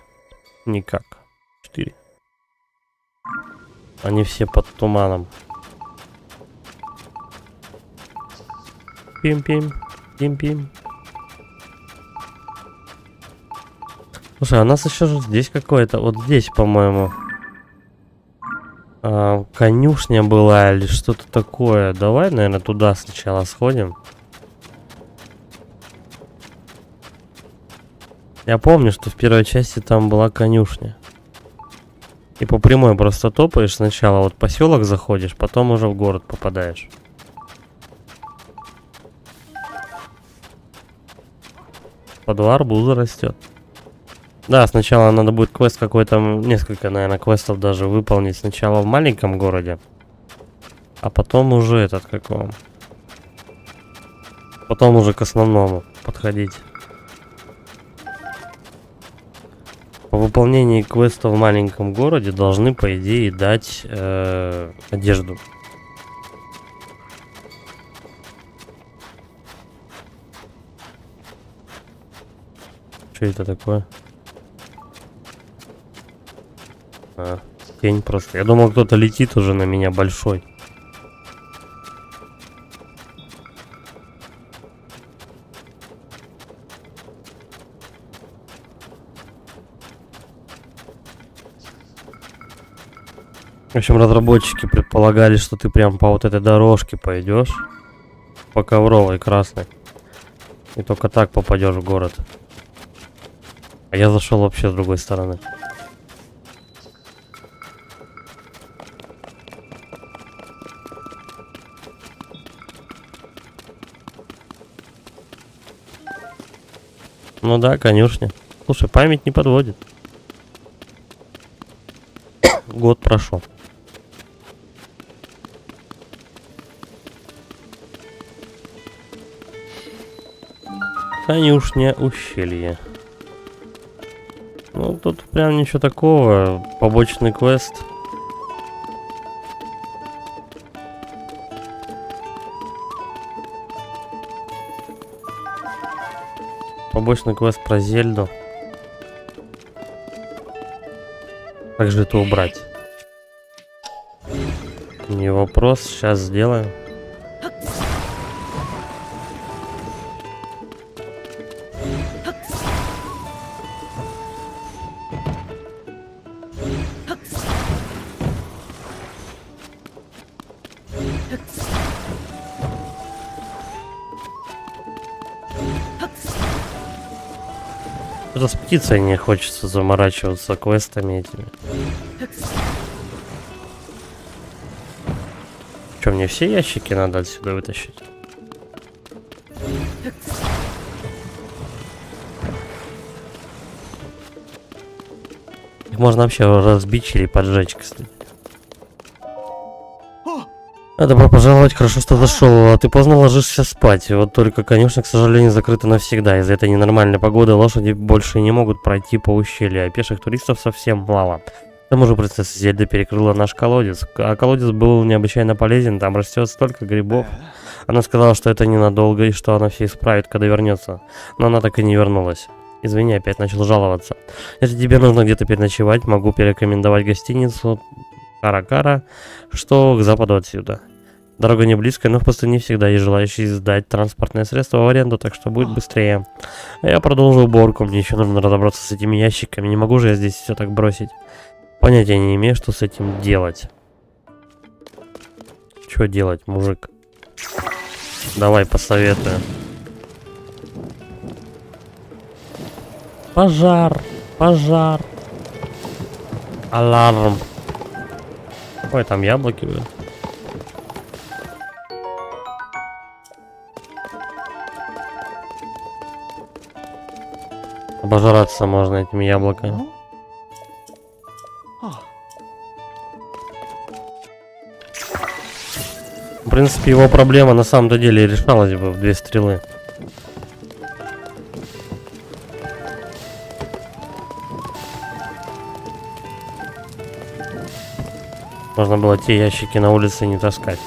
никак. 4. Они все под туманом. Пим-пим, пим-пим. Слушай, а у нас еще же здесь какое-то, вот здесь, по-моему, конюшня была или что-то такое. Давай, наверное, туда сначала сходим. Я помню, что в первой части там была конюшня. И по прямой просто топаешь сначала, вот поселок заходишь, потом уже в город попадаешь. По 2 арбуза растет. Да, сначала надо будет квест какой-то, несколько, наверное, квестов даже выполнить. Сначала в маленьком городе, а потом уже этот, как вам. Потом уже к основному подходить. По выполнении квеста в маленьком городе должны, по идее, дать одежду. Что это такое? А, тень просто. Я думал, кто-то летит уже на меня большой. В общем, разработчики предполагали, что ты прям по вот этой дорожке пойдешь. По ковровой красной. И только так попадешь в город. А я зашел вообще с другой стороны. Ну да, конюшня. Слушай, память не подводит. Год прошел. Конюшня ущелье. Ну, тут прям ничего такого. Побочный квест. Побочный квест про Зельду. Как же это убрать? Не вопрос, сейчас сделаем. Что-то с птицей не хочется заморачиваться квестами этими. Что, мне все ящики надо отсюда вытащить? Их можно вообще разбить или поджечь, кстати. Добро пожаловать, хорошо, что зашел. А ты поздно ложишься спать. Вот только, конечно, к сожалению, закрыто навсегда. Из-за этой ненормальной погоды лошади больше не могут пройти по ущелью, а пеших туристов совсем мало. К тому же принцесса Зельда перекрыла наш колодец. А колодец был необычайно полезен, там растет столько грибов. Она сказала, что это ненадолго и что она все исправит, когда вернется. Но она так и не вернулась. Извини, опять начал жаловаться. Если тебе нужно где-то переночевать, могу порекомендовать гостиницу Кара-Кара, что к западу отсюда. Дорога не близкая, но в пустыне всегда есть желающие сдать транспортное средство в аренду, так что будет быстрее. А я продолжу уборку, мне еще нужно разобраться с этими ящиками, не могу же я здесь все так бросить. Понятия не имею, что с этим делать. Что делать, мужик? Давай посоветую. Пожар, пожар. Аларм. Ой, там яблоки были. Обожраться можно этими яблоками. В принципе, его проблема на самом-то деле решалась бы в 2 стрелы. Можно было те ящики на улице не таскать.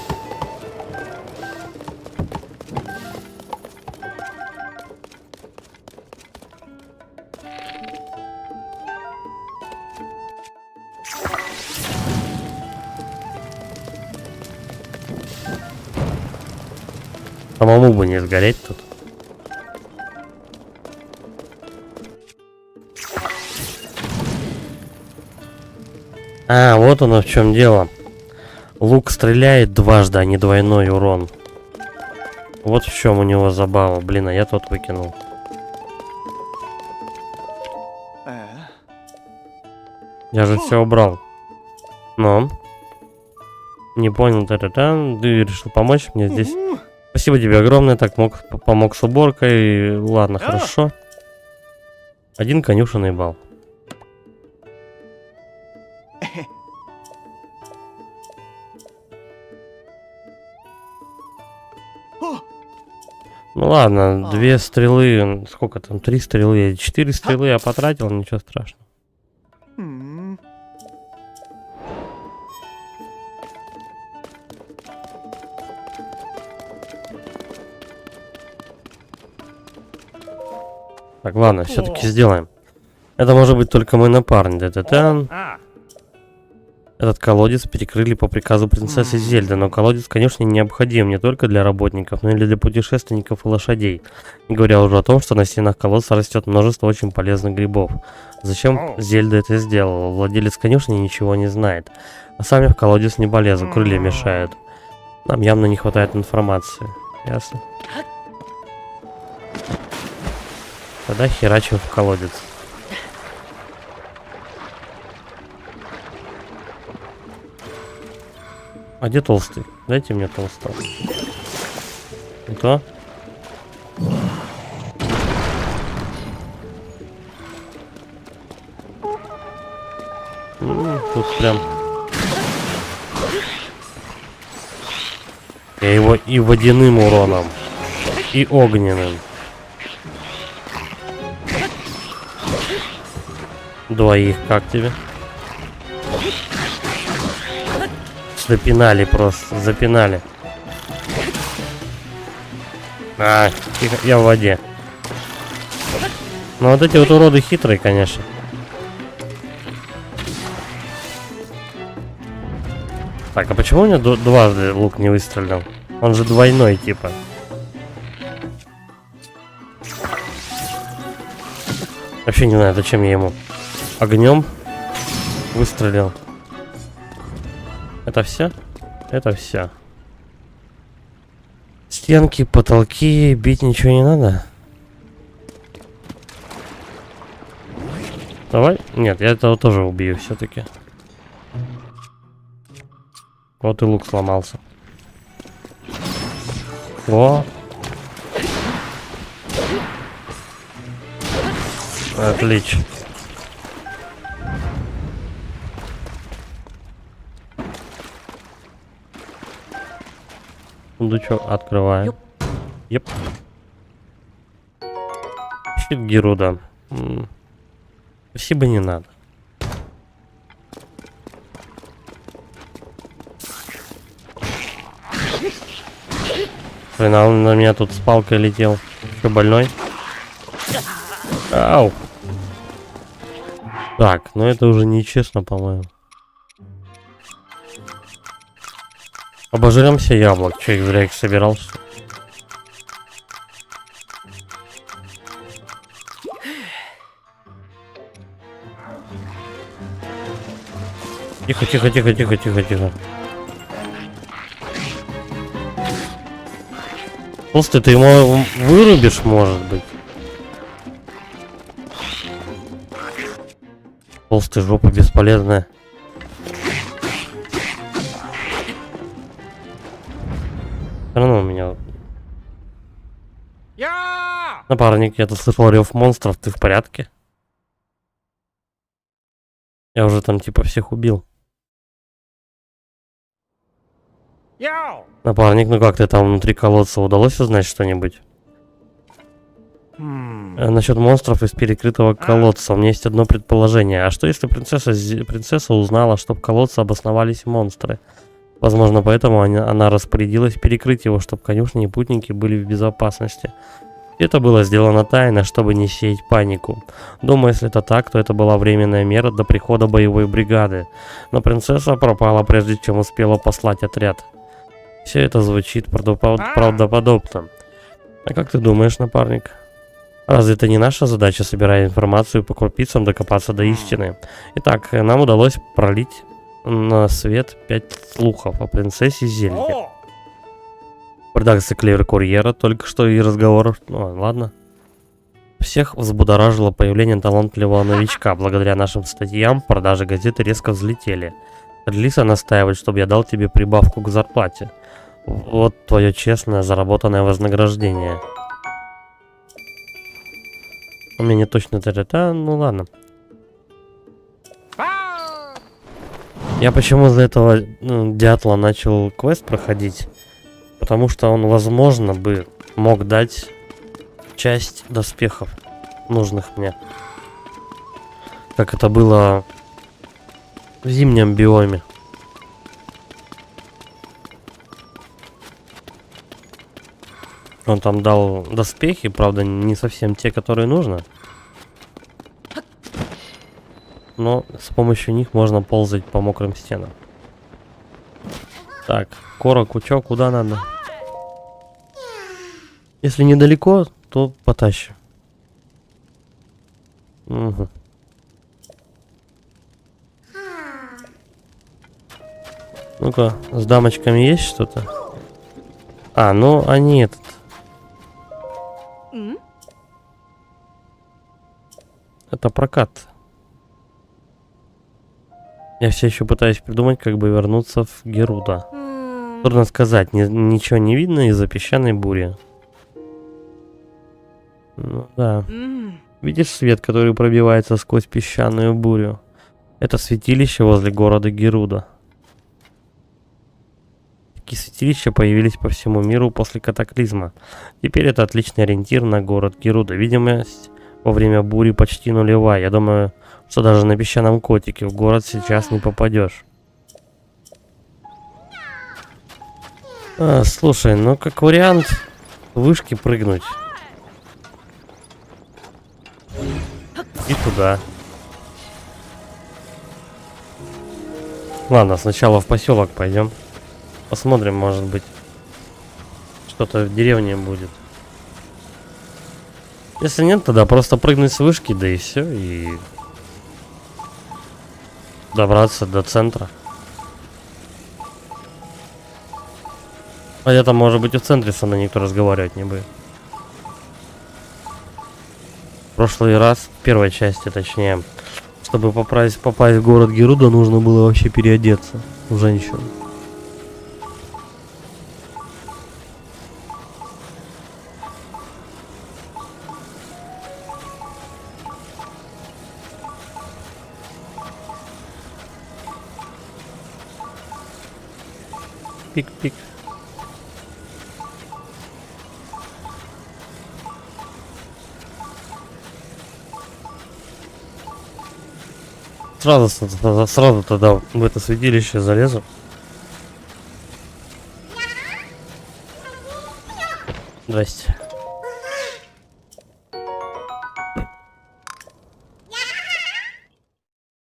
Самому бы не сгореть тут. А, вот оно в чем дело. Лук стреляет дважды, а не двойной урон. Вот в чем у него забава. Блин, а я тот выкинул. Я же все убрал. Но. Не понял, та-та-та. Ты решил помочь мне здесь. Спасибо тебе огромное, так помог с уборкой. Ладно, хорошо. 1 конюшенный балл. Ну ладно, 2 стрелы, сколько там, 3 стрелы, 4 стрелы я потратил, ничего страшного. Так, ладно, все-таки сделаем. Это может быть только мой напарник. Этот колодец перекрыли по приказу принцессы Зельды, но колодец, конечно, необходим не только для работников, но и для путешественников и лошадей. Не говоря уже о том, что на стенах колодца растет множество очень полезных грибов. Зачем Зельда это сделала? Владелец конюшни ничего не знает. А сами в колодец не полезу, крылья мешают. Нам явно не хватает информации. Ясно? Тогда херачим в колодец. А где толстый? Дайте мне толстого. И то? Тут прям... Я его и водяным уроном, и огненным. Двоих, как тебе? Запинали просто, запинали. А, тихо, я в воде. Ну вот эти вот уроды хитрые, конечно. Так, а почему у меня дважды лук не выстрелил? Он же двойной, типа. Вообще не знаю, зачем я ему огнем выстрелил. Это все? Это все. Стенки, потолки, бить ничего не надо. Давай. Нет, я этого тоже убью все-таки. Вот и лук сломался. О! Отлично. Сундучок открываю. Еп. Щит Геруда. Спасибо, не надо. Блин, а он на меня тут с палкой летел. Что, больной? Ау. Так, ну это уже нечестно, по-моему. Обожремся яблок. Че, зря их собирал, что ли? Тихо, тихо, тихо, тихо, тихо, тихо. Толстый, ты ему вырубишь, может быть? Толстый, жопа бесполезная. Все равно у меня... Напарник, я тут слышал рев монстров, ты в порядке? Я уже там типа всех убил. Напарник, ну как ты там внутри колодца, удалось узнать что-нибудь? Насчет монстров из перекрытого колодца. У меня есть одно предположение. А что если принцесса узнала, что в колодце обосновались монстры? Возможно, поэтому она распорядилась перекрыть его, чтобы конюшни и путники были в безопасности. Это было сделано тайно, чтобы не сеять панику. Думаю, если это так, то это была временная мера до прихода боевой бригады. Но принцесса пропала, прежде чем успела послать отряд. Все это звучит правдоподобно. А как ты думаешь, напарник? Разве это не наша задача, собирая информацию по крупицам, докопаться до истины? Итак, нам удалось пролить на свет 5 слухов о принцессе Зельде. В редакции Клевер-Курьера только что и разговор... Ну, ладно. Всех взбудоражило появление талантливого новичка. Благодаря нашим статьям продажи газеты резко взлетели. Лиса настаивает, чтобы я дал тебе прибавку к зарплате. Вот твое честное заработанное вознаграждение. У меня не точно это... Ну ладно. Я почему из-за этого дятла начал квест проходить? Потому что он, возможно, бы мог дать часть доспехов, нужных мне. Как это было в зимнем биоме. Он там дал доспехи, правда, не совсем те, которые нужно. Но с помощью них можно ползать по мокрым стенам. Так, Кора-Кучо, куда надо? Если недалеко, то потащу. Угу. Ну-ка, с дамочками есть что-то? А, ну они этот... Это прокат. Я все еще пытаюсь придумать, как бы вернуться в Геруда. Трудно сказать, ничего не видно из-за песчаной бури. Ну да. Видишь свет, который пробивается сквозь песчаную бурю? Это святилище возле города Геруда. Такие святилища появились по всему миру после катаклизма. Теперь это отличный ориентир на город Геруда. Видимость во время бури почти нулевая. Я думаю, что даже на песчаном котике в город сейчас не попадешь. Слушай, ну как вариант вышки прыгнуть. И туда. Ладно, сначала в поселок пойдем. Посмотрим, может быть, что-то в деревне будет. Если нет, тогда просто прыгнуть с вышки, да и все, и добраться до центра. Хотя там, может быть, и в центре со мной никто разговаривать не будет. В прошлый раз, в первой части точнее, чтобы попасть в город Геруда, нужно было вообще переодеться в женщину. Пик-пик. Сразу тогда в это святилище залезу. Здрасте.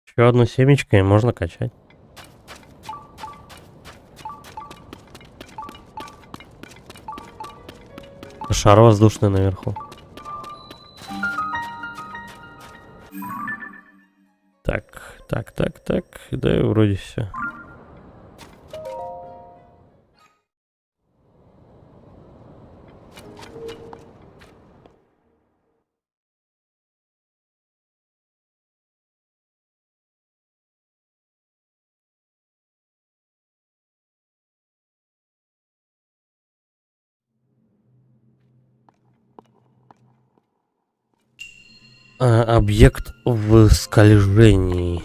Еще одну семечко и можно качать. Шар воздушный наверху. Так. Да и вроде все. Объект в скольжении.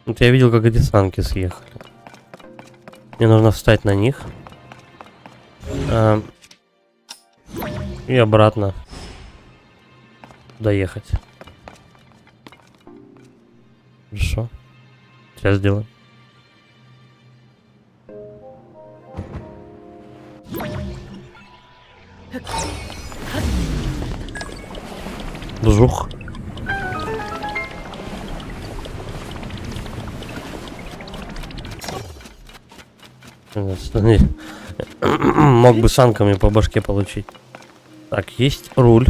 Вот я видел, как эти санки съехали. Мне нужно встать на них. И обратно доехать. Хорошо. Сейчас сделаем. Жух. Мог бы санками по башке получить. Так, есть руль.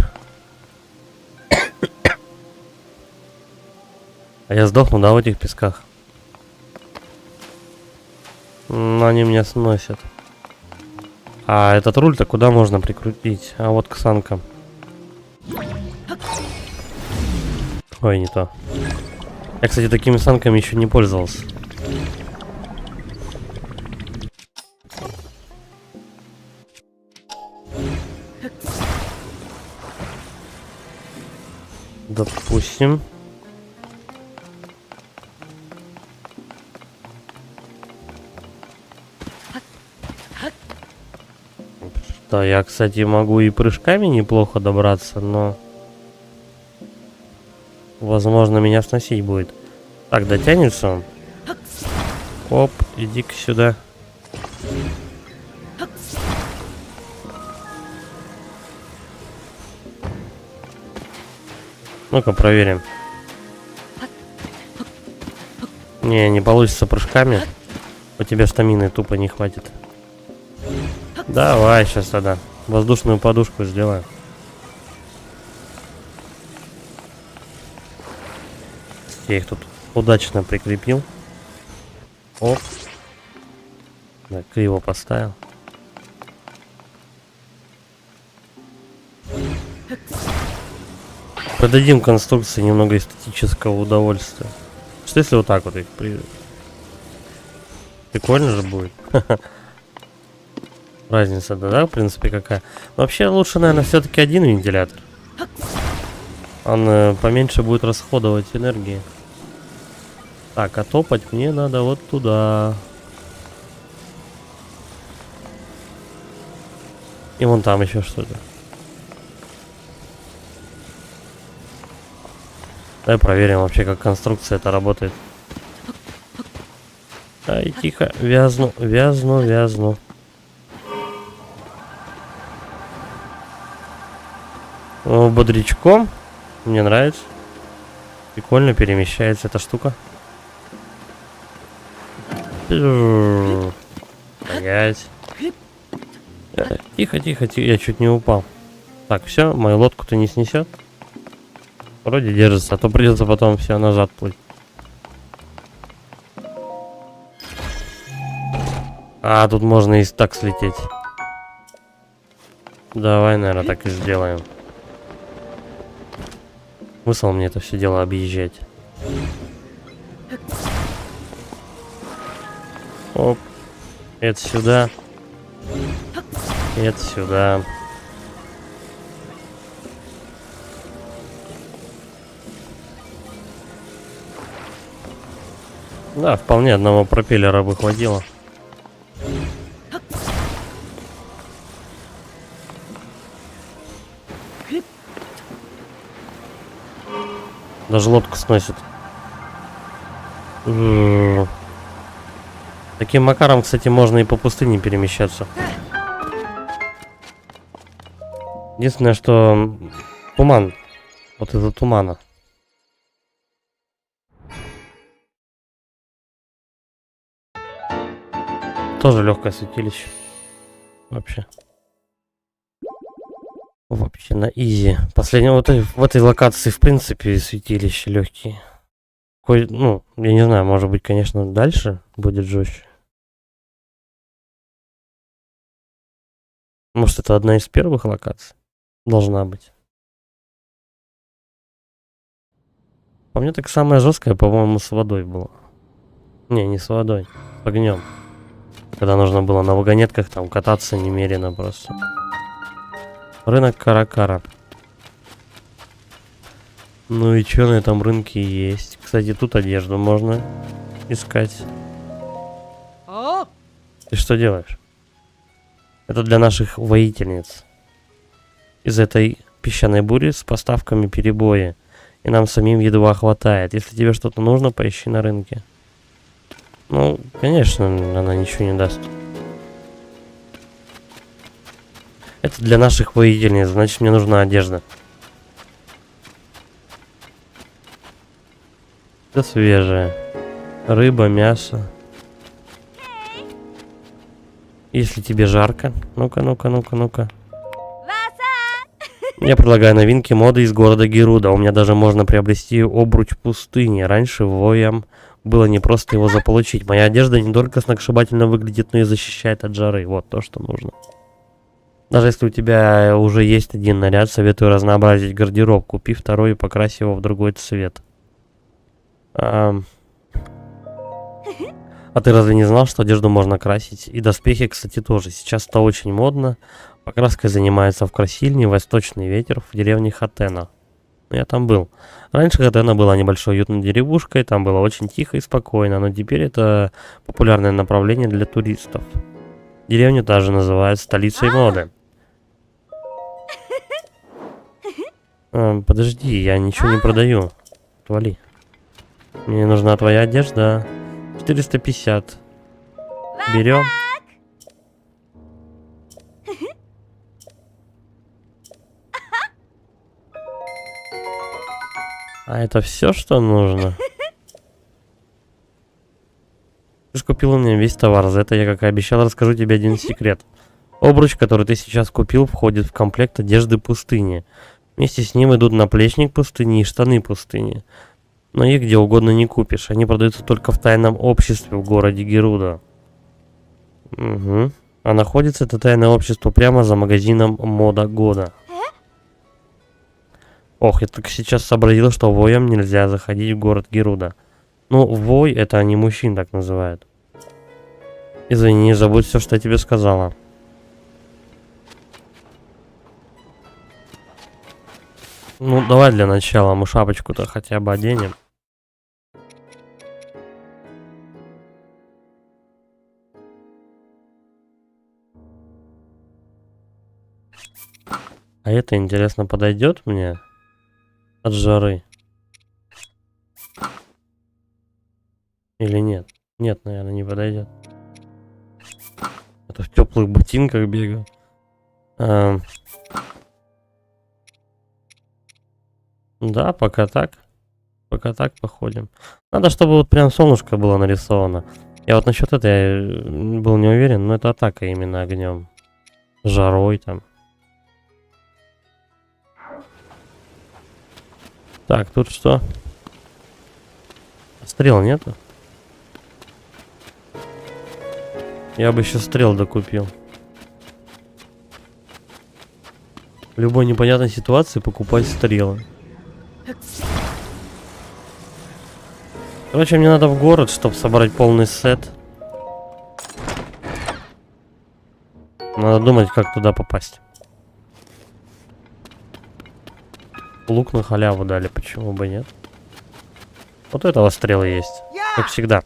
А я сдохну, да, в этих песках? Но они меня сносят. А этот руль-то куда можно прикрутить? А вот к санкам. Ой, не то. Я, кстати, такими санками еще не пользовался. Допустим. Да, я, кстати, могу и прыжками неплохо добраться, но... Возможно, меня сносить будет. Так, дотянется он? Оп, иди-ка сюда. Ну-ка, проверим. Не получится прыжками. У тебя стамины тупо не хватит. Давай сейчас тогда воздушную подушку сделаем. Я их тут удачно прикрепил. Оп. Да, криво поставил. Продадим конструкции немного эстетического удовольствия. Что если вот так вот их прикольно же будет. Разница-то, да, в принципе, какая? Вообще лучше, наверное, все-таки один вентилятор. Он поменьше будет расходовать энергии. Так, а топать мне надо вот туда. И вон там еще что-то. Давай проверим вообще, как конструкция это работает. Ай, тихо, вязну, вязну, вязну. О, бодрячком. Мне нравится. Прикольно перемещается эта штука. Стоять. Тихо, тихо, тихо, я чуть не упал. Так, все, мою лодку-то не снесет. Вроде держится, а то придется потом все назад плыть. А, тут можно и так слететь. Давай, наверное, так и сделаем. Смысл мне это все дело объезжать. Оп. Это сюда. Это сюда. Да, вполне одного пропеллера бы хватило. Даже лодку сносит. Таким макаром, кстати, можно и по пустыне перемещаться. Единственное, что туман. Вот из-за тумана. Тоже легкое святилище. Вообще. Вообще на изи. Последнего в этой локации, в принципе, святилища легкие. Ну, я не знаю, может быть, конечно, дальше будет жестче. Может, это одна из первых локаций? Должна быть. По мне так самая жесткая, по-моему, с водой была. Не с водой. С огнем. Когда нужно было на вагонетках там кататься немерено просто. Рынок Каракара. Ну и что на этом рынке есть? Кстати, тут одежду можно искать. Ты что делаешь? Это для наших воительниц. Из этой песчаной бури с поставками перебои. И нам самим едва хватает. Если тебе что-то нужно, поищи на рынке. Ну, конечно, она ничего не даст. Это для наших воительниц, значит, мне нужна одежда. Это свежая. Рыба, мясо. Если тебе жарко. Ну-ка, ну-ка, ну-ка, ну-ка. Я предлагаю новинки моды из города Геруда. У меня даже можно приобрести обруч пустыни. Раньше воям было непросто его заполучить. Моя одежда не только сногсшибательно выглядит, но и защищает от жары. Вот то, что нужно. Даже если у тебя уже есть один наряд, советую разнообразить гардероб. Купи второй и покрась его в другой цвет. А ты разве не знал, что одежду можно красить? И доспехи, кстати, тоже. Сейчас это очень модно. Покраской занимается в Красильне Восточный ветер в деревне Хатена. Я там был. Раньше Хатена была небольшой уютной деревушкой, там было очень тихо и спокойно, но теперь это популярное направление для туристов. Деревню также называют столицей моды. Подожди, я ничего не продаю. Отвали. Мне нужна твоя одежда. 450. Берем. А это все, что нужно? Ты же купил у меня весь товар. За это я, как и обещал, расскажу тебе один секрет. Обруч, который ты сейчас купил, входит в комплект одежды пустыни. Вместе с ним идут наплечник пустыни и штаны пустыни. Но их где угодно не купишь. Они продаются только в тайном обществе в городе Геруда. Угу. А находится это тайное общество прямо за магазином Мода Года. Ох, я только сейчас сообразил, что воям нельзя заходить в город Геруда. Ну, вой это они мужчин так называют. Извини, не забудь все, что я тебе сказала. Ну, давай для начала мы шапочку-то хотя бы оденем. А это, интересно, подойдет мне от жары? Или нет? Нет, наверное, не подойдет. Это в теплых ботинках бегаю. Да, пока так. Пока так походим. Надо, чтобы вот прям солнышко было нарисовано. Я вот насчет этого я был не уверен, но это атака именно огнем. Жарой там. Так, тут что? Стрел нету? Я бы еще стрел докупил. В любой непонятной ситуации покупать стрелы. Короче, мне надо в город, чтобы собрать полный сет. Надо думать, как туда попасть. Лук на халяву дали, почему бы нет? Вот у этого стрелы есть, как всегда.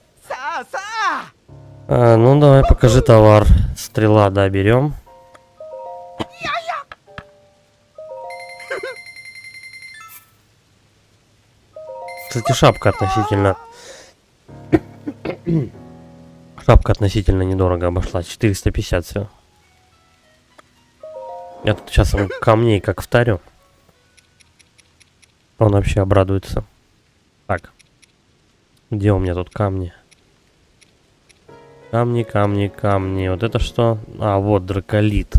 Ну давай, покажи товар. Стрела, да, берем. Кстати, шапка относительно... Шапка относительно недорого обошлась. 450 всего. Я тут сейчас ему камней как втарю. Он вообще обрадуется. Так. Где у меня тут камни? Камни, камни, камни. Вот это что? А, вот драколит.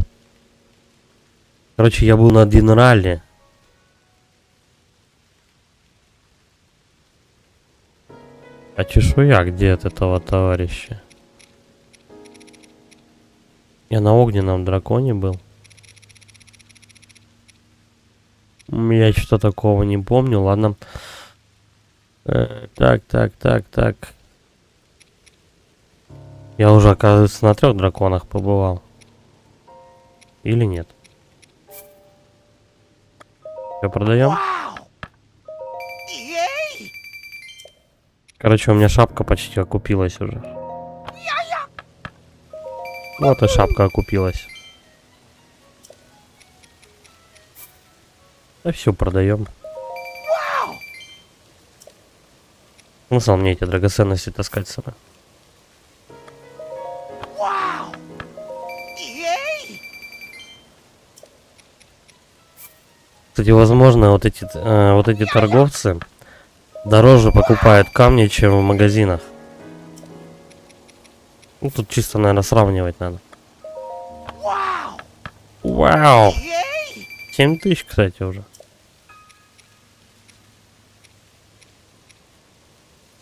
Короче, я был на Динрале. А чешуя где от этого товарища? Я на огненном драконе был. Я что-то такого не помню. Ладно. Так. Я уже, оказывается, на 3 драконах побывал. Или нет? Все продаем? Короче, у меня шапка почти окупилась уже. Вот и шапка окупилась. Да все, продаем. Смысл мне эти драгоценности таскать с собой? Кстати, возможно, вот эти торговцы дороже покупают камни, чем в магазинах. Ну, тут чисто, наверное, сравнивать надо. Вау! 7000, кстати, уже.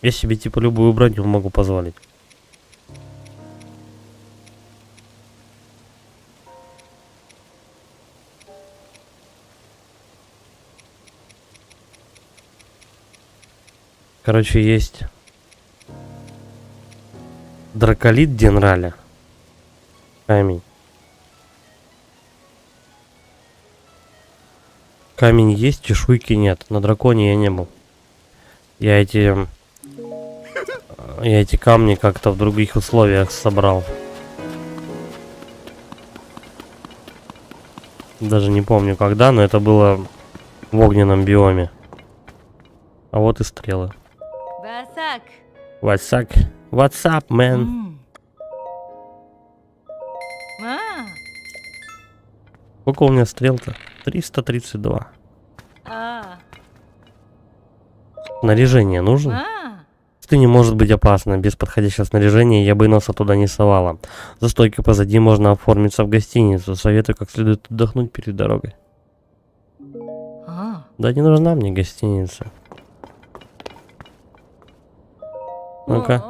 Я себе, типа, любую броню могу позволить. Короче, есть драколит Динраля. Камень. Камень есть, чешуйки нет. На драконе я не был. Я эти камни как-то в других условиях собрал. Даже не помню когда, но это было в огненном биоме. А вот и стрелы. What's up, man? Сколько у меня стрел-то? 332. Снаряжение нужно? Ты не может быть опасно. Без подходящего снаряжения я бы носа туда не совала. За стойкой позади можно оформиться в гостиницу. Советую как следует отдохнуть перед дорогой. Да не нужна мне гостиница. Ну-ка.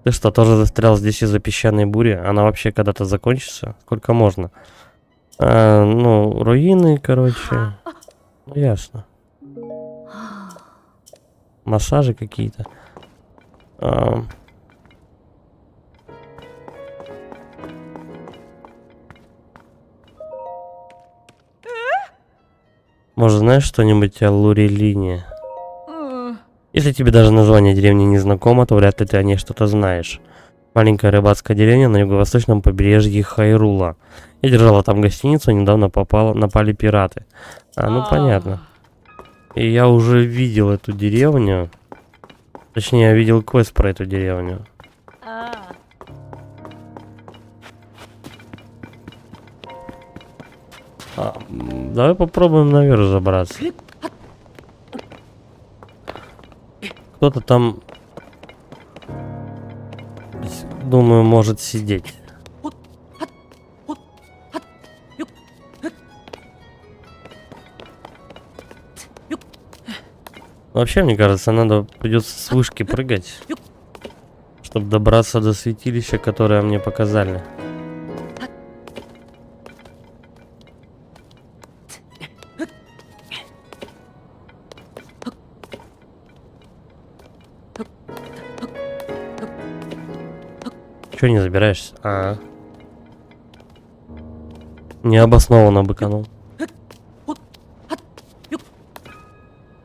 Ты что, тоже застрял здесь из-за песчаной бури? Она вообще когда-то закончится? Сколько можно? Ну, руины, короче. Ну, ясно. Массажи какие-то. Может, знаешь что-нибудь о Лурелине? Если тебе даже название деревни не знакомо, то вряд ли ты о ней что-то знаешь. Маленькая рыбацкая деревня на юго-восточном побережье Хайрула. Я держала там гостиницу, недавно напали пираты. Ну понятно. И я уже видел эту деревню. Точнее, я видел квест про эту деревню. Давай попробуем наверх забраться. Кто-то там, думаю, может сидеть. Вообще, мне кажется, надо придется с вышки прыгать, чтобы добраться до святилища, которое мне показали. Чего не забираешься? Необоснованно быканул.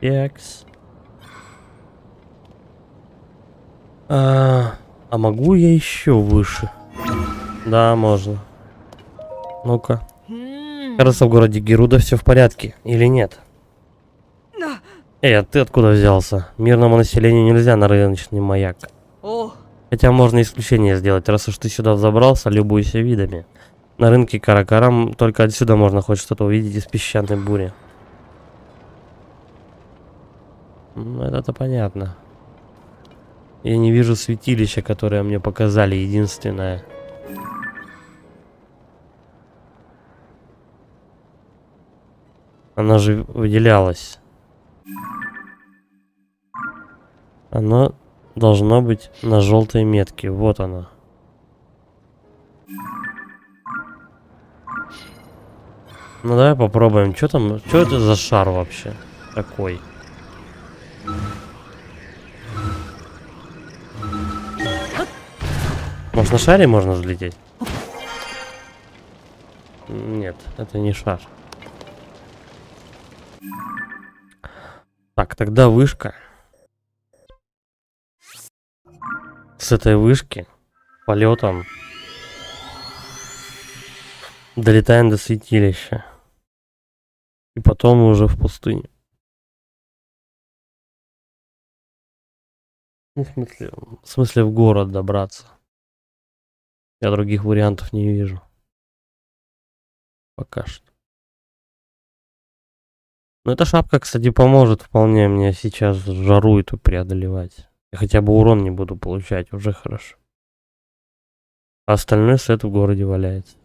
Такс. А могу я еще выше? Да, можно. Ну-ка. Кажется, в городе Геруда все в порядке, или нет? А ты откуда взялся? Мирному населению нельзя на рыночный маяк. Хотя можно исключение сделать, раз уж ты сюда взобрался, любуйся видами. На рынке Каракарам только отсюда можно хоть что-то увидеть из песчаной бури. Это-то понятно. Я не вижу святилища, которое мне показали, единственное. Она же выделялась. Оно должно быть на желтой метке. Вот она. Ну давай попробуем. Что там? Что это за шар вообще такой? Может, на шаре можно взлететь? Нет, это не шар. Так, тогда вышка. С этой вышки полетом долетаем до святилища. И потом уже в пустыню. Ну, в смысле в город добраться. Я других вариантов не вижу. Пока что. Но эта шапка, кстати, поможет вполне мне сейчас жару эту преодолевать. Я хотя бы урон не буду получать, уже хорошо. А остальной сет в городе валяется.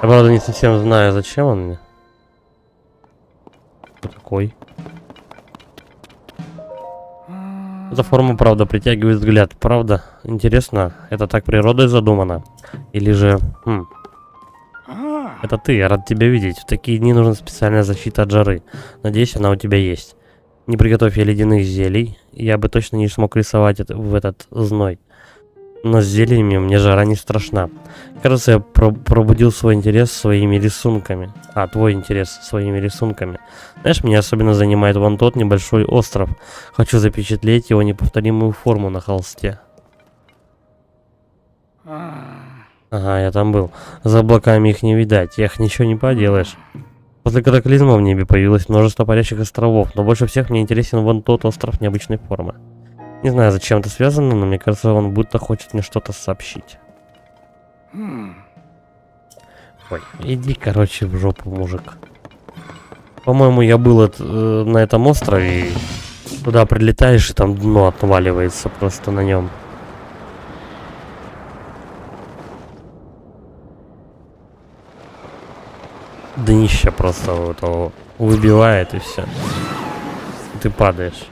Я, правда, не совсем знаю, зачем он мне. Кто такой? Эта форма, правда, притягивает взгляд. Правда, интересно, это так природой задумано? Или же... Это ты, я рад тебя видеть. В такие дни нужна специальная защита от жары. Надеюсь, она у тебя есть. Не приготовь я ледяных зелий, я бы точно не смог рисовать в этот зной. Но с зельями мне жара не страшна. Кажется, я пробудил свой интерес своими рисунками. Твой интерес своими рисунками. Знаешь, меня особенно занимает вон тот небольшой остров. Хочу запечатлеть его неповторимую форму на холсте. Ага, я там был. За облаками их не видать, их ничего не поделаешь. После катаклизма в небе появилось множество парящих островов, но больше всех мне интересен вон тот остров необычной формы. Не знаю, зачем это связано, но мне кажется, он будто хочет мне что-то сообщить. Ой, иди, короче, в жопу, мужик. По-моему, я был на этом острове, и туда прилетаешь, и там дно отваливается просто на нем. Днище просто вот его выбивает, и все. Ты падаешь.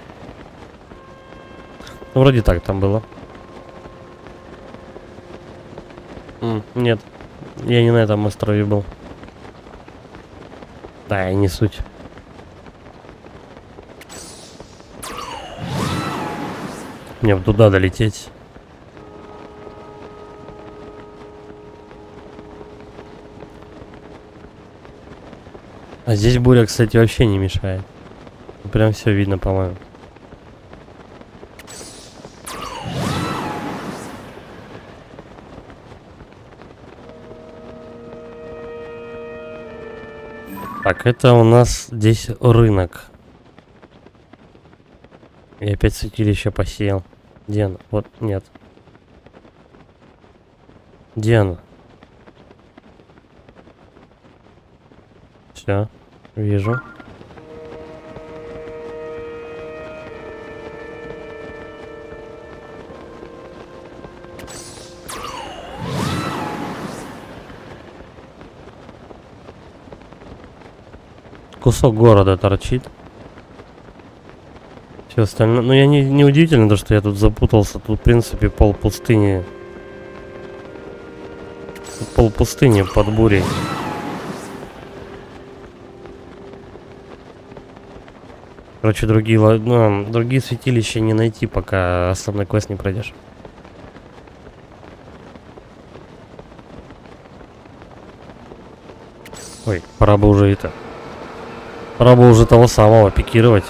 Ну, вроде так там было. Нет, я не на этом острове был. Да, и не суть. Мне бы туда долететь. А здесь буря, кстати, вообще не мешает. Прям все видно, по-моему. Так, это у нас здесь рынок. И опять святилище посеял. Где оно? Вот, нет. Где оно? Все, вижу. Кусок города торчит. Все остальное. Ну, я не удивительно, то, что я тут запутался. Тут, в принципе, пол пустыни. Пол пустыни под бурей. Короче, другие святилища не найти, пока основной квест не пройдешь. Ой, пора бы уже это. Пора бы уже того самого пикировать.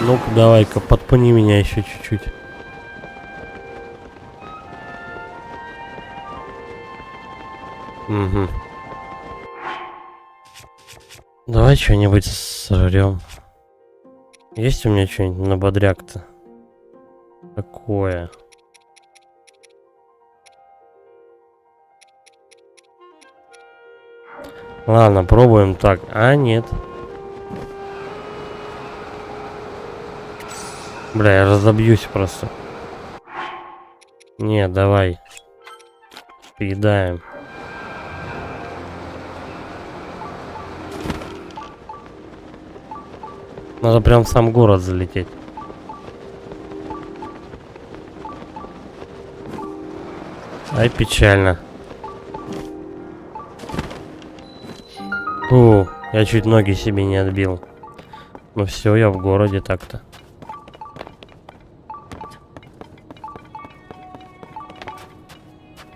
Ну-ка, давай-ка, подпуни меня еще чуть-чуть. Угу. Давай что-нибудь сожрем. Есть у меня что-нибудь на бодряк-то? Такое. Ладно, пробуем так. А, нет. Бля, я разобьюсь просто. Не, давай. Поедаем. Надо прям в сам город залететь. Ай, печально. Я чуть ноги себе не отбил. Ну все, я в городе так-то.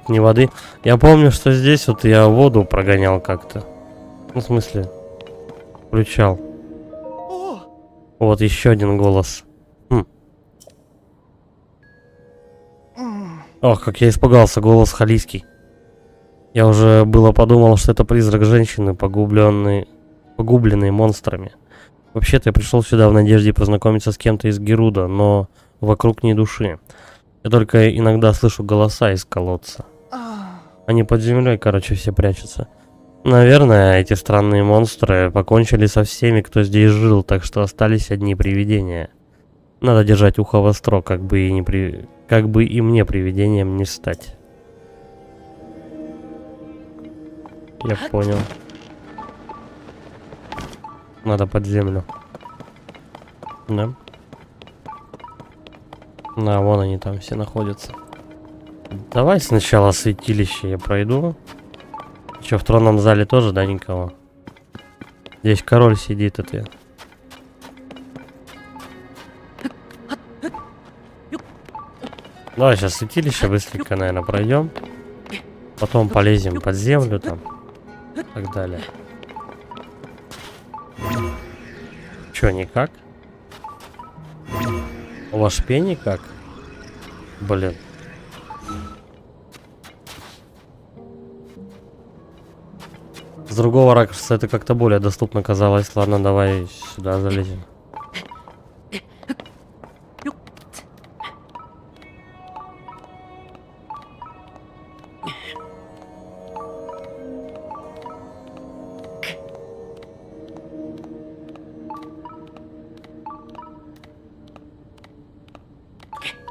Не воды. Я помню, что здесь вот я воду прогонял как-то. Ну, в смысле, включал. Вот еще один голос. Ох, как я испугался, голос халийский. Я уже было подумал, что это призрак женщины, погубленной монстрами. Вообще-то я пришел сюда в надежде познакомиться с кем-то из Геруда, но вокруг ни души. Я только иногда слышу голоса из колодца. Они под землей, короче, все прячутся. Наверное, эти странные монстры покончили со всеми, кто здесь жил, так что остались одни привидения. Надо держать ухо востро, как бы и мне привидением не стать. Я понял. Надо под землю. Да? Да, вон они там все находятся. Давай сначала святилище я пройду. Че, в тронном зале тоже, да, никого? Здесь король сидит, это. Давай сейчас святилище быстренько, наверное, пройдем. Потом полезем под землю там. И так далее. Че, никак? У вас шпе никак? Блин. С другого ракурса это как-то более доступно казалось. Ладно, давай сюда залезем.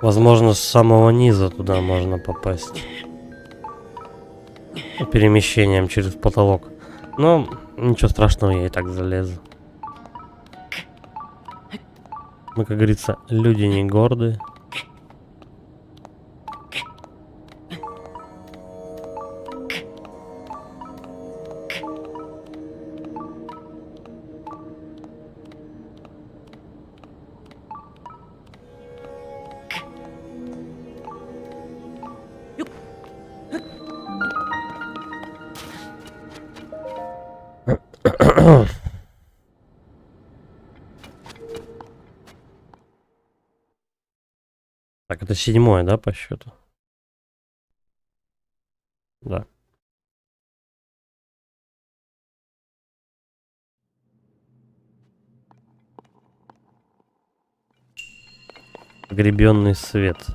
Возможно, с самого низа туда можно попасть. Перемещением через потолок. Но ничего страшного, я и так залезу. Мы, как говорится, люди не гордые. Так, это 7-е, да, по счету? Да. Погребенный свет.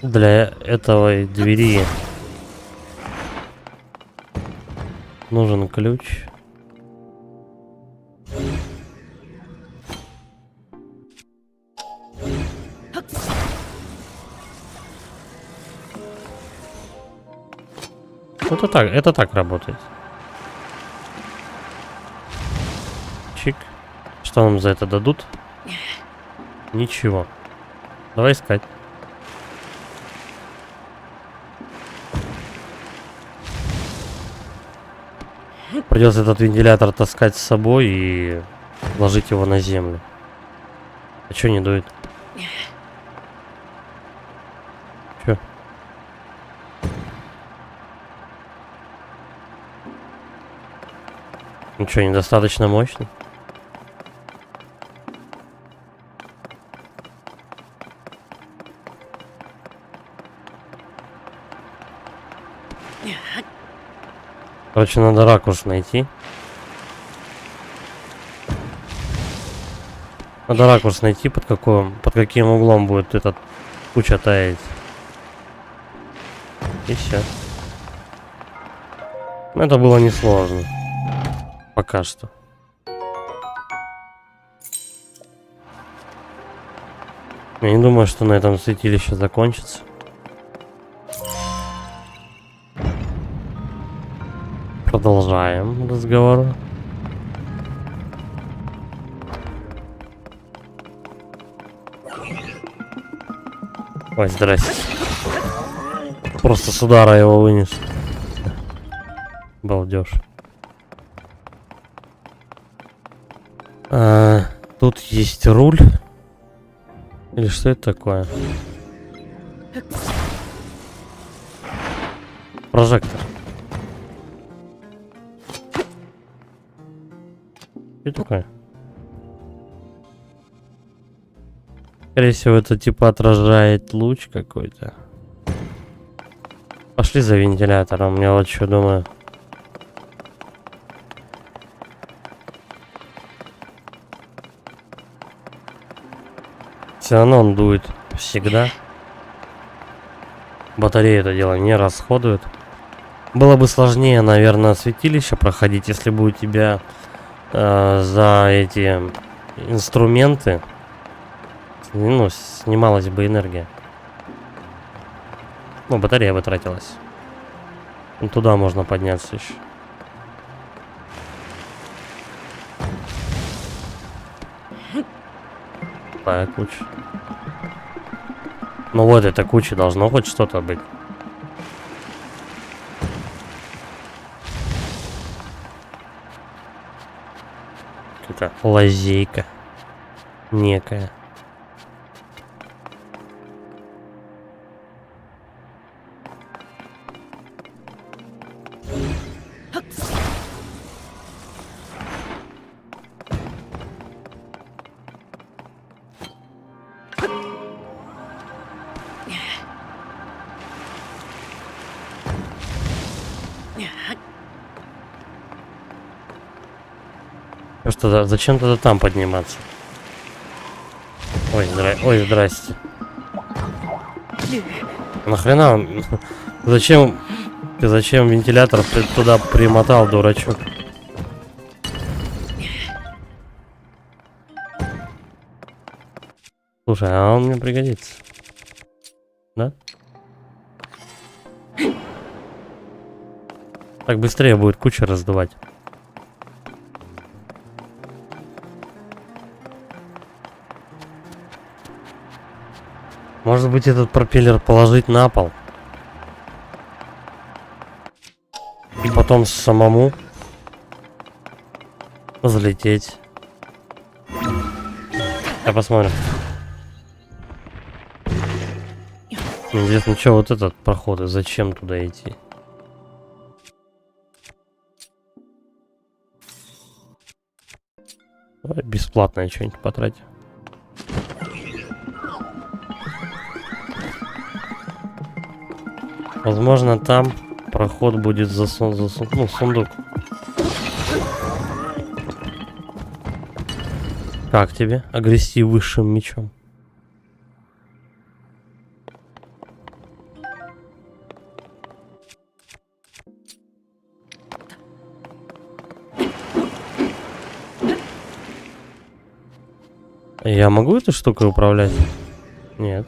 Для этого двери нужен ключ. Это так работает. Чик. Что нам за это дадут? Ничего. Давай искать. Придется этот вентилятор таскать с собой и ложить его на землю. А чё не дует? Чё? Ну чё, недостаточно мощно? Короче, надо ракурс найти. Надо ракурс найти, под каким углом будет этот куча таять. И все. Это было несложно. Пока что. Я не думаю, что на этом святилище закончится. Продолжаем разговор. Ой, здрасте. Просто с удара его вынес. Балдеж. Тут есть руль. Или что это такое? Прожектор. Что такое? Скорее всего, это типа отражает луч какой-то. Пошли за вентилятором, я вот что думаю. Все равно он дует всегда. Батарея это дело не расходует. Было бы сложнее, наверное, святилище проходить, если бы у тебя за эти инструменты снималась бы энергия. Ну, батарея бы тратилась. Туда можно подняться еще. Такая куча. Ну вот, эта куча должно хоть что-то быть. Какая-то лазейка некая. Что, зачем тогда там подниматься? Ой, здрасте. Нахрена он? Зачем вентилятор туда примотал, дурачок? Слушай, а он мне пригодится. Да? Так быстрее будет кучу раздувать. Может быть, этот пропеллер положить на пол. И потом самому взлететь. Я посмотрим. Мне интересно, что вот этот проход и зачем туда идти? Давай бесплатное что-нибудь потратим. Возможно, там проход будет ну, сундук. Как тебе? Огрести высшим мечом. Я могу этой штукой управлять? Нет.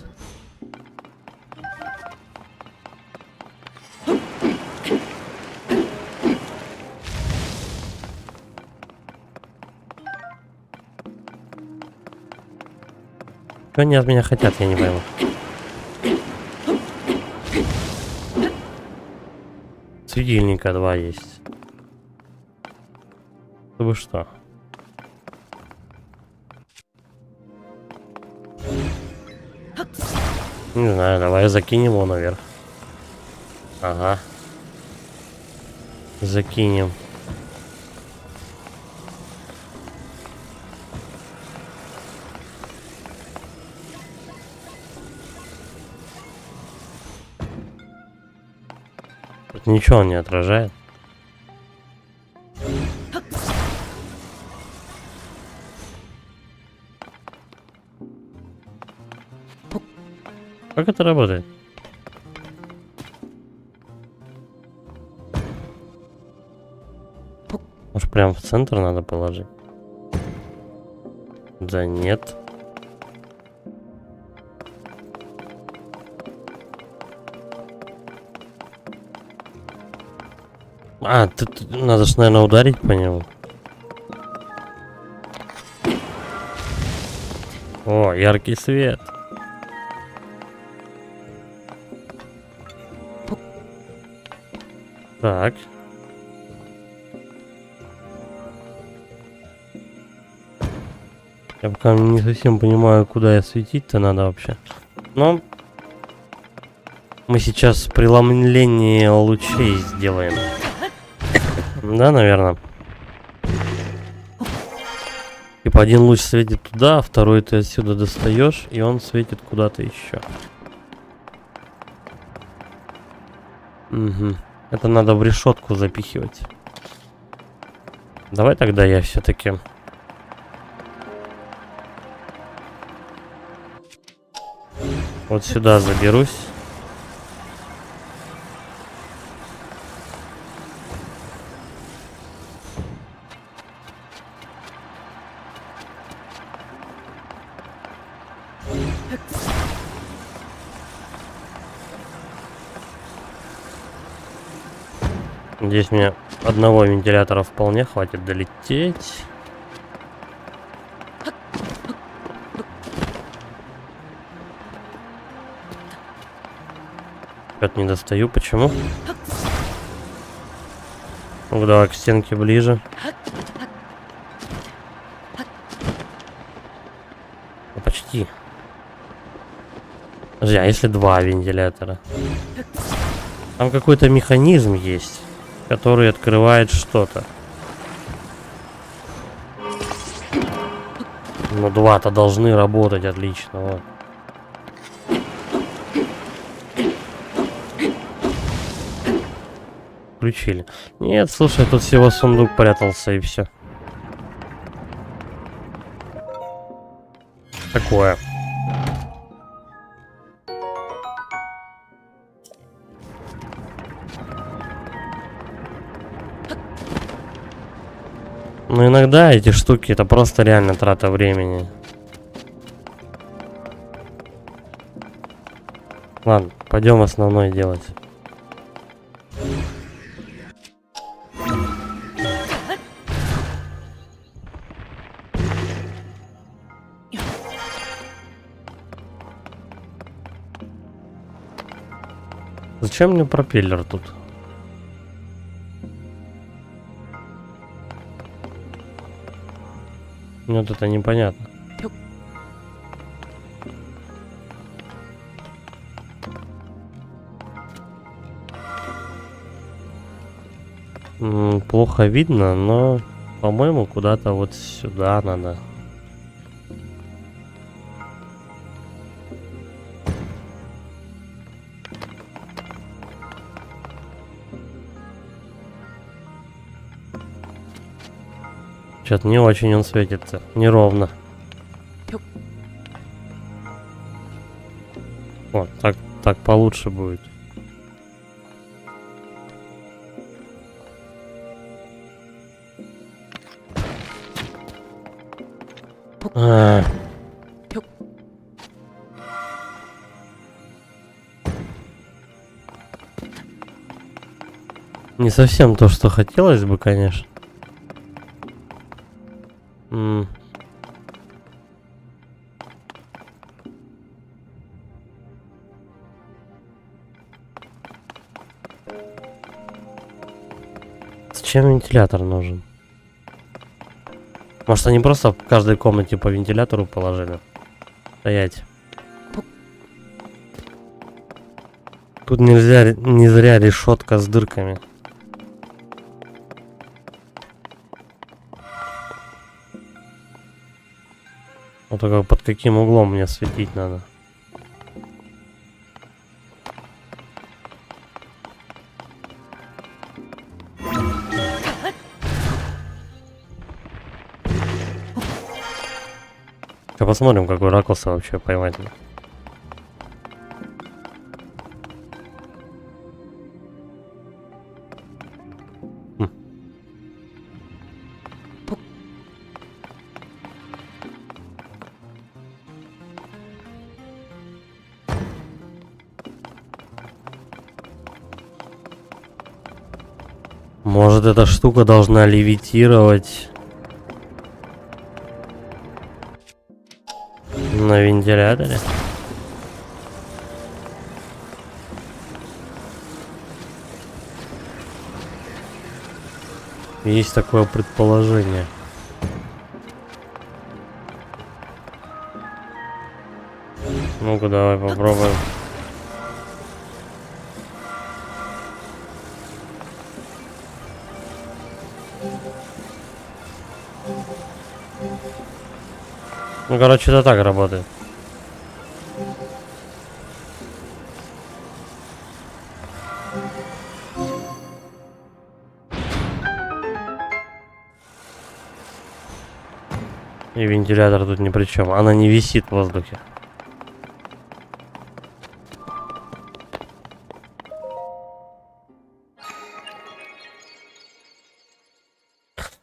Что они от меня хотят, я не пойму. Светильника 2 есть. Чтобы что? Не знаю, давай закинем его наверх. Ага. Закинем. Тут ничего он не отражает. Как это работает? Может, прям в центр надо положить? Да нет. А, тут надо ж, наверное, ударить по нему. О, яркий свет. Так. Я пока не совсем понимаю, куда я светить-то надо вообще. Но мы сейчас преломление лучей сделаем. Да, наверное. Типа один луч светит туда, а второй ты отсюда достаешь, и он светит куда-то еще. Угу. Это надо в решетку запихивать. Давай тогда я все-таки... Вот сюда заберусь. Здесь мне одного вентилятора вполне хватит долететь. Что-то не достаю, почему? Ну, давай к стенке ближе. Ну, почти. Подожди, а если два вентилятора? Там какой-то механизм есть, который открывает что-то. Ну, два-то должны работать отлично, вот. Включили. Нет, слушай, тут всего сундук прятался и все. Такое. Но иногда эти штуки это просто реально трата времени. Ладно, пойдем основной делать. Зачем мне пропеллер тут? Мне вот это непонятно. Плохо видно, но, по-моему, куда-то вот сюда надо. Что-то не очень он светится, неровно. О, так получше будет. Не совсем то, что хотелось бы, конечно. Зачем вентилятор нужен? Может, они просто в каждой комнате по вентилятору положили? Стоять. Тут нельзя, не зря решетка с дырками. Вот только под каким углом мне светить надо. Сейчас посмотрим, какой ракурс вообще поймать. Может, эта штука должна левитировать на вентиляторе? Есть такое предположение. Ну-ка, давай попробуем. Ну, короче, это так работает. И вентилятор тут ни при чем. Она не висит в воздухе.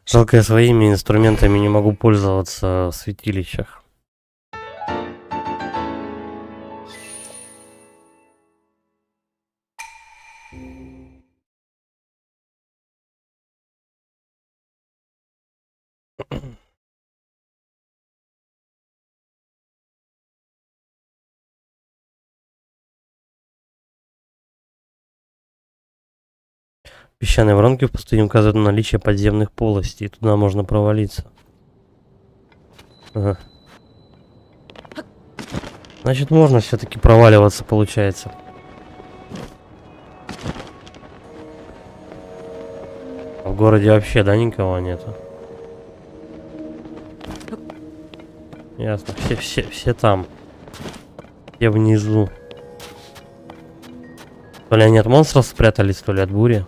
Жалко, я своими инструментами не могу пользоваться в святилищах. Песчаные воронки в пустыне указывают на наличие подземных полостей. Туда можно провалиться. Ага. Значит, можно все-таки проваливаться, получается. В городе вообще, да, никого нету? Ясно. Все там. Все внизу. То ли они от монстров спрятались, то ли от бури.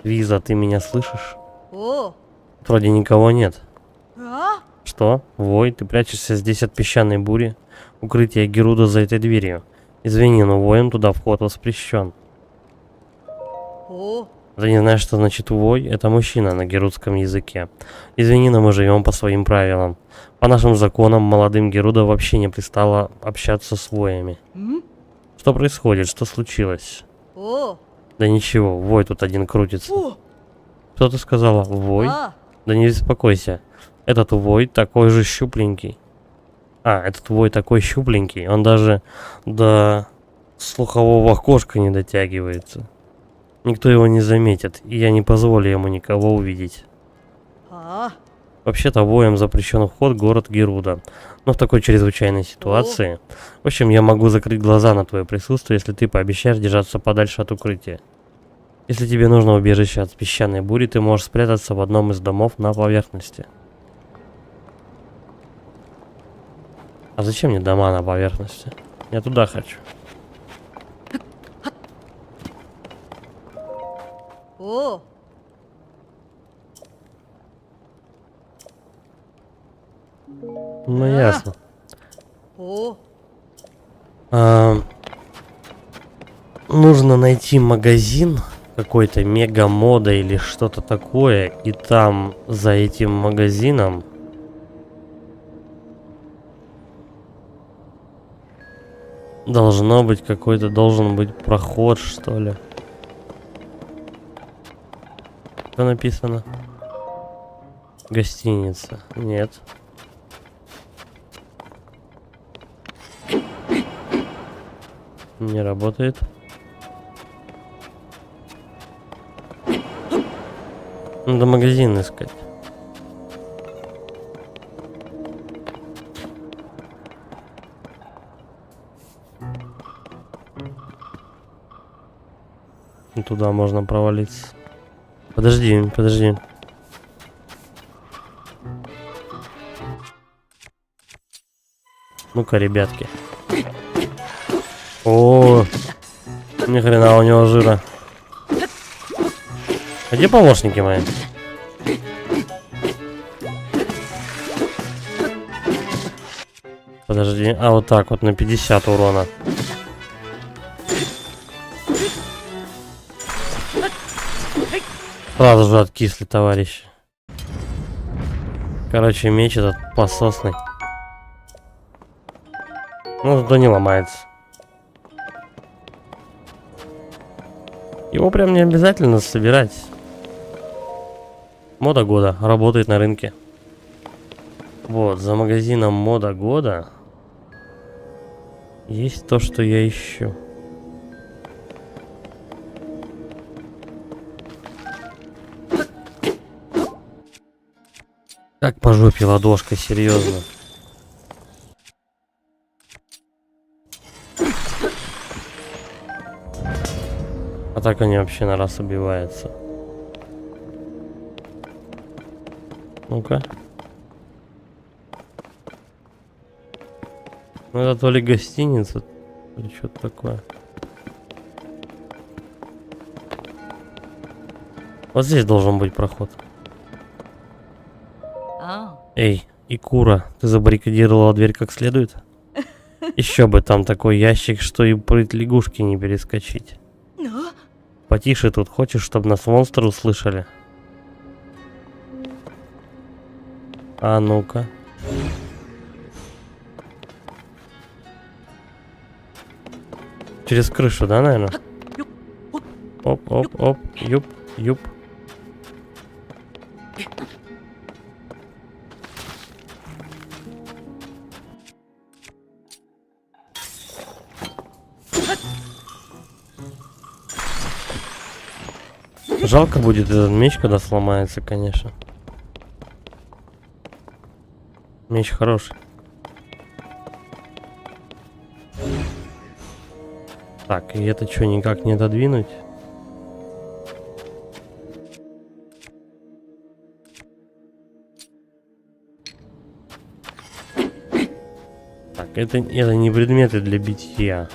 Виза, ты меня слышишь? Вроде никого нет. Что? Вой, ты прячешься здесь от песчаной бури? Укрытие Геруда за этой дверью. Извини, но воем туда вход воспрещен. Ты не знаешь, что значит вой? Это мужчина на герудском языке. Извини, но мы живем по своим правилам. По нашим законам, молодым Геруда вообще не пристало общаться с воями. Что происходит? Что случилось? Да ничего, вой тут один крутится. Что ты сказала? Вой? Да не беспокойся. Этот вой такой же щупленький. Этот вой такой щупленький. Он даже до слухового окошка не дотягивается. Никто его не заметит, и я не позволю ему никого увидеть. Вообще-то воем запрещен вход в город Геруда. Но в такой чрезвычайной ситуации... В общем, я могу закрыть глаза на твое присутствие, если ты пообещаешь держаться подальше от укрытия. Если тебе нужно убежище от песчаной бури, ты можешь спрятаться в одном из домов на поверхности. А зачем мне дома на поверхности? Я туда хочу. О, Ну ясно. о, Нужно найти магазин какой-то мега мода или что-то такое, и там за этим магазином должен быть проход, что ли. Что написано? Гостиница. Нет. Не работает. Надо магазин искать. Туда можно провалиться. Подожди. Ну-ка, ребятки. О, ни хрена у него жира. А где помощники мои? Подожди, а вот так вот на 50 урона. Сразу же откисли, товарищи. Короче, меч этот пососный. Ну, зато не ломается. Его прям не обязательно собирать. Мода года работает на рынке. Вот, за магазином мода года есть то, что я ищу. Как по жопе ладошкой, серьезно. А так они вообще на раз убиваются. Ну-ка. Ну это то ли гостиница, то ли что-то такое. Вот здесь должен быть проход. Эй, Икура, ты забаррикадировала дверь как следует? Еще бы там такой ящик, что и прыть лягушки не перескочить. Потише тут, хочешь, чтобы нас монстры услышали? А ну-ка. Через крышу, да, наверное? Оп, юп. Жалко будет этот меч, когда сломается, конечно. Меч хороший. Так, и это что, никак не додвинуть? Так, это не предметы для битья.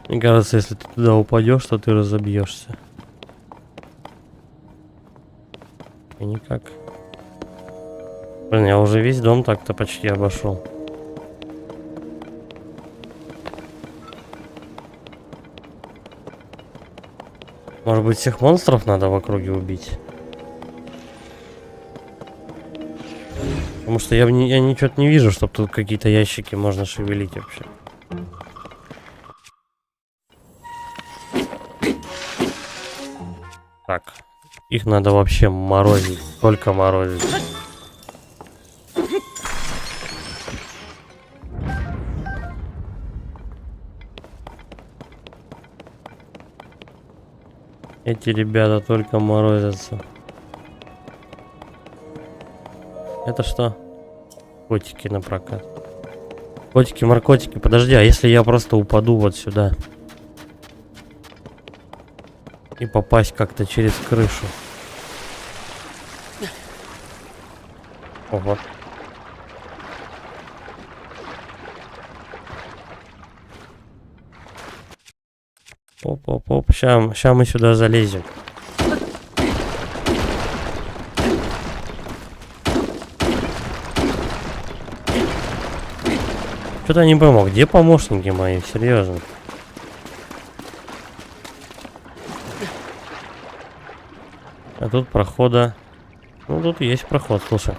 Мне кажется, если ты туда упадешь, то ты разобьешься. И никак. Блин, я уже весь дом так-то почти обошел. Может быть, всех монстров надо в округе убить? Потому что я ничего не вижу, чтобы тут какие-то ящики можно шевелить вообще. Так, их надо вообще морозить, только морозить. Эти ребята только морозятся. Это что? Котики на прокат. Котики, маркотики, подожди, а если я просто упаду вот сюда? И попасть как-то через крышу. Ого. Оп-оп-оп, ща мы сюда залезем. Что-то не пойму, где помощники мои, серьезно. А тут прохода... Ну, тут есть проход, слушай.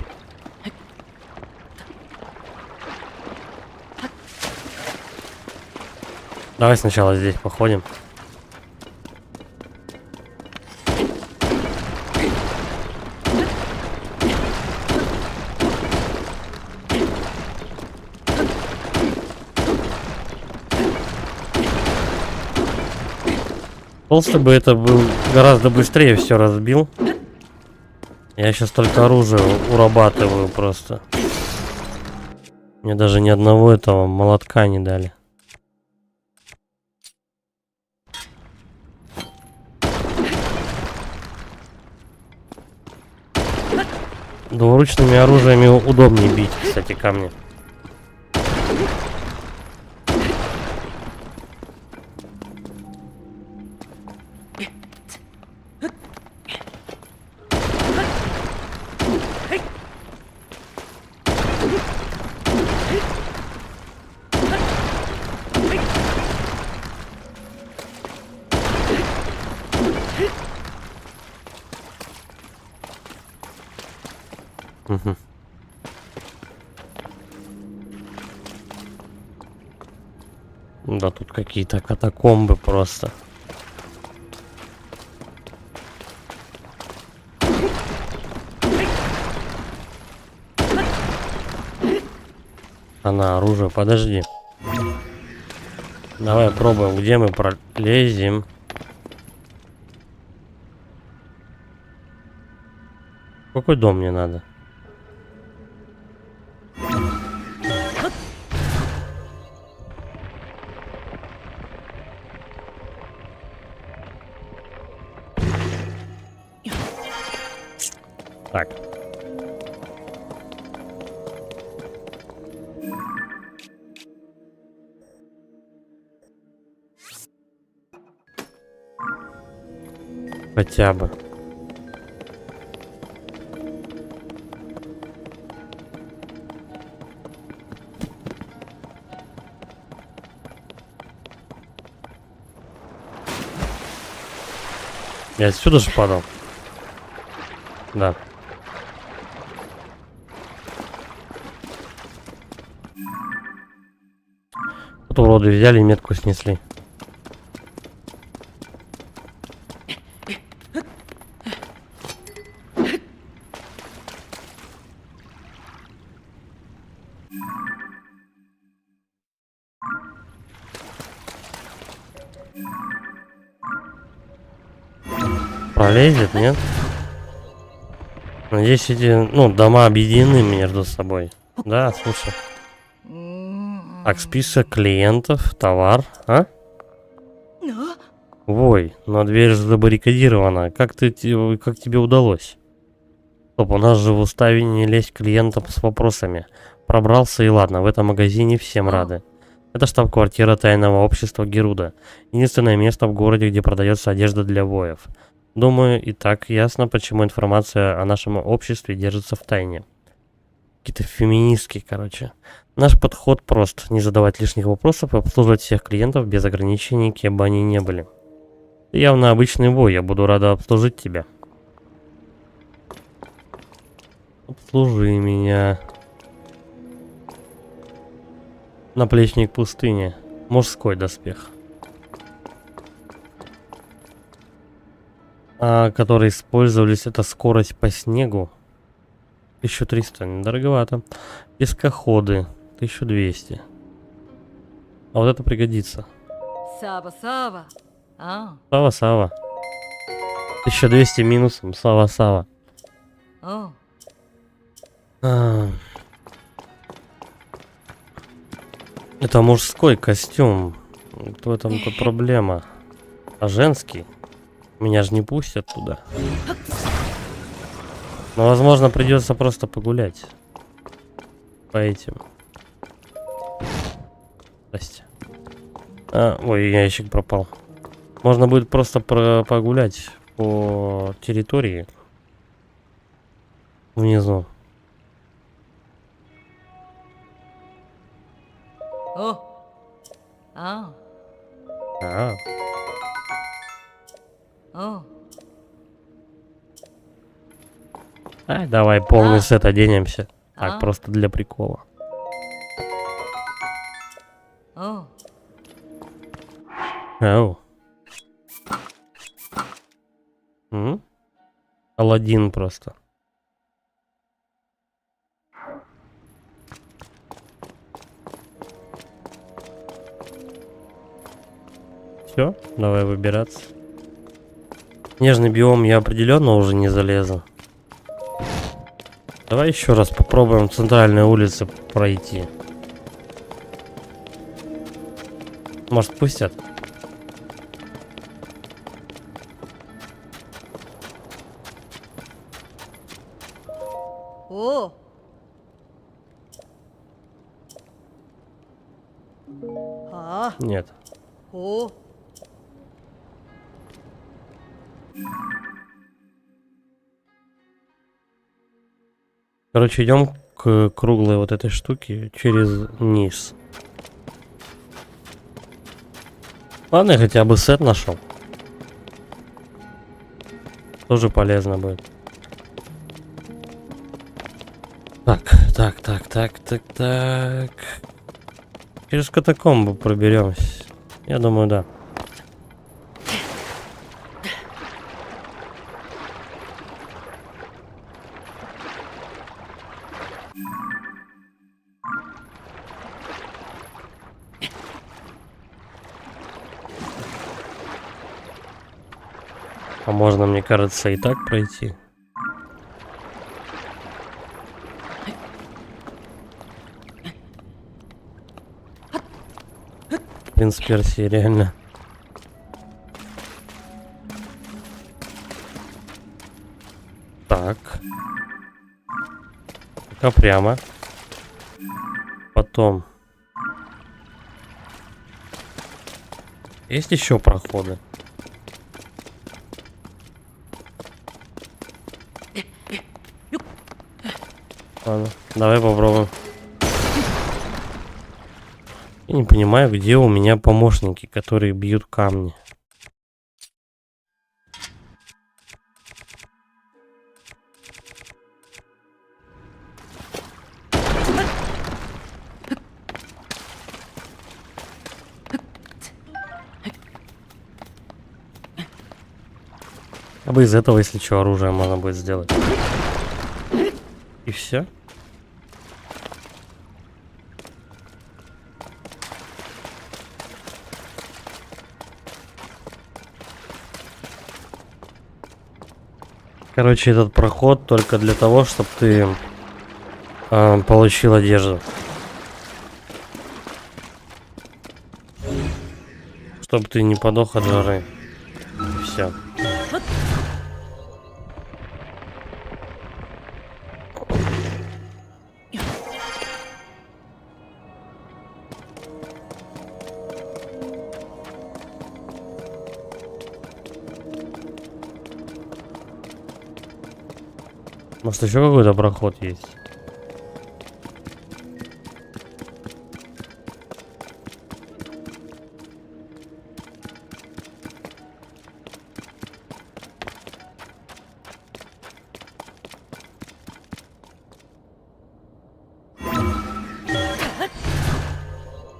Давай сначала здесь походим. Толстый бы это был гораздо быстрее все разбил. Я сейчас только оружие урабатываю просто. Мне даже ни одного этого молотка не дали. Двуручными оружиями удобнее бить, кстати, камни. Угу. Да тут какие-то катакомбы просто. Она оружие, подожди. Давай пробуем, где мы пролезем. Какой дом мне надо? Так. Хотя бы. Я отсюда же падал. Да. Вот уроды взяли и метку снесли. Пролезет, нет? Надеюсь, эти, дома объединены между собой. Да, слушай. Так, список клиентов, товар, а? Ой, но дверь забаррикадирована. Как тебе удалось? Стоп, у нас же в уставе не лезть к клиентам с вопросами. Пробрался и ладно, в этом магазине всем рады. Это штаб-квартира тайного общества Геруда. Единственное место в городе, где продается одежда для воев. Думаю, и так ясно, почему информация о нашем обществе держится в тайне. Какие-то феминистки, короче. Наш подход прост. Не задавать лишних вопросов и обслуживать всех клиентов без ограничений, кем бы они ни были. Ты явно обычный вой, я буду рада обслужить тебя. Обслужи меня. Наплечник пустыни. Мужской доспех. Которые использовались, это скорость по снегу. 1300, недороговато. Пескоходы. 1200. А вот это пригодится. Сава-сава. А. Сава-сава. 1200 минусом. Сава-сава. О. Это мужской костюм. Вот в этом-то проблема. А женский? Меня же не пустят туда. Но, возможно, придется просто погулять. По этим. Здрасте. Ой, ящик пропал. Можно будет просто погулять по территории. Внизу. О! А! О! Давай полный сет оденемся. Так, просто для прикола. О! Ау. Аладдин просто. Все, давай выбираться. Нежный биом я определенно уже не залезу. Давай еще раз попробуем центральные улицы пройти. Может, пустят? О! А! Нет. О! Короче, идем к круглой вот этой штуке через низ. Ладно, я хотя бы сет нашел. Тоже полезно будет. Так. Через катакомбу проберемся. Я думаю, да. А можно, мне кажется, и так пройти. Принц Персии, реально. Так. Пока прямо. Потом. Есть еще проходы? Ладно, давай попробуем. Я не понимаю, где у меня помощники, которые бьют камни. А бы из этого, если что, оружие можно будет сделать. И все. Короче, этот проход только для того, чтобы ты получил одежду. Чтобы ты не подох от жары. Все. Может, еще какой-то проход есть?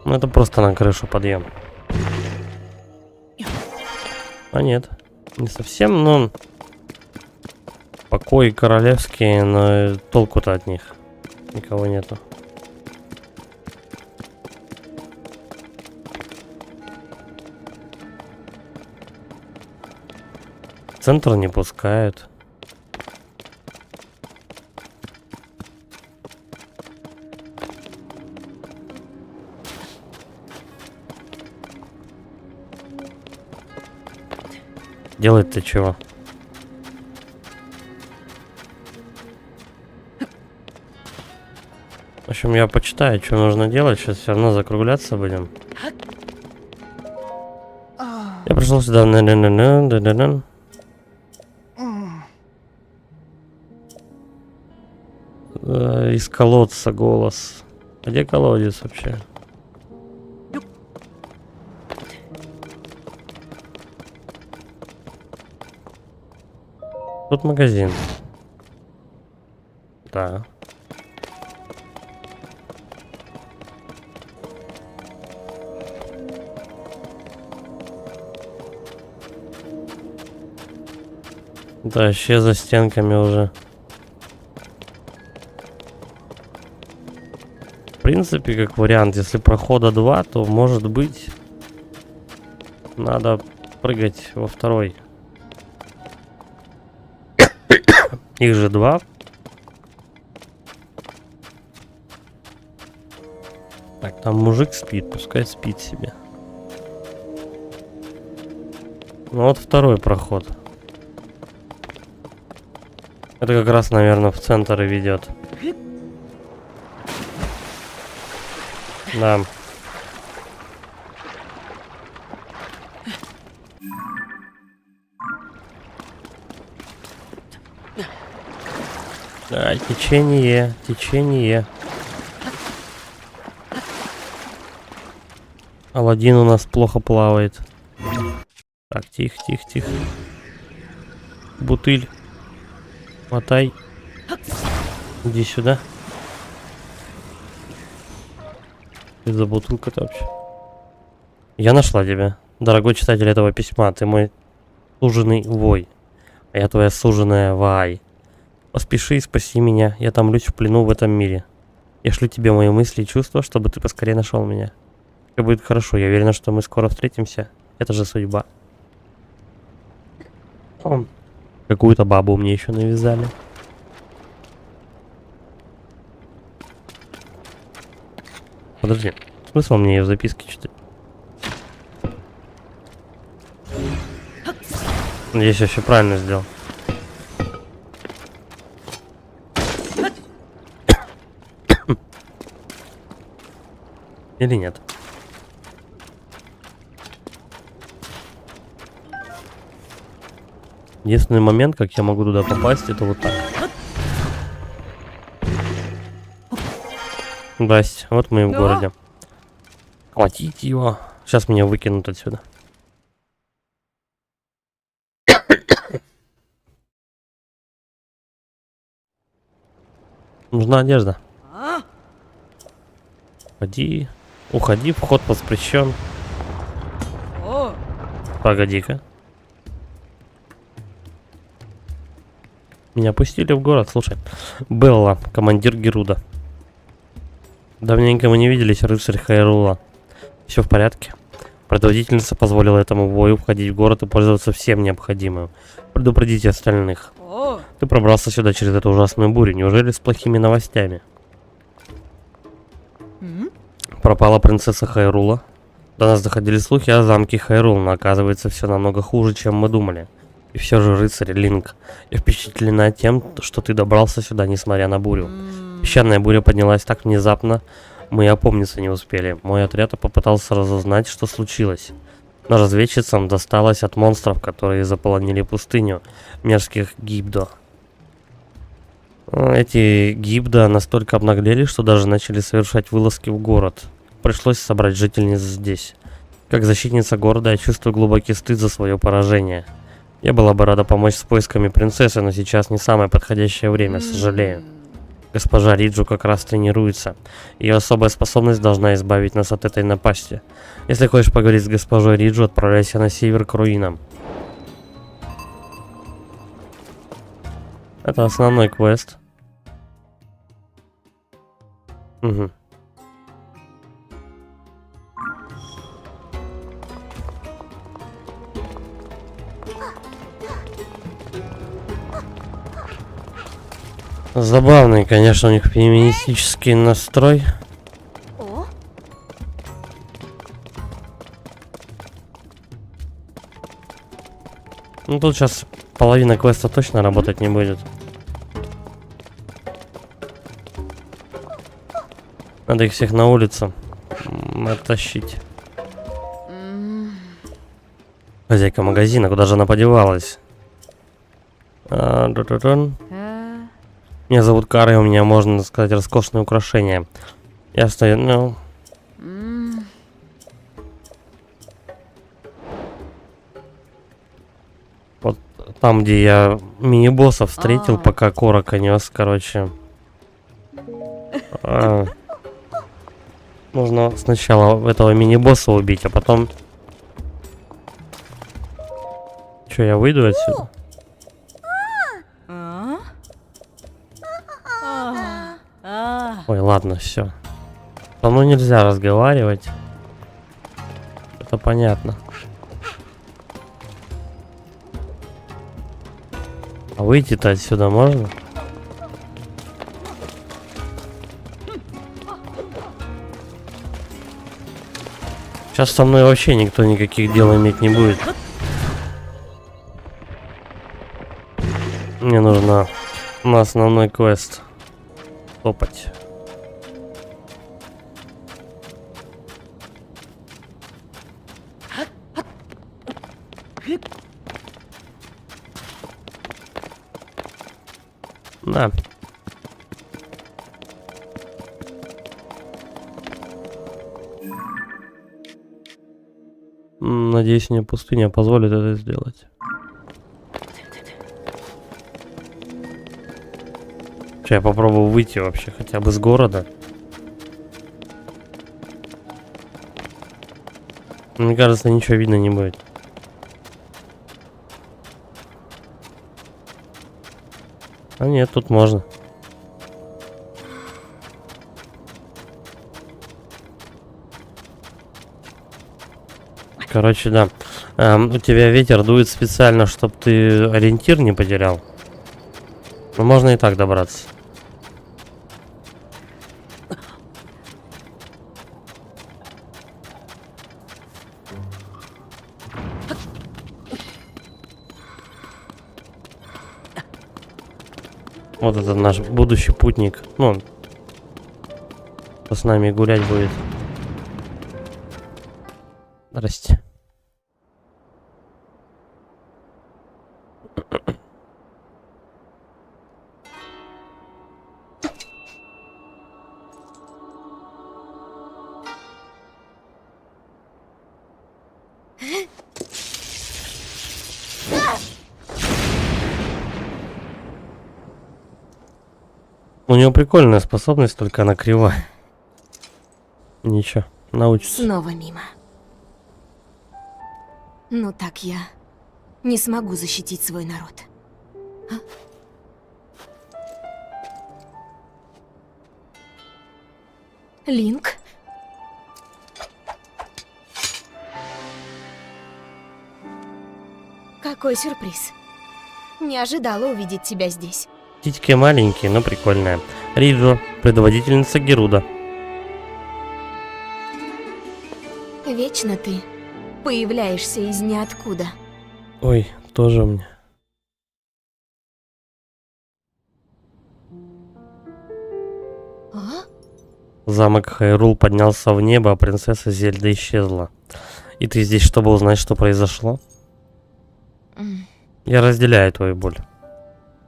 Ну, это просто на крышу подъем. А нет, не совсем, но... Покои королевские, но толку-то от них никого нету. Центр не пускают. Делать-то чего? В общем, я почитаю, что нужно делать. Сейчас все равно закругляться будем. Я пришел сюда. Из колодца голос. А где колодец вообще? Тут магазин. Да. Да, вообще за стенками уже. В принципе, как вариант, если прохода 2, то может быть надо прыгать во второй. Их же 2. Так, там мужик спит, пускай спит себе. Ну вот второй проход. Это как раз, наверное, в центр и ведет. Да. Да, течение, течение. Аладдин у нас плохо плавает. Так, тихо, тихо, тихо. Бутыль. Мотай. Иди сюда. Что за бутылка-то вообще? Я нашла тебя. Дорогой читатель этого письма, ты мой суженый вой. А я твоя суженая Вай. Поспеши и спаси меня. Я томлюсь в плену в этом мире. Я шлю тебе мои мысли и чувства, чтобы ты поскорее нашел меня. Все будет хорошо. Я уверена, что мы скоро встретимся. Это же судьба. Какую-то бабу мне еще навязали. Подожди. Смысл мне ее в записке читать? Надеюсь, я все правильно сделал. Или нет? Единственный момент, как я могу туда попасть, это вот так. Здрасте, вот мы и в городе. Хватить его. Сейчас меня выкинут отсюда. Нужна одежда. Уходи. Уходи, вход воспрещен. Погоди-ка. Меня пустили в город, слушай. Белла, командир Геруда. Давненько мы не виделись, рыцарь Хайрула. Все в порядке? Предводительница позволила этому вою входить в город и пользоваться всем необходимым. Предупредите остальных. Ты пробрался сюда через эту ужасную бурю. Неужели с плохими новостями? Пропала принцесса Хайрула. До нас доходили слухи о замке Хайрул, но оказывается все намного хуже, чем мы думали. И все же, рыцарь Линк, я впечатлена тем, что ты добрался сюда, несмотря на бурю. Песчаная буря поднялась так внезапно, мы и опомниться не успели. Мой отряд попытался разузнать, что случилось. Но разведчицам досталось от монстров, которые заполонили пустыню, мерзких гибдо. Эти гибдо настолько обнаглели, что даже начали совершать вылазки в город. Пришлось собрать жительниц здесь. Как защитница города я чувствую глубокий стыд за свое поражение. Я была бы рада помочь с поисками принцессы, но сейчас не самое подходящее время, сожалею. Госпожа Риджу как раз тренируется. Ее особая способность должна избавить нас от этой напасти. Если хочешь поговорить с госпожой Риджу, отправляйся на север к руинам. Это основной квест. Угу. Забавный, конечно, у них феминистический настрой. О, Ну тут сейчас половина квеста точно работать не будет. Надо их всех на улицу оттащить. Хозяйка магазина, куда же она подевалась? Меня зовут Кара, и у меня, можно сказать, роскошное украшение. Я стою, ну... Вот там, где я мини-босса встретил, пока Корока нес, короче. Нужно сначала этого мини-босса убить, а потом... Че, я выйду отсюда? Ой, ладно, все. Со мной нельзя разговаривать. Это понятно. А выйти-то отсюда можно? Сейчас со мной вообще никто никаких дел иметь не будет. Мне нужно на основной квест топать. Да. Надеюсь, мне пустыня позволит это сделать. Сейчас я попробую выйти вообще хотя бы с города. Мне кажется, ничего видно не будет. А нет, тут можно. Короче, да. У тебя ветер дует специально, чтобы ты ориентир не потерял. Но можно и так добраться. Вот это наш будущий путник. Ну, кто с нами гулять будет. Здрасте. У него прикольная способность, только она кривая. Ничего, научится. Снова мимо. Ну так я не смогу защитить свой народ. А? Линк? Какой сюрприз. Не ожидала увидеть тебя здесь. Титьки маленькие, но прикольная. Риджо, предводительница Геруда. Вечно ты появляешься из ниоткуда. Ой, тоже мне. А? Замок Хайрул поднялся в небо, а принцесса Зельда исчезла. И ты здесь, чтобы узнать, что произошло? Я разделяю твою боль.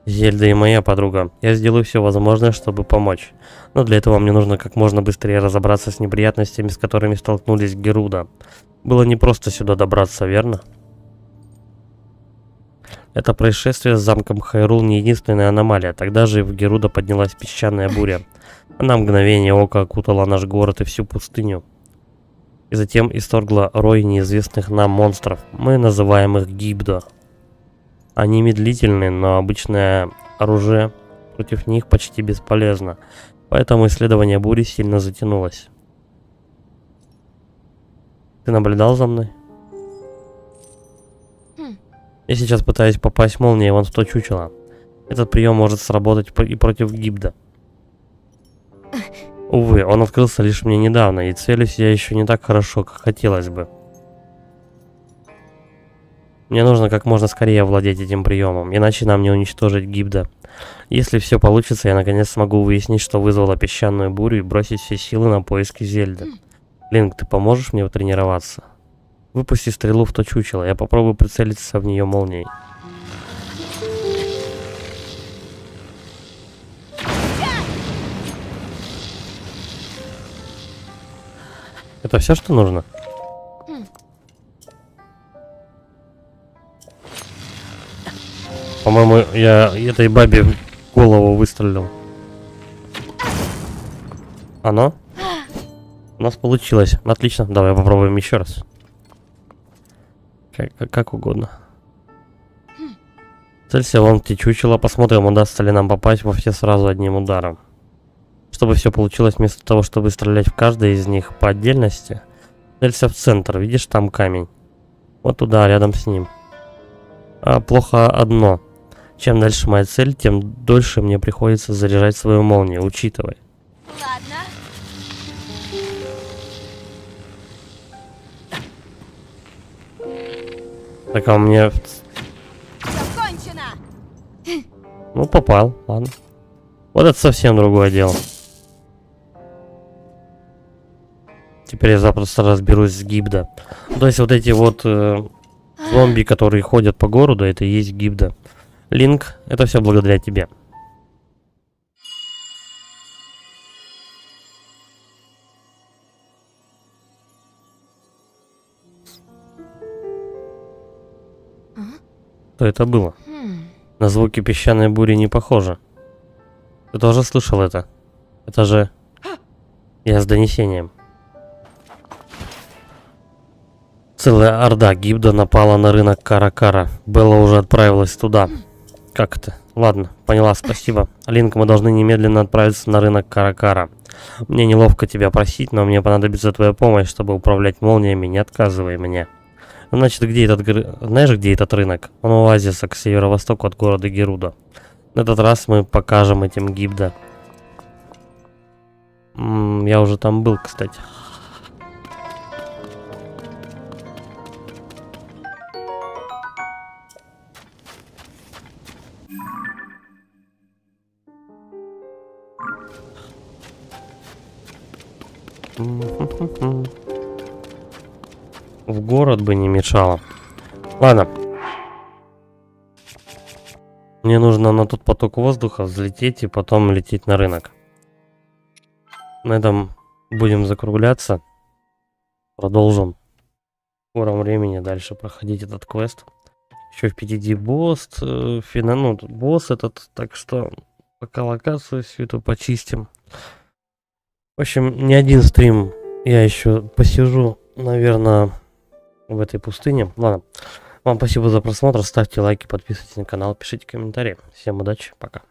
Зельда и моя подруга. Я сделаю все возможное, чтобы помочь. Но для этого мне нужно как можно быстрее разобраться с неприятностями, с которыми столкнулись Геруда. Было непросто сюда добраться, верно? Это происшествие с замком Хайрул не единственная аномалия. Тогда же в Геруда поднялась песчаная буря. Она в мгновение ока окутала наш город и всю пустыню. И затем исторгла рой неизвестных нам монстров. Мы называем их Гибдо. Они медлительны, но обычное оружие против них почти бесполезно. Поэтому исследование бури сильно затянулось. Ты наблюдал за мной? Я сейчас пытаюсь попасть молнией вон в то чучело. Этот прием может сработать и против Гибда. Увы, он открылся лишь мне недавно, и целюсь я еще не так хорошо, как хотелось бы. Мне нужно как можно скорее овладеть этим приемом, иначе нам не уничтожить Гибда. Если все получится, я наконец смогу выяснить, что вызвало песчаную бурю, и бросить все силы на поиски Зельды. Линк, ты поможешь мне тренироваться? Выпусти стрелу в то чучело, я попробую прицелиться в нее молнией. Это все, что нужно? По-моему, я этой бабе в голову выстрелил. Оно? У нас получилось. Отлично. Давай попробуем еще раз. Как угодно. Целься вон в те чучела. Посмотрим, удастся ли нам попасть во все сразу одним ударом. Чтобы все получилось, вместо того, чтобы стрелять в каждой из них по отдельности, целься в центр. Видишь, там камень. Вот туда, рядом с ним. А плохо одно. Чем дальше моя цель, тем дольше мне приходится заряжать свою молнию. Учитывай. Ладно. Так, а у меня... Ну, попал. Ладно. Вот это совсем другое дело. Теперь я запросто разберусь с Гибда. То есть вот эти вот зомби, которые ходят по городу, это и есть Гибда. Линк, это все благодаря тебе. Что это было? На звуки песчаной бури не похоже. Ты тоже слышал это? Это же... Я с донесением. Целая орда Гибда напала на рынок Каракара. Белла уже отправилась туда. Как это? Ладно, поняла, спасибо. Линк, мы должны немедленно отправиться на рынок Каракара. Мне неловко тебя просить, но мне понадобится твоя помощь, чтобы управлять молниями, не отказывай мне. Значит, где этот... Знаешь, где этот рынок? Он у оазиса к северо-востоку от города Геруда. На этот раз мы покажем этим Гибда. Я уже там был, кстати. В город бы не мешало. Ладно. Мне нужно на тот поток воздуха взлететь и потом лететь на рынок. На этом будем закругляться. Продолжим в скором времени дальше проходить этот квест. Еще впереди босс. Босс этот, так что пока локацию всю эту почистим. В общем, не один стрим я еще посижу, наверное, в этой пустыне. Ладно. Вам спасибо за просмотр. Ставьте лайки, подписывайтесь на канал, пишите комментарии. Всем удачи, пока.